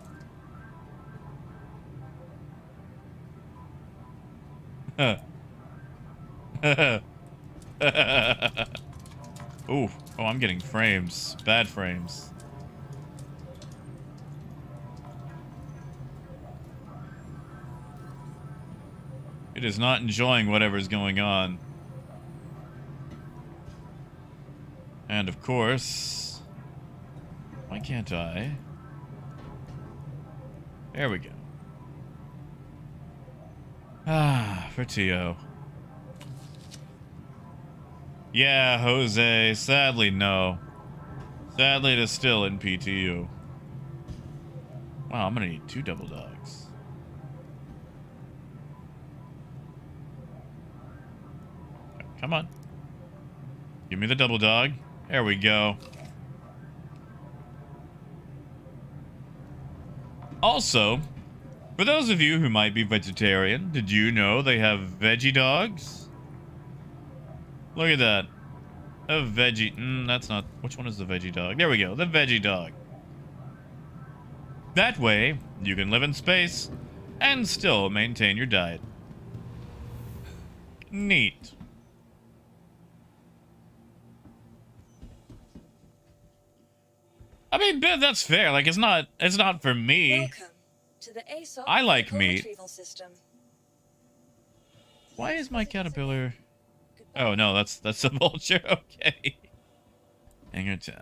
Ooh. Oh, I'm getting frames. Bad frames. It is not enjoying whatever's going on. And of course... Why can't I? There we go. Ah, for T.O. Yeah, Jose. Sadly, no. Sadly, it is still in PTU. Wow, I'm gonna need 2 double dogs. Come on. Give me the double dog. There we go. Also, for those of you who might be vegetarian, did you know they have veggie dogs? Look at that. A veggie... that's not... Which one is the veggie dog? There we go. The veggie dog. That way, you can live in space and still maintain your diet. Neat. I mean, that's fair. Like, it's not for me. Welcome to the ASOP I like vehicle meat. retrieval system. Why is my caterpillar... Oh, no, that's a vulture. Okay. Hangar 10.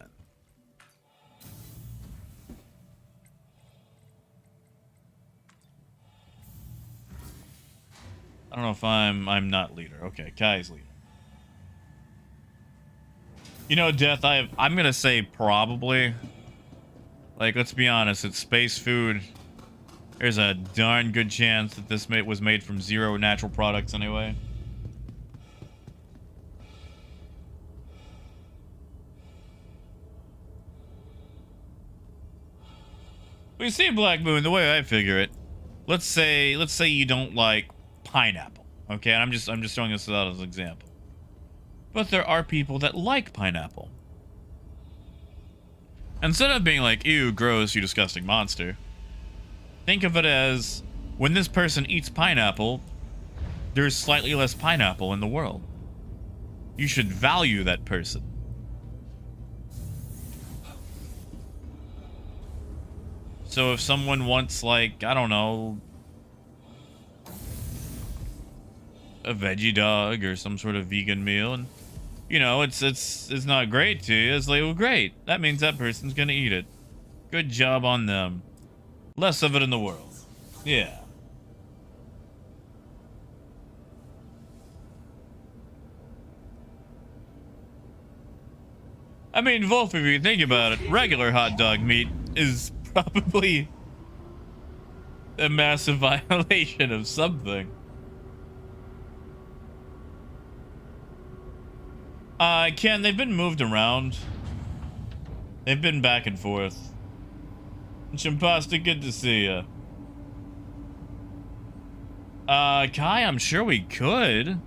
I don't know if I'm not leader. Okay, Kai's leader. You know, Death, I'm gonna say probably. Like, let's be honest, it's space food. There's a darn good chance that this was made from 0 natural products anyway. We see Black Moon the way I figure it. Let's say you don't like pineapple. Okay, and I'm just throwing this out as an example. But there are people that like pineapple. Instead of being like, ew, gross, you disgusting monster, think of it as, when this person eats pineapple, there's slightly less pineapple in the world. You should value that person. So if someone wants, like, I don't know, a veggie dog or some sort of vegan meal, and you know it's not great to you, it's like, well, great, that means that person's gonna eat it. Good job on them. Less of it in the world. Yeah. I mean, Wolf, if you think about it, regular hot dog meat is probably a massive violation of something. Ken, they've been moved around. They've been back and forth. Chimpasta, good to see ya. Kai, I'm sure we could.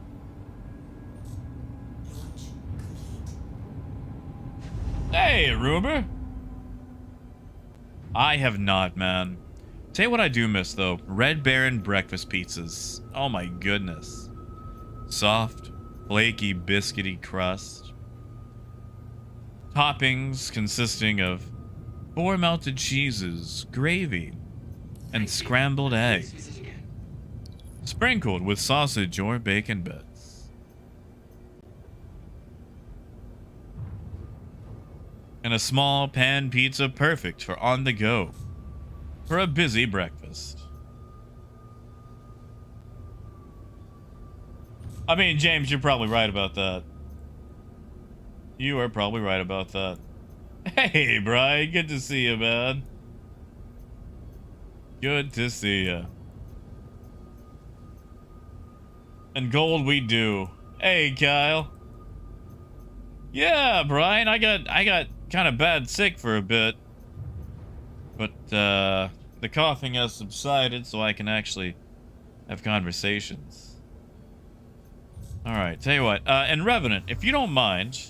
Hey, Ruber. I have not, man. Tell you what I do miss, though. Red Baron breakfast pizzas. Oh my goodness. Soft, flaky, biscuity crust. Toppings consisting of 4 melted cheeses, gravy, and scrambled eggs. Sprinkled with sausage or bacon bits. And a small pan pizza perfect for on the go. For a busy breakfast. I mean, James, you're probably right about that. You are probably right about that. Hey, Brian, good to see you, man. Good to see you. And gold we do. Hey, Kyle. Yeah, Brian, I got kind of bad sick for a bit. But, the coughing has subsided, so I can actually have conversations. Alright, tell you what. And Revenant, if you don't mind,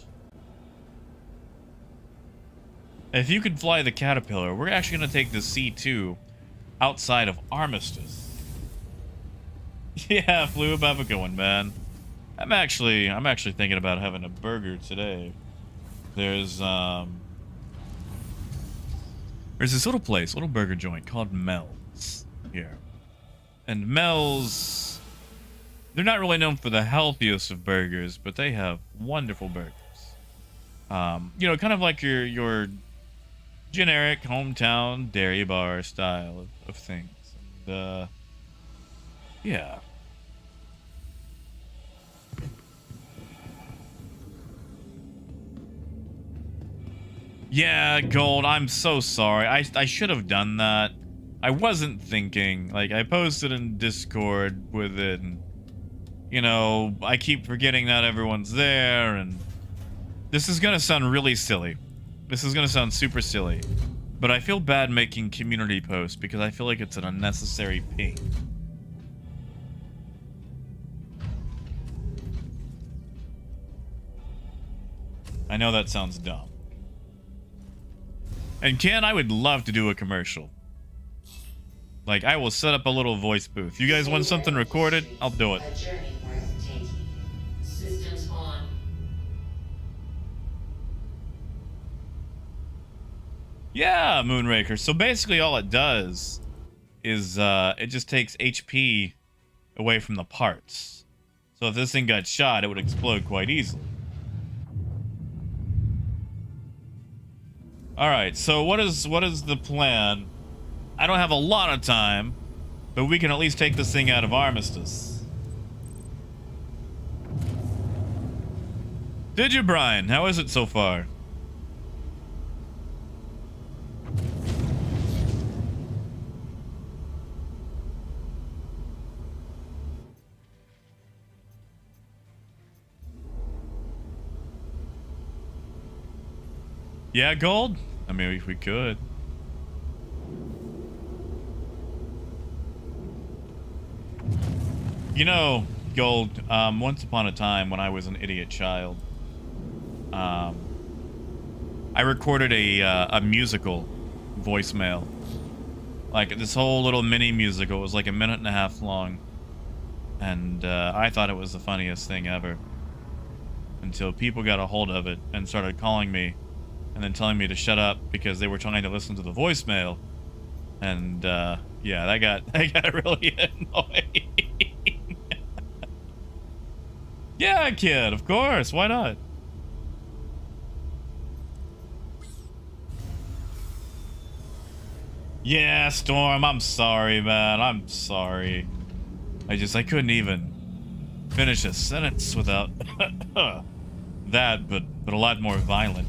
if you could fly the Caterpillar, we're actually going to take the C2 outside of Armistice. Yeah, flew above a going, man. I'm actually thinking about having a burger today. There's this little place, little burger joint called Mel's here. And Mel's, they're not really known for the healthiest of burgers, but they have wonderful burgers. You know, kind of like your generic hometown dairy bar style of things. And, yeah. Yeah, Gold, I'm so sorry. I should have done that. I wasn't thinking. Like, I posted in Discord with it, and, you know, I keep forgetting that everyone's there, and this is gonna sound really silly. This is gonna sound super silly. But I feel bad making community posts because I feel like it's an unnecessary pain. I know that sounds dumb. And Ken, I would love to do a commercial. Like, I will set up a little voice booth. You guys want something recorded? I'll do it. A journey worth taking. Systems on. Yeah, Moonraker. So basically all it does is it just takes HP away from the parts. So if this thing got shot, it would explode quite easily. Alright, so what is the plan? I don't have a lot of time, but we can at least take this thing out of Armistice. Did you, Brian? How is it so far? Yeah, Gold? I mean, if we could. You know, Gold, once upon a time when I was an idiot child, I recorded a musical voicemail. Like, this whole little mini musical was like 1.5 minutes long. And I thought it was the funniest thing ever. Until people got a hold of it and started calling me and then telling me to shut up because they were trying to listen to the voicemail. And yeah, that got really annoying. Yeah, kid, of course, why not? Yeah, Storm, I'm sorry, man. I'm sorry. I couldn't even finish a sentence without that, but a lot more violent.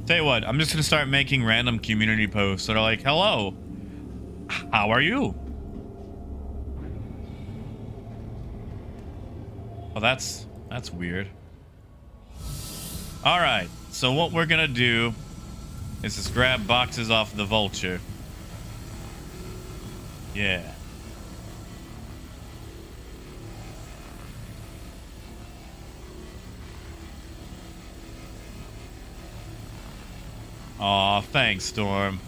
Tell you what, I'm just gonna start making random community posts that are like, hello, how are you? Well, that's weird. All right, so what we're gonna do is just grab boxes off the vulture. Yeah. Aw, thanks, Storm.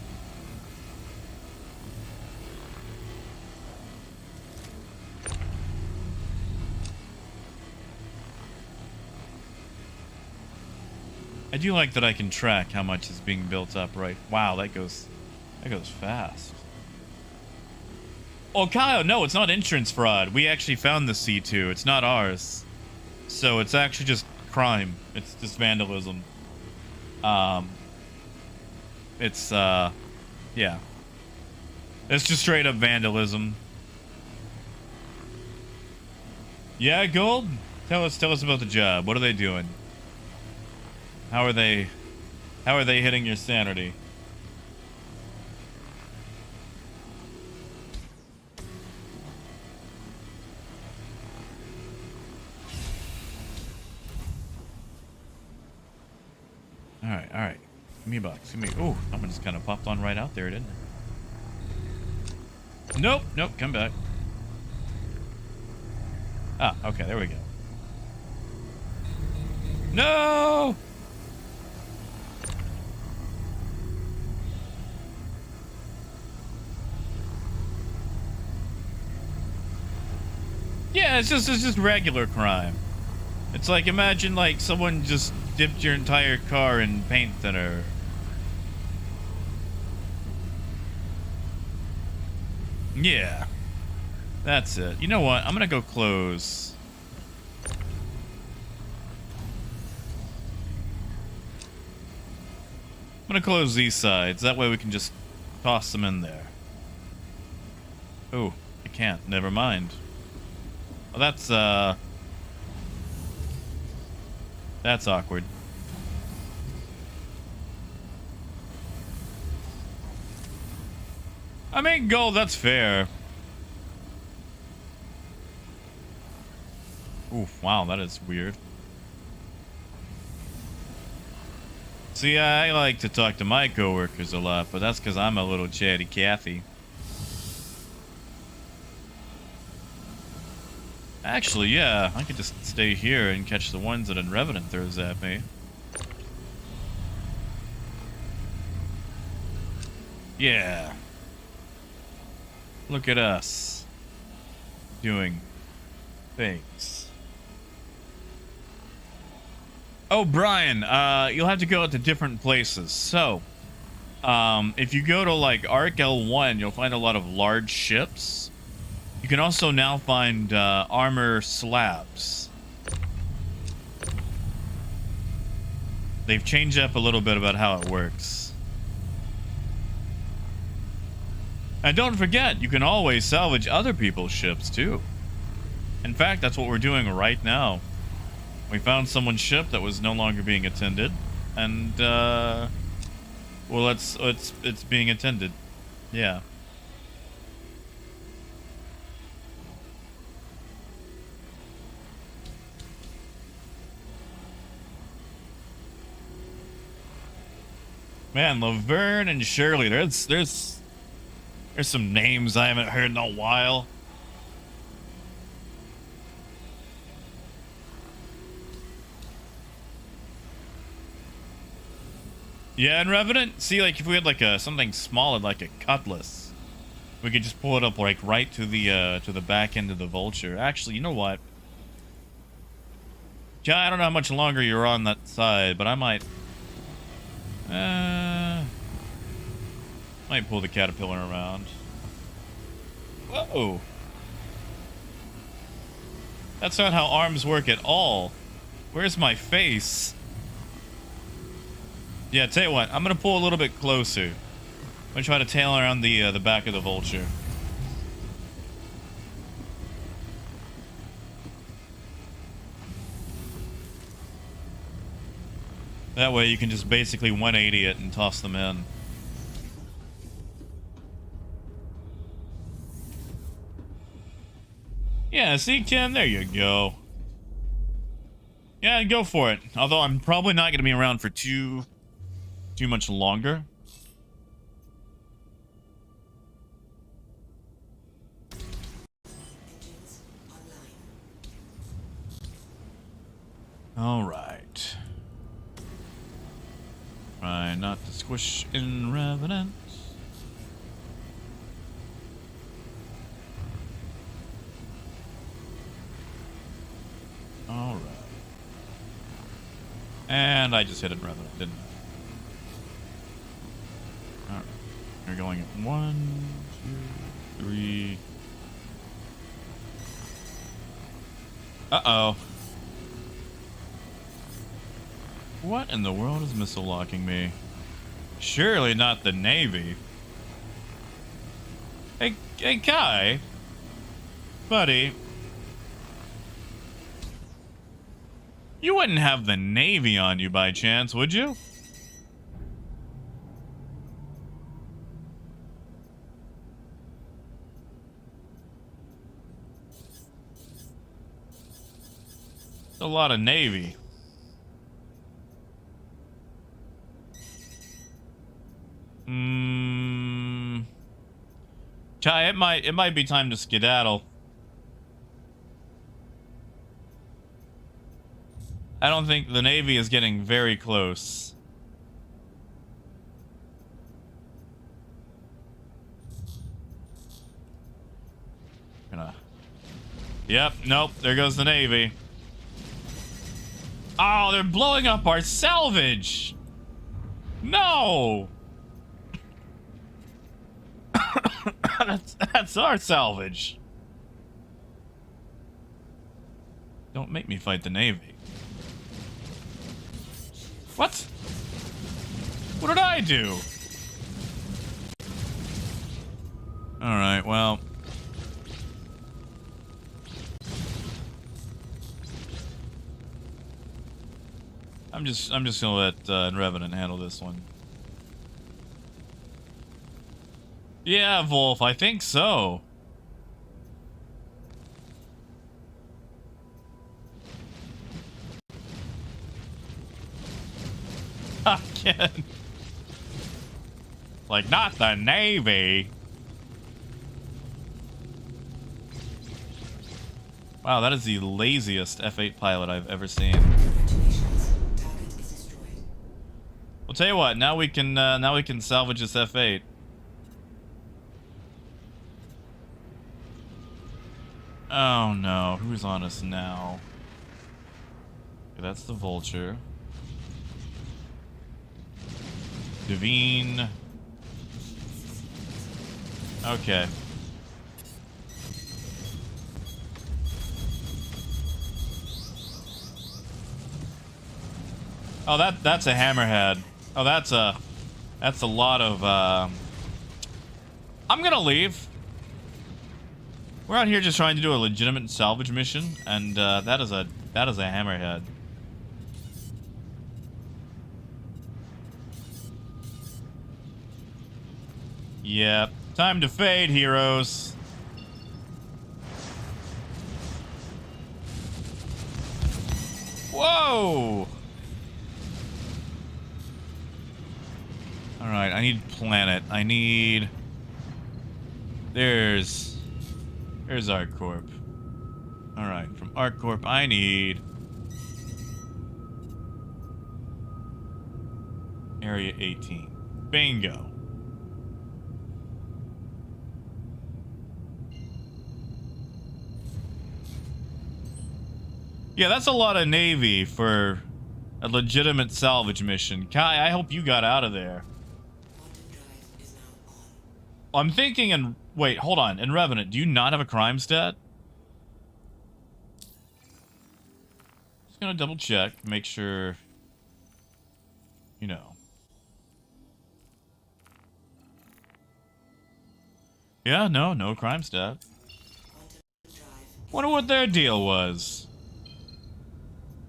I do like that I can track how much is being built up, right? Wow, that goes fast. Oh, Kyle, no, it's not insurance fraud. We actually found the C2. It's not ours. So it's actually just crime. It's just vandalism. It's, yeah. It's just straight up vandalism. Yeah, Gold? Tell us about the job. What are they doing? How are they hitting your sanity? All right. Give me a box. Give me. Ooh, someone just kind of popped on right out there, didn't it? Nope. Come back. Ah, okay. There we go. No! Yeah, it's just regular crime. It's like, imagine like someone just dipped your entire car in paint thinner. Yeah. That's it. You know what? I'm gonna go close. I'm gonna close these sides. That way we can just toss them in there. Oh, I can't. Never mind. Well, that's awkward. I mean, gold, that's fair. Oof, wow, that is weird. See, I like to talk to my coworkers a lot, but that's because I'm a little chatty Cathy. Actually, yeah, I could just stay here and catch the ones that Revenant throws at me. Yeah. Look at us. Doing things. Oh, Brian, you'll have to go to different places. So, if you go to, like, Arc L1, you'll find a lot of large ships. You can also now find armor slabs. They've changed up a little bit about how it works. And don't forget, you can always salvage other people's ships too. In fact, that's what we're doing right now. We found someone's ship that was no longer being attended, and well, it's being attended. Yeah. Man, Laverne and Shirley, there's some names I haven't heard in a while. Yeah, and Revenant, see, like, if we had like something small like a cutlass, we could just pull it up like right to the back end of the Vulture. Actually, you know what? Yeah, I don't know how much longer you're on that side, but I might pull the caterpillar around. Whoa. That's not how arms work at all. Where's my face? Yeah, tell you what, I'm gonna pull a little bit closer. I'm gonna try to tail around the back of the Vulture. That way you can just basically 180 it and toss them in. Yeah, see, Ken, there you go. Yeah, go for it. Although I'm probably not gonna be around for too much longer. All right. Try not to squish in Revenant. All right. And I just hit it in Revenant, didn't I? Alright. We're going at 1, 2, 3. Uh-oh. What in the world is missile locking me? Surely not the Navy. Hey, Kai. Buddy. You wouldn't have the Navy on you by chance, would you? A lot of Navy. Chai, it might be time to skedaddle. I don't think the Navy is getting very close. Yep, nope, there goes the Navy. Oh, they're blowing up our salvage! No! that's our salvage. Don't make me fight the Navy. What? What did I do? Alright, well. I'm just gonna let Revenant handle this one. Yeah, Wolf, I think so. Again. Like, not the Navy. Wow, that is the laziest F8 pilot I've ever seen. Congratulations. Target is destroyed. I'll tell you what, now we can salvage this F8. Oh no, who's on us now? Okay, that's the Vulture. Devine. Okay. Oh, that's a hammerhead. Oh, that's a lot of I'm gonna leave. We're out here just trying to do a legitimate salvage mission, and that is a hammerhead. Yep. Time to fade, heroes. Whoa! Alright, I need planet. I need... There's ArcCorp. Alright, from ArcCorp I need... Area 18. Bingo. Yeah, that's a lot of Navy for a legitimate salvage mission. Kai, I hope you got out of there. Quantum drive is now on. I'm thinking, and wait, hold on. In Revenant, do you not have a crime stat? Just gonna double check, make sure, you know. Yeah, no crime stat. Quantum drive. Wonder what their deal was.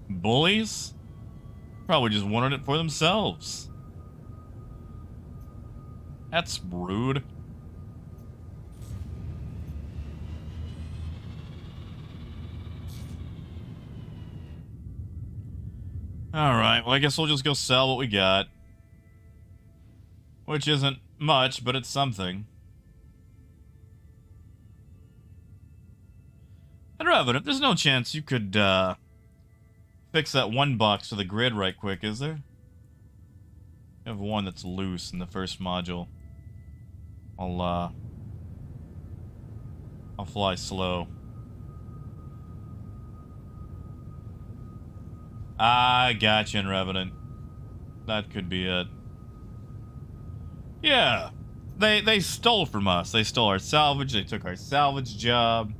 Bullies? Probably just wanted it for themselves. That's rude. Alright, well I guess we'll just go sell what we got. Which isn't much, but it's something. And Revenant, there's no chance you could, fix that one box for the grid right quick, is there? You have one that's loose in the first module. I'll fly slow. I gotcha in Revenant. That could be it. Yeah. They stole from us. They stole our salvage. They took our salvage job.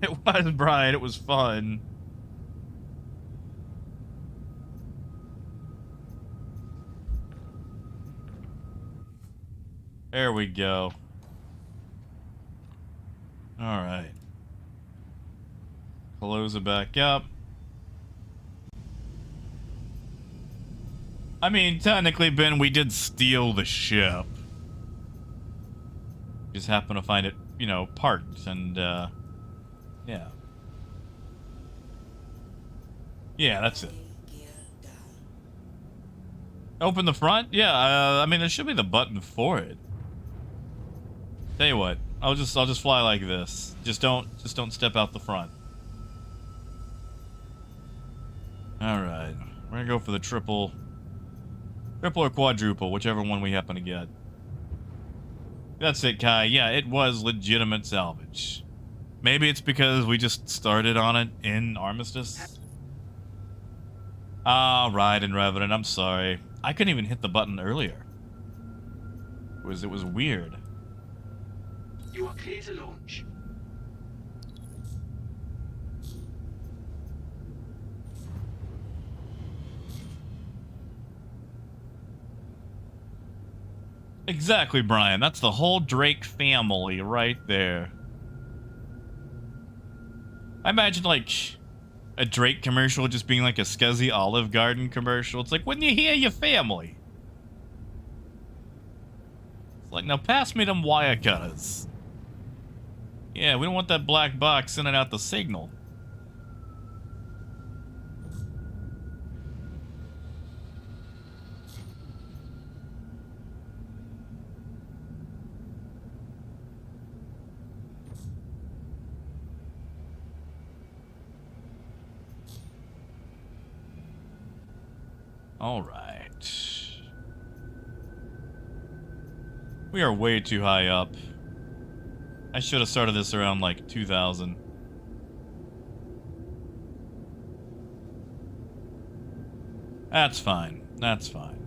It was Brian. It was fun. There we go. Alright. Close it back up. I mean, technically, Ben, we did steal the ship. Just happened to find it, you know, parked, and, yeah. Yeah, that's it. Gear down. Open the front? Yeah, I mean, there should be the button for it. Tell you what, I'll just fly like this. Just don't step out the front. Alright. We're gonna go for the triple or quadruple, whichever one we happen to get. That's it, Kai. Yeah, it was legitimate salvage. Maybe it's because we just started on it in Armistice. Ah, right, and Revenant, I'm sorry. I couldn't even hit the button earlier. It was weird. You are clear to launch. Exactly, Brian. That's the whole Drake family right there. I imagine, like, a Drake commercial just being like a scuzzy Olive Garden commercial. It's like, when you hear your family. It's like, now pass me them wire cutters. Yeah, we don't want that black box sending out the signal. All right. We are way too high up. I should have started this around like 2000. That's fine. That's fine.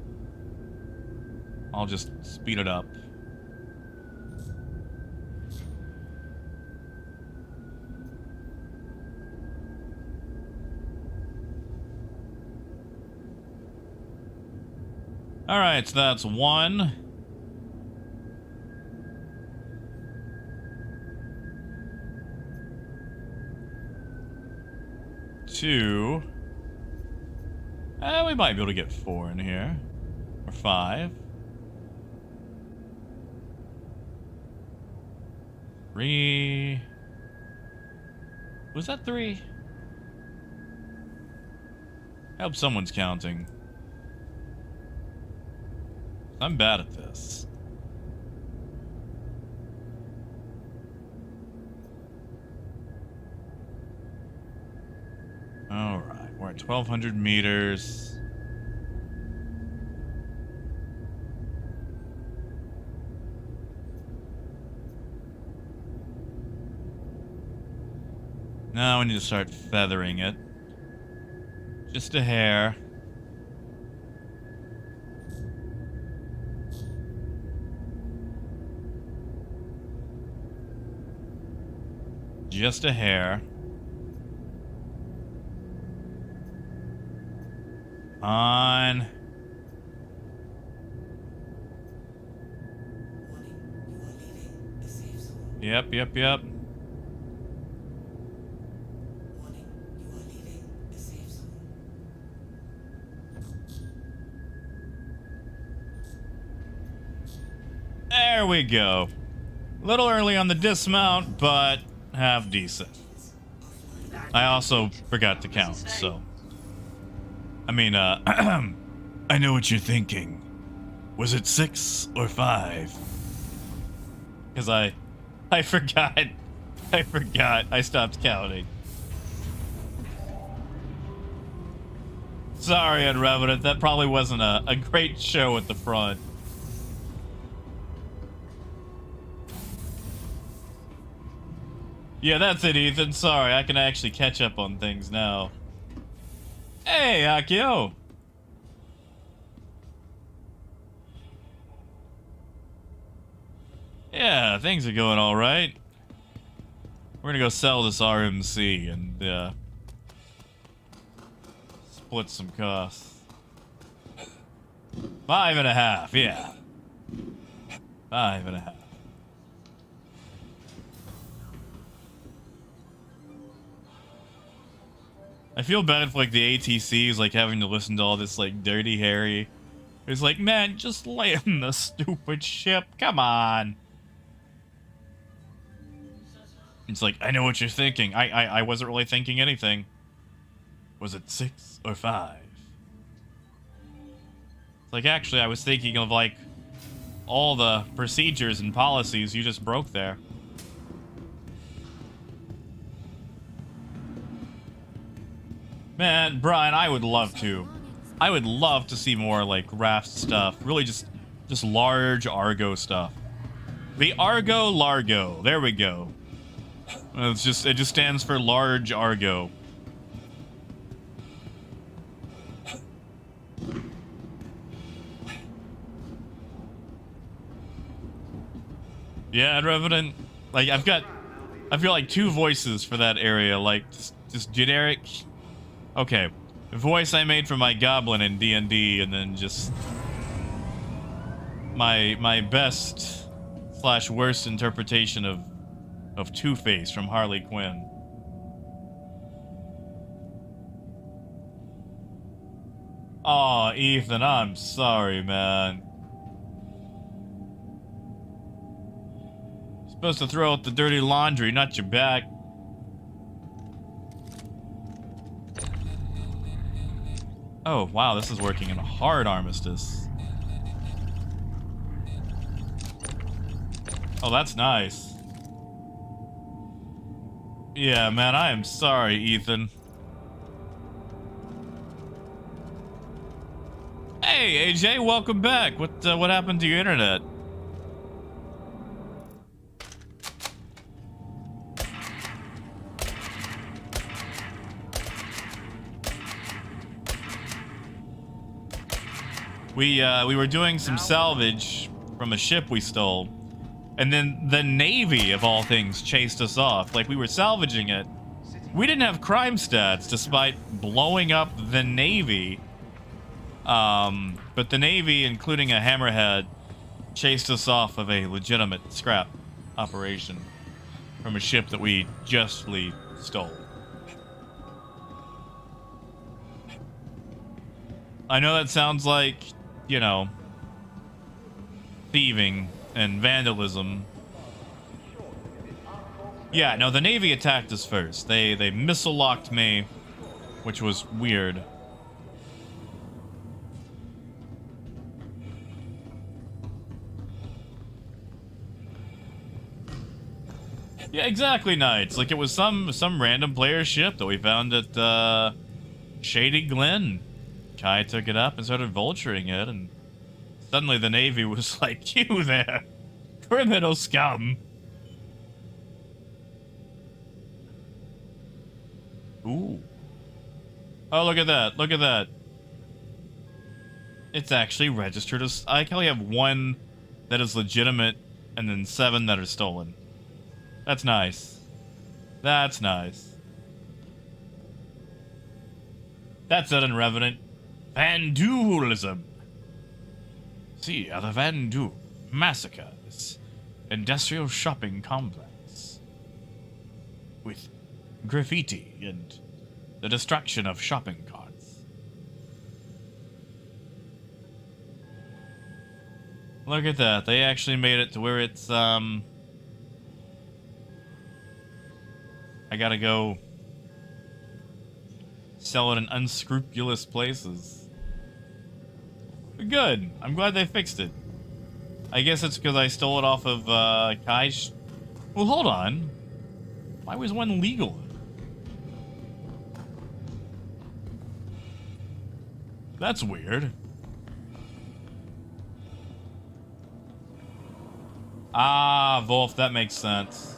I'll just speed it up. All right, so that's 1. 2. We might be able to get 4 in here. Or 5. 3. Was that 3? I hope someone's counting. I'm bad at this. Alright, we're at 1,200 meters. Now we need to start feathering it. Just a hair. Just a hair. On. Warning, you are leaving the safe zone. Yep. Warning, you are leaving the safe zone. There we go. A little early on the dismount, but half decent. I also forgot to count, so. I mean, I know what you're thinking. Was it 6 or 5? Because I forgot. I forgot. I stopped counting. Sorry, Unrevenant. That probably wasn't a great show at the front. Yeah, that's it, Ethan. Sorry, I can actually catch up on things now. Hey, Akio! Yeah, things are going alright. We're gonna go sell this RMC and, split some costs. 5.5, yeah. 5.5. I feel bad for, like, the ATCs, like, having to listen to all this, like, Dirty Harry. It's like, man, just land the stupid ship. Come on. It's like, I know what you're thinking. I wasn't really thinking anything. Was it 6 or 5? It's like, actually, I was thinking of, like, all the procedures and policies you just broke there. Man, Brian, I would love to. I would love to see more like raft stuff. Really just large Argo stuff. The Argo Largo. There we go. It just stands for large Argo. Yeah, Revenant. Like I feel like two voices for that area. Like just generic. Okay, the voice I made for my goblin in D&D, and then just my best / worst interpretation of Two-Face from Harley Quinn. Aw, Ethan, I'm sorry, man. Supposed to throw out the dirty laundry, not your back. Oh, wow, this is working in a hard armistice. Oh, that's nice. Yeah, man, I am sorry, Ethan. Hey, AJ, welcome back. What happened to your internet? We were doing some salvage from a ship we stole, and then the Navy, of all things, chased us off. Like, we were salvaging it. We didn't have crime stats despite blowing up the Navy. But the Navy, including a hammerhead, chased us off of a legitimate scrap operation from a ship that we justly stole. I know that sounds like, you know, thieving and vandalism. Yeah, no, the Navy attacked us first. They missile locked me, which was weird. Yeah, exactly, Knights. Like, it was some random player ship that we found at Shady Glen. Kai took it up and started vulturing it, and suddenly the Navy was like, "You there, criminal scum." Ooh. Oh, look at that. Look at that. It's actually registered as... I can only have one that is legitimate and then 7 that are stolen. That's nice. That's nice. That's it in Revenant. Vandalism. See how the Vandu massacre this industrial shopping complex with graffiti and the destruction of shopping carts. Look at that. They actually made it to where it's, I gotta go sell it in unscrupulous places. Good. I'm glad they fixed it. I guess it's because I stole it off of, Kai's... Well, hold on. Why was one legal? That's weird. Ah, Wolf, that makes sense.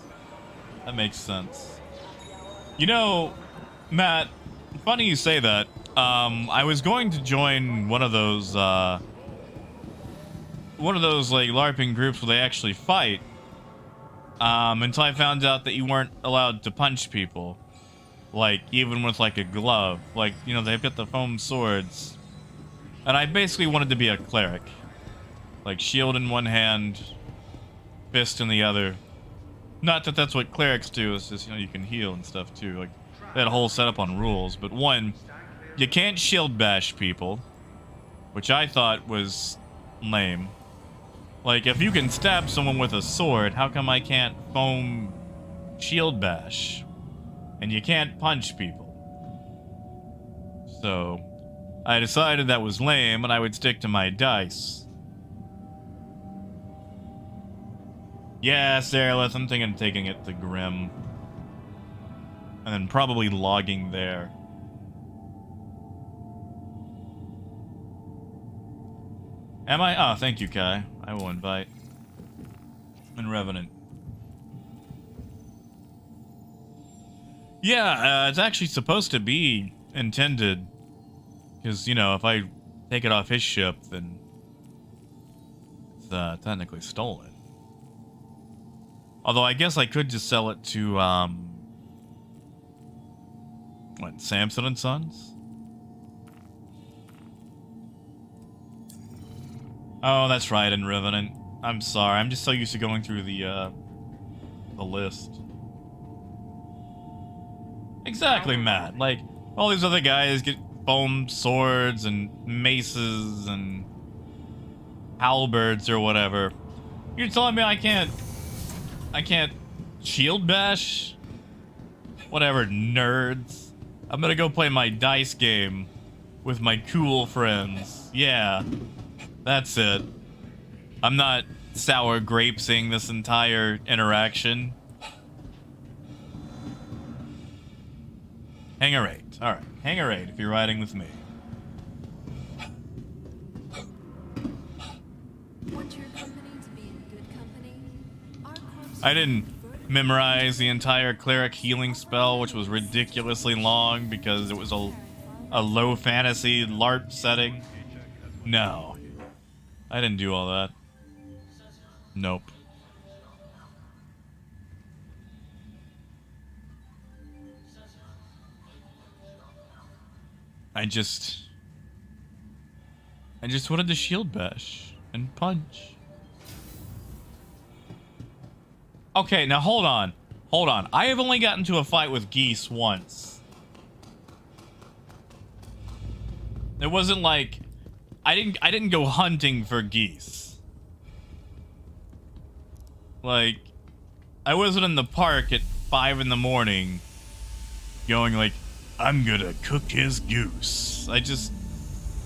That makes sense. You know, Matt, funny you say that. I was going to join one of those like LARPing groups where they actually fight. Until I found out that you weren't allowed to punch people. Like, even with like a glove. Like, you know, they've got the foam swords. And I basically wanted to be a cleric. Like, shield in one hand, fist in the other. Not that that's what clerics do, it's just, you know, you can heal and stuff too. Like, they had a whole setup on rules. But one, you can't shield bash people, which I thought was lame. Like, if you can stab someone with a sword, how come I can't foam shield bash? And you can't punch people. So, I decided that was lame and I would stick to my dice. Yeah, Saralith, I'm thinking of taking it to Grim. And then probably logging there. Am I? Oh, thank you, Kai. I will invite. And Revenant. Yeah, it's actually supposed to be intended. Because, you know, if I take it off his ship, then it's technically stolen. Although I guess I could just sell it to, what, Samson and Sons? Oh, that's right, and Revenant. I'm sorry, I'm just so used to going through the list. Exactly, Matt. Like, all these other guys get foam swords and maces and halberds or whatever. You're telling me I can't shield bash? Whatever, nerds. I'm gonna go play my dice game with my cool friends. Yeah, that's it. I'm not sour grapesing this entire interaction. Hangar 8. Alright, Hangar 8 if you're riding with me. Want your company to be in good company? Our corpse I didn't memorize the entire cleric healing spell, which was ridiculously long because it was a low fantasy LARP setting. No. I didn't do all that. Nope. I just wanted to shield bash and punch. Okay, now hold on. Hold on. I have only gotten to a fight with geese once. It wasn't like I didn't go hunting for geese. Like, I wasn't in the park at 5 in the morning going like, I'm gonna cook his goose. I just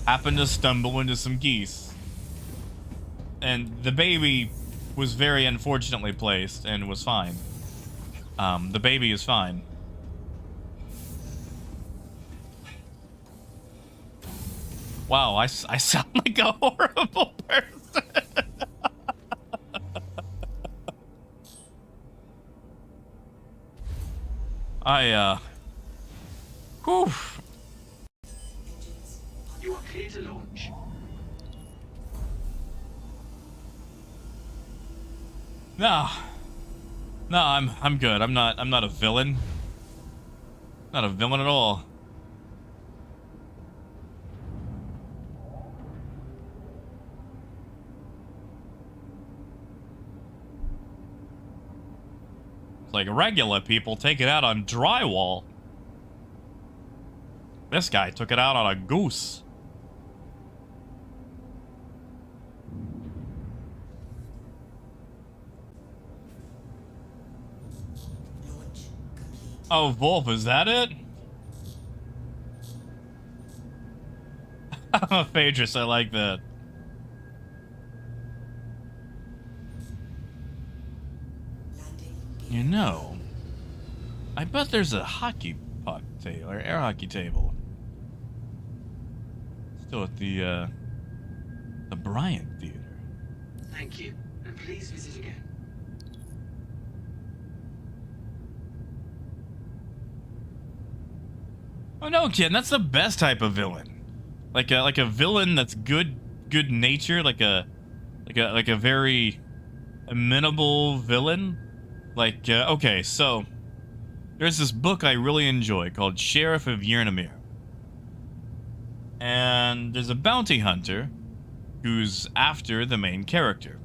happened to stumble into some geese. And the baby was very unfortunately placed and was fine. The baby is fine. Wow, I sound like a horrible person. Whew. You are clear to launch. No. No, I'm good. I'm not a villain. Not a villain at all. It's like regular people take it out on drywall. This guy took it out on a goose. Launch complete. Oh, Wolf, is that it? I'm a Phaedrus, I like that. Landing. You know, I bet there's a hockey puck table, or air hockey table. Still at the Bryant Theater. Thank you, and please visit again. Oh no, kid, that's the best type of villain. Like a villain that's good nature, like a very amenable villain. Like okay, so there's this book I really enjoy called Sheriff of Yernamere. And there's a bounty hunter who's after the main character.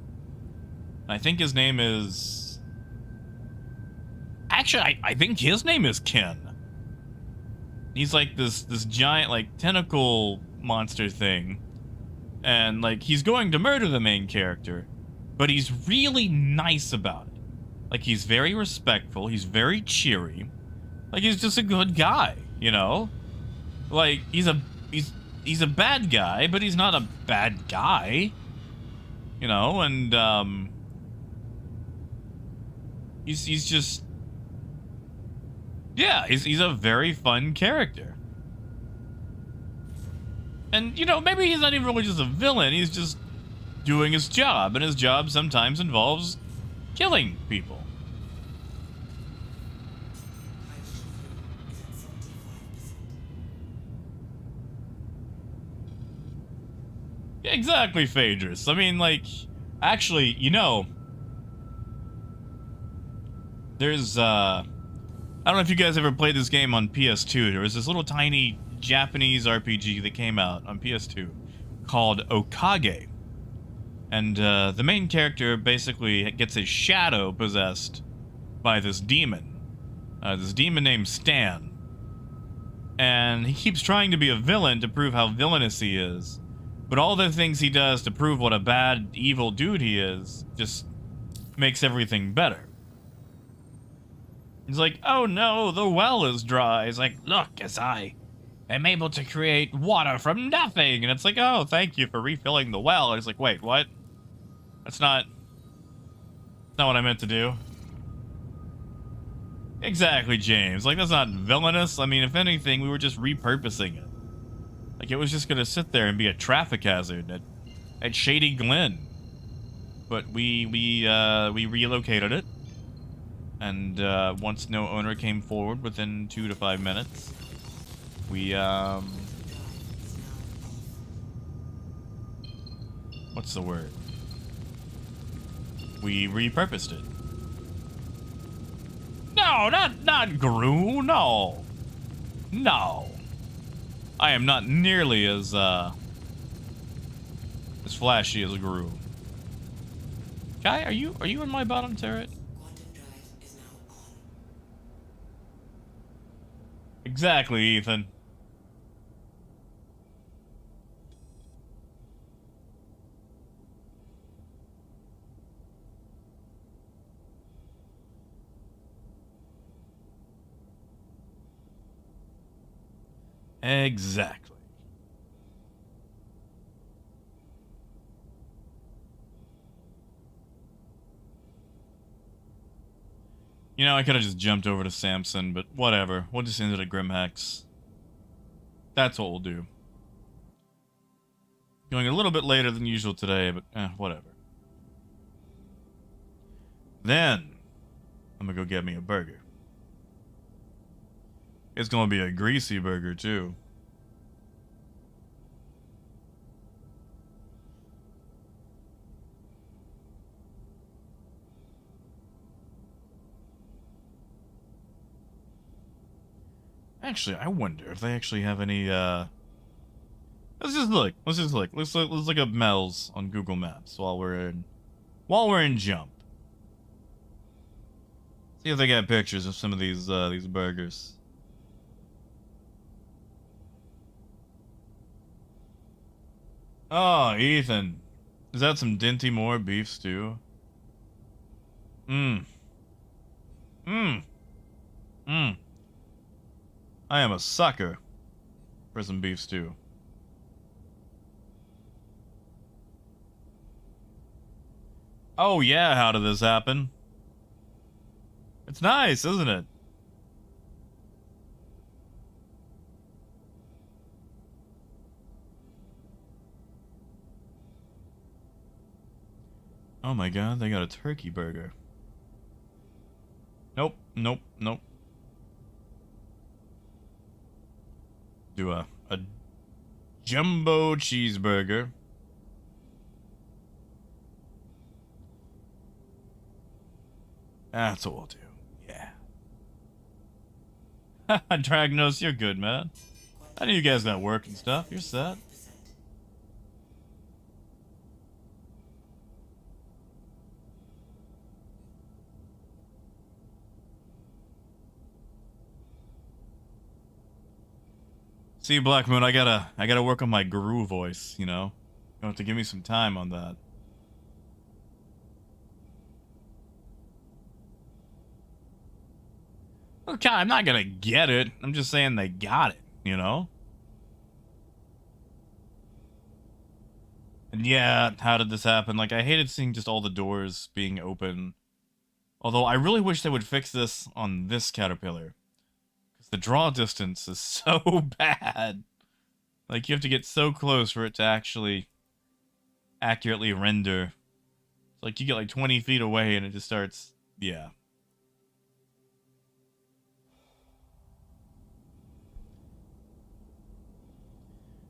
I think his name is... Actually, I think his name is Ken. He's like this giant, like, tentacle monster thing. And, like, he's going to murder the main character. But he's really nice about it. Like, he's very respectful. He's very cheery. Like, he's just a good guy, you know? Like, he's a bad guy, but he's not a bad guy. You know, and, he's just... Yeah, he's a very fun character. And, you know, maybe he's not even really just a villain. He's just doing his job, and his job sometimes involves killing people. Exactly, Phaedrus. I mean, like, actually, you know, there's, I don't know if you guys ever played this game on PS2. There was this little tiny Japanese RPG that came out on PS2 called Okage. And, the main character basically gets his shadow possessed by this demon named Stan. And he keeps trying to be a villain to prove how villainous he is. But all the things he does to prove what a bad, evil dude he is just makes everything better. He's like, oh no, the well is dry. He's like, look, as I am able to create water from nothing. And it's like, oh, thank you for refilling the well. And he's like, wait, what? That's not what I meant to do. Exactly, James. Like, that's not villainous. I mean, if anything, we were just repurposing it. Like, it was just gonna sit there and be a traffic hazard at Shady Glen. But we relocated it. And, once no owner came forward within 2 to 5 minutes, we, what's the word? We repurposed it. No, not Gru, no. No. I am not nearly as flashy as Gru. Guy, are you in my bottom turret? Quantum drive is now on. Exactly, Ethan. Exactly. You know, I could have just jumped over to Samson, but whatever. We'll just end it at Grimhex. That's what we'll do. Going a little bit later than usual today, but whatever. Then, I'm gonna go get me a burger. It's gonna be a greasy burger, too. Actually, I wonder if they actually have any, let's just look. Let's look up Mel's on Google Maps while we're in Jump. See if they got pictures of some of these burgers. Oh, Ethan. Is that some Dinty Moore beef stew? I am a sucker for some beef stew. Oh yeah, how did this happen? It's nice, isn't it? Oh my god, they got a turkey burger. Nope. Do a jumbo cheeseburger. That's what we'll do. Yeah. Dragnos, you're good, man. I know you guys got work and stuff. You're set. See, Black Moon, I gotta work on my Guru voice, you know? You have to give me some time on that. Okay, I'm not gonna get it. I'm just saying they got it, you know? And yeah, how did this happen? Like, I hated seeing just all the doors being open. Although, I really wish they would fix this on this Caterpillar. The draw distance is so bad. Like, you have to get so close for it to actually accurately render. It's like you get like 20 feet away and it just starts, yeah.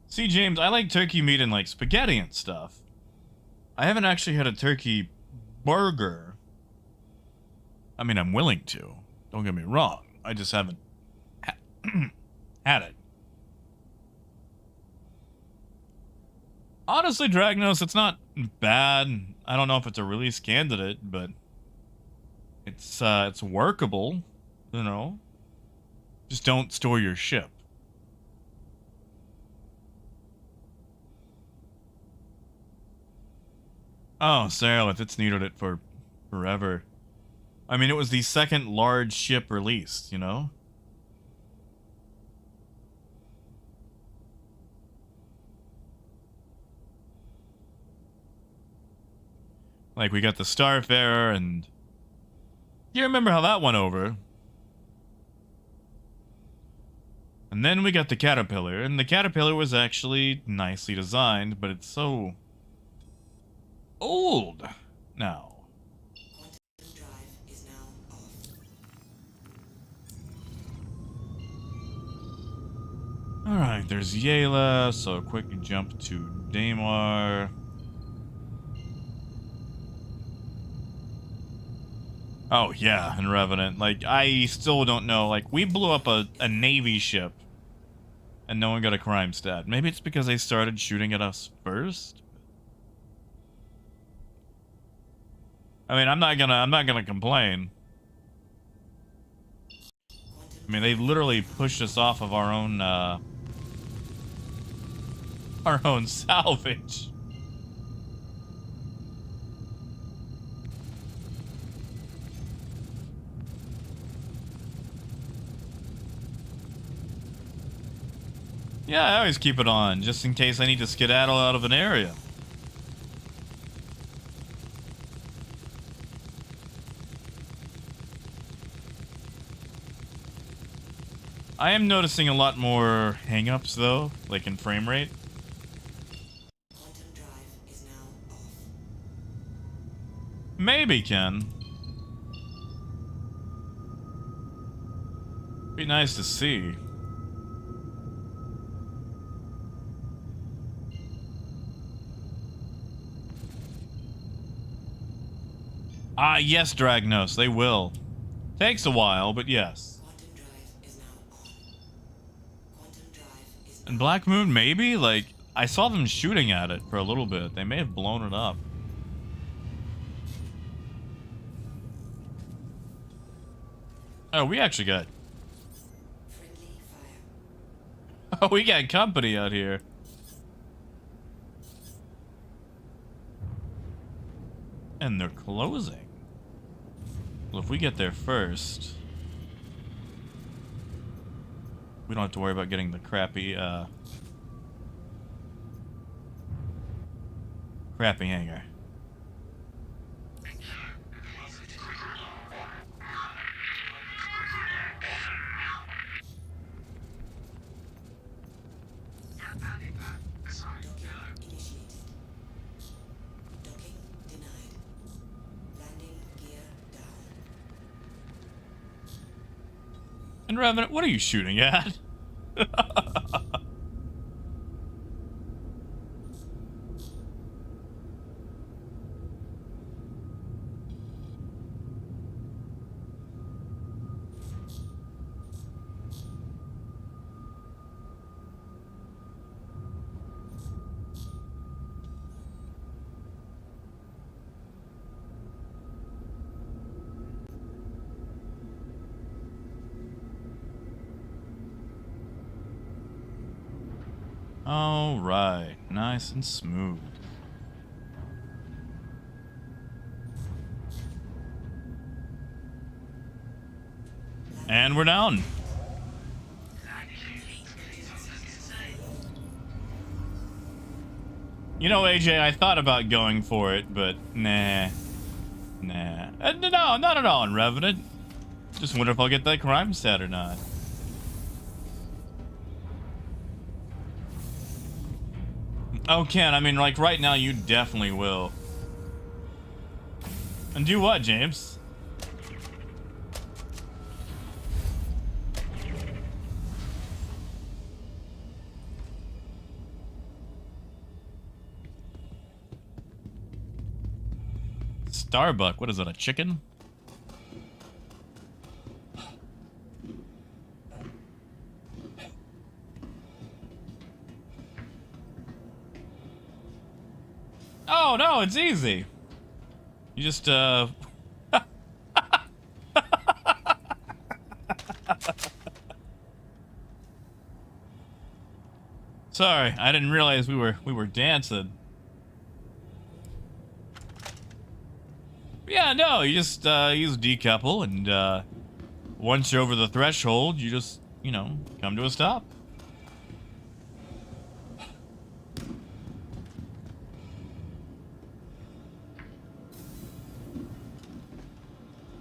See, James, I like turkey meat and like spaghetti and stuff. I haven't actually had a turkey burger. I mean, I'm willing to. Don't get me wrong. I just haven't had it. Honestly, Dragnos, it's not bad. I don't know if it's a release candidate, but it's workable, you know. Just don't store your ship. Oh, Sarah, it's needed it for forever. I mean, it was the second large ship released, you know? Like, we got the Starfarer, and you remember how that went over. And then we got the Caterpillar, and the Caterpillar was actually nicely designed, but it's so old now. Quantum drive is now off. Alright, there's Yayla, so a quick jump to Daymar. Oh, yeah, and Revenant. Like, I still don't know. Like, we blew up a Navy ship, and no one got a crime stat. Maybe it's because they started shooting at us first? I mean, I'm not gonna complain. I mean, they literally pushed us off of our own salvage. Yeah, I always keep it on, just in case I need to skedaddle out of an area. I am noticing a lot more hang-ups, though, like in frame rate. Quantum drive is now off. Maybe, Ken. Be nice to see. Ah, yes, Dragnos, they will. Takes a while, but yes. Quantum drive is now on. Quantum drive is And Black Moon, maybe? Like, I saw them shooting at it for a little bit. They may have blown it up. Oh, we actually got... friendly fire. Oh, we got company out here. And they're closing. Well, if we get there first... we don't have to worry about getting the crappy hangar. Docking initiated. Docking denied. Landing gear down. And Revenant, what are you shooting at? All right, nice and smooth. And we're down. You know, AJ, I thought about going for it, but nah. No, not at all in Revenant. Just wonder if I'll get that crime stat or not. Oh, Ken, I mean, like, right now you definitely will. And do what, James? Starbuck, what is it, a chicken? Oh, no, it's easy. You just, Sorry, I didn't realize we were dancing. Yeah, no, you just use decouple, and once you're over the threshold, you just, you know, come to a stop.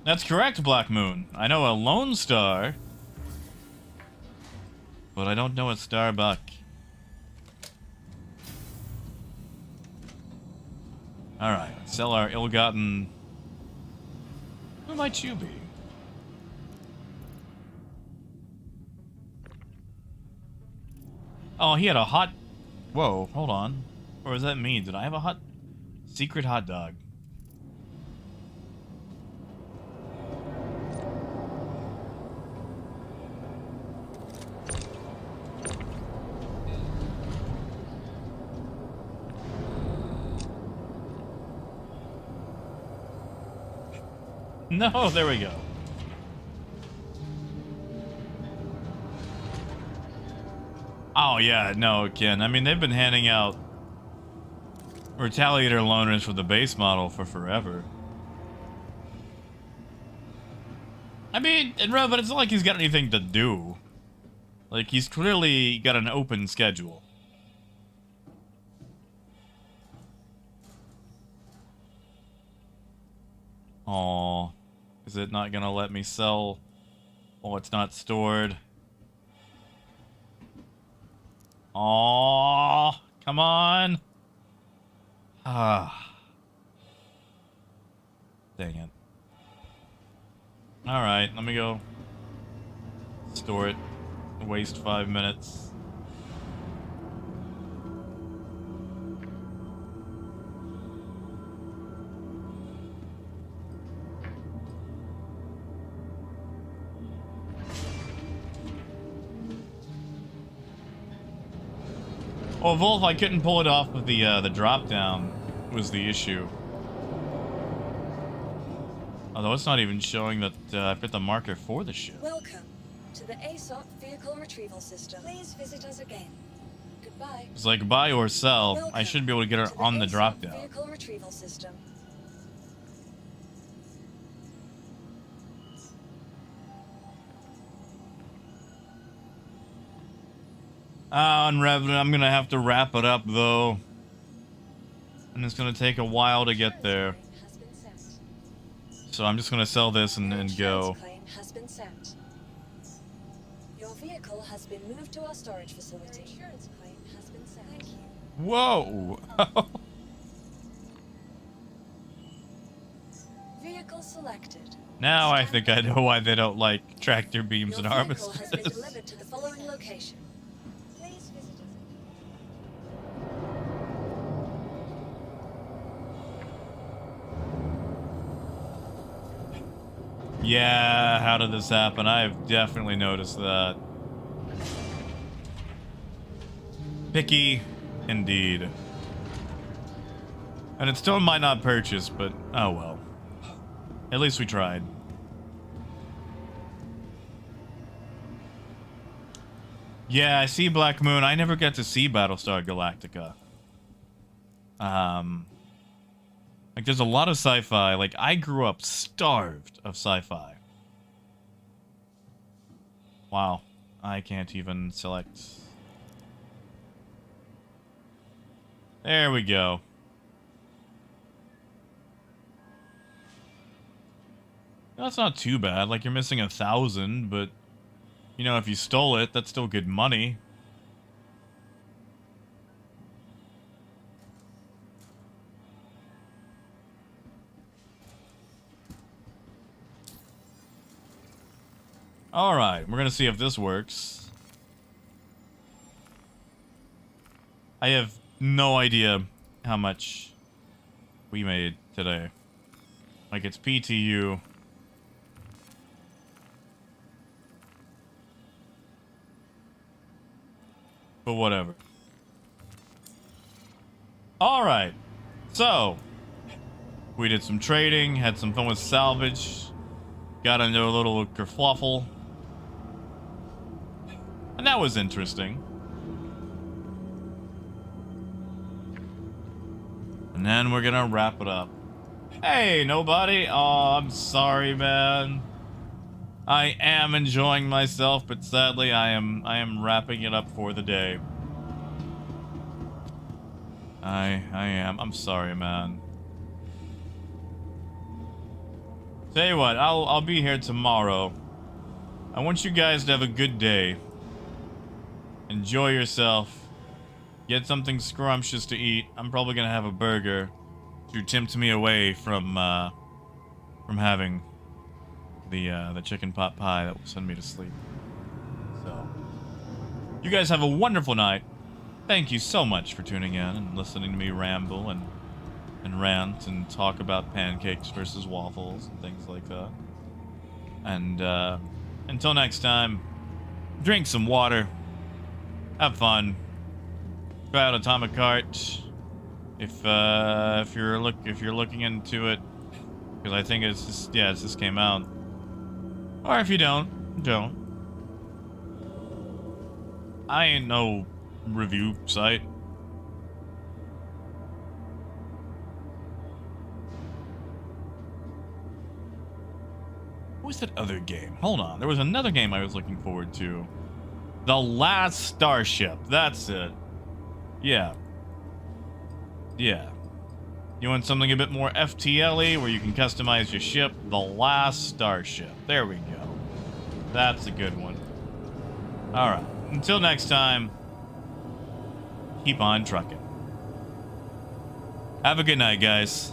That's correct, Black Moon. I know a Lone Star, but I don't know a Starbuck. Alright, let's sell our ill-gotten... Who might you be? Oh, he had a hot... Whoa, hold on. Or does that mean? Did I have a hot... Secret hot dog? No, there we go. Oh, yeah, no, Ken. I mean, they've been handing out Retaliator loaners for the base model for forever. I mean, but it's not like he's got anything to do. Like, he's clearly got an open schedule. Aww. Is it not gonna let me sell? Oh, it's not stored. Aww. Come on. Ah. Dang it. Alright, let me go store it. Waste 5 minutes. Oh, Wolf, I couldn't pull it off with the drop down was the issue. Although it's not even showing that I've got the marker for the ship. Welcome to the ASOP vehicle retrieval system. Please visit us again. Goodbye. It's like buy or sell. Welcome I should be able to get her to on the ASOP drop down. Vehicle retrieval system. On Revenant, I'm gonna have to wrap it up though. And it's gonna take a while to get there. Has been sent. So I'm just gonna sell this and go. Insurance claim has been sent. Your vehicle has been moved to our storage facility. Insurance claim has been sent. Thank you. Whoa! Vehicle selected. Now I think I know why they don't like tractor beams Your and vehicle has been harvesters. delivered to the following location. Please visit us. Yeah, how did this happen? I've definitely noticed that. Picky, indeed. And it still might not purchase, but oh well. At least we tried. Yeah, I see Black Moon. I never get to see Battlestar Galactica. Like, there's a lot of sci-fi. Like, I grew up starved of sci-fi. Wow. I can't even select. There we go. That's not too bad. Like, you're missing 1,000, but, you know, if you stole it, that's still good money. Alright, we're gonna see if this works. I have no idea how much we made today. Like, it's PTU. But whatever. Alright. So, we did some trading, had some fun with Salvage, got into a little kerfluffle. And that was interesting. And then we're gonna wrap it up. Hey, nobody. Oh, I'm sorry, man. I am enjoying myself, but sadly I am wrapping it up for the day. I am. I'm sorry, man. Tell you what, I'll be here tomorrow. I want you guys to have a good day. Enjoy yourself. Get something scrumptious to eat. I'm probably gonna have a burger to tempt me away from having the chicken pot pie that will send me to sleep. So, you guys have a wonderful night. Thank you so much for tuning in and listening to me ramble and rant and talk about pancakes versus waffles and things like that. And until next time, drink some water. Have fun. Try out Atomic Heart. If you're looking into it, because I think it's just came out. Or if you don't. I ain't no review site. What was that other game? Hold on. There was another game I was looking forward to. The Last Starship. That's it. Yeah. Yeah. You want something a bit more FTL-y where you can customize your ship? The Last Starship. There we go. That's a good one. Alright. Until next time, keep on trucking. Have a good night, guys.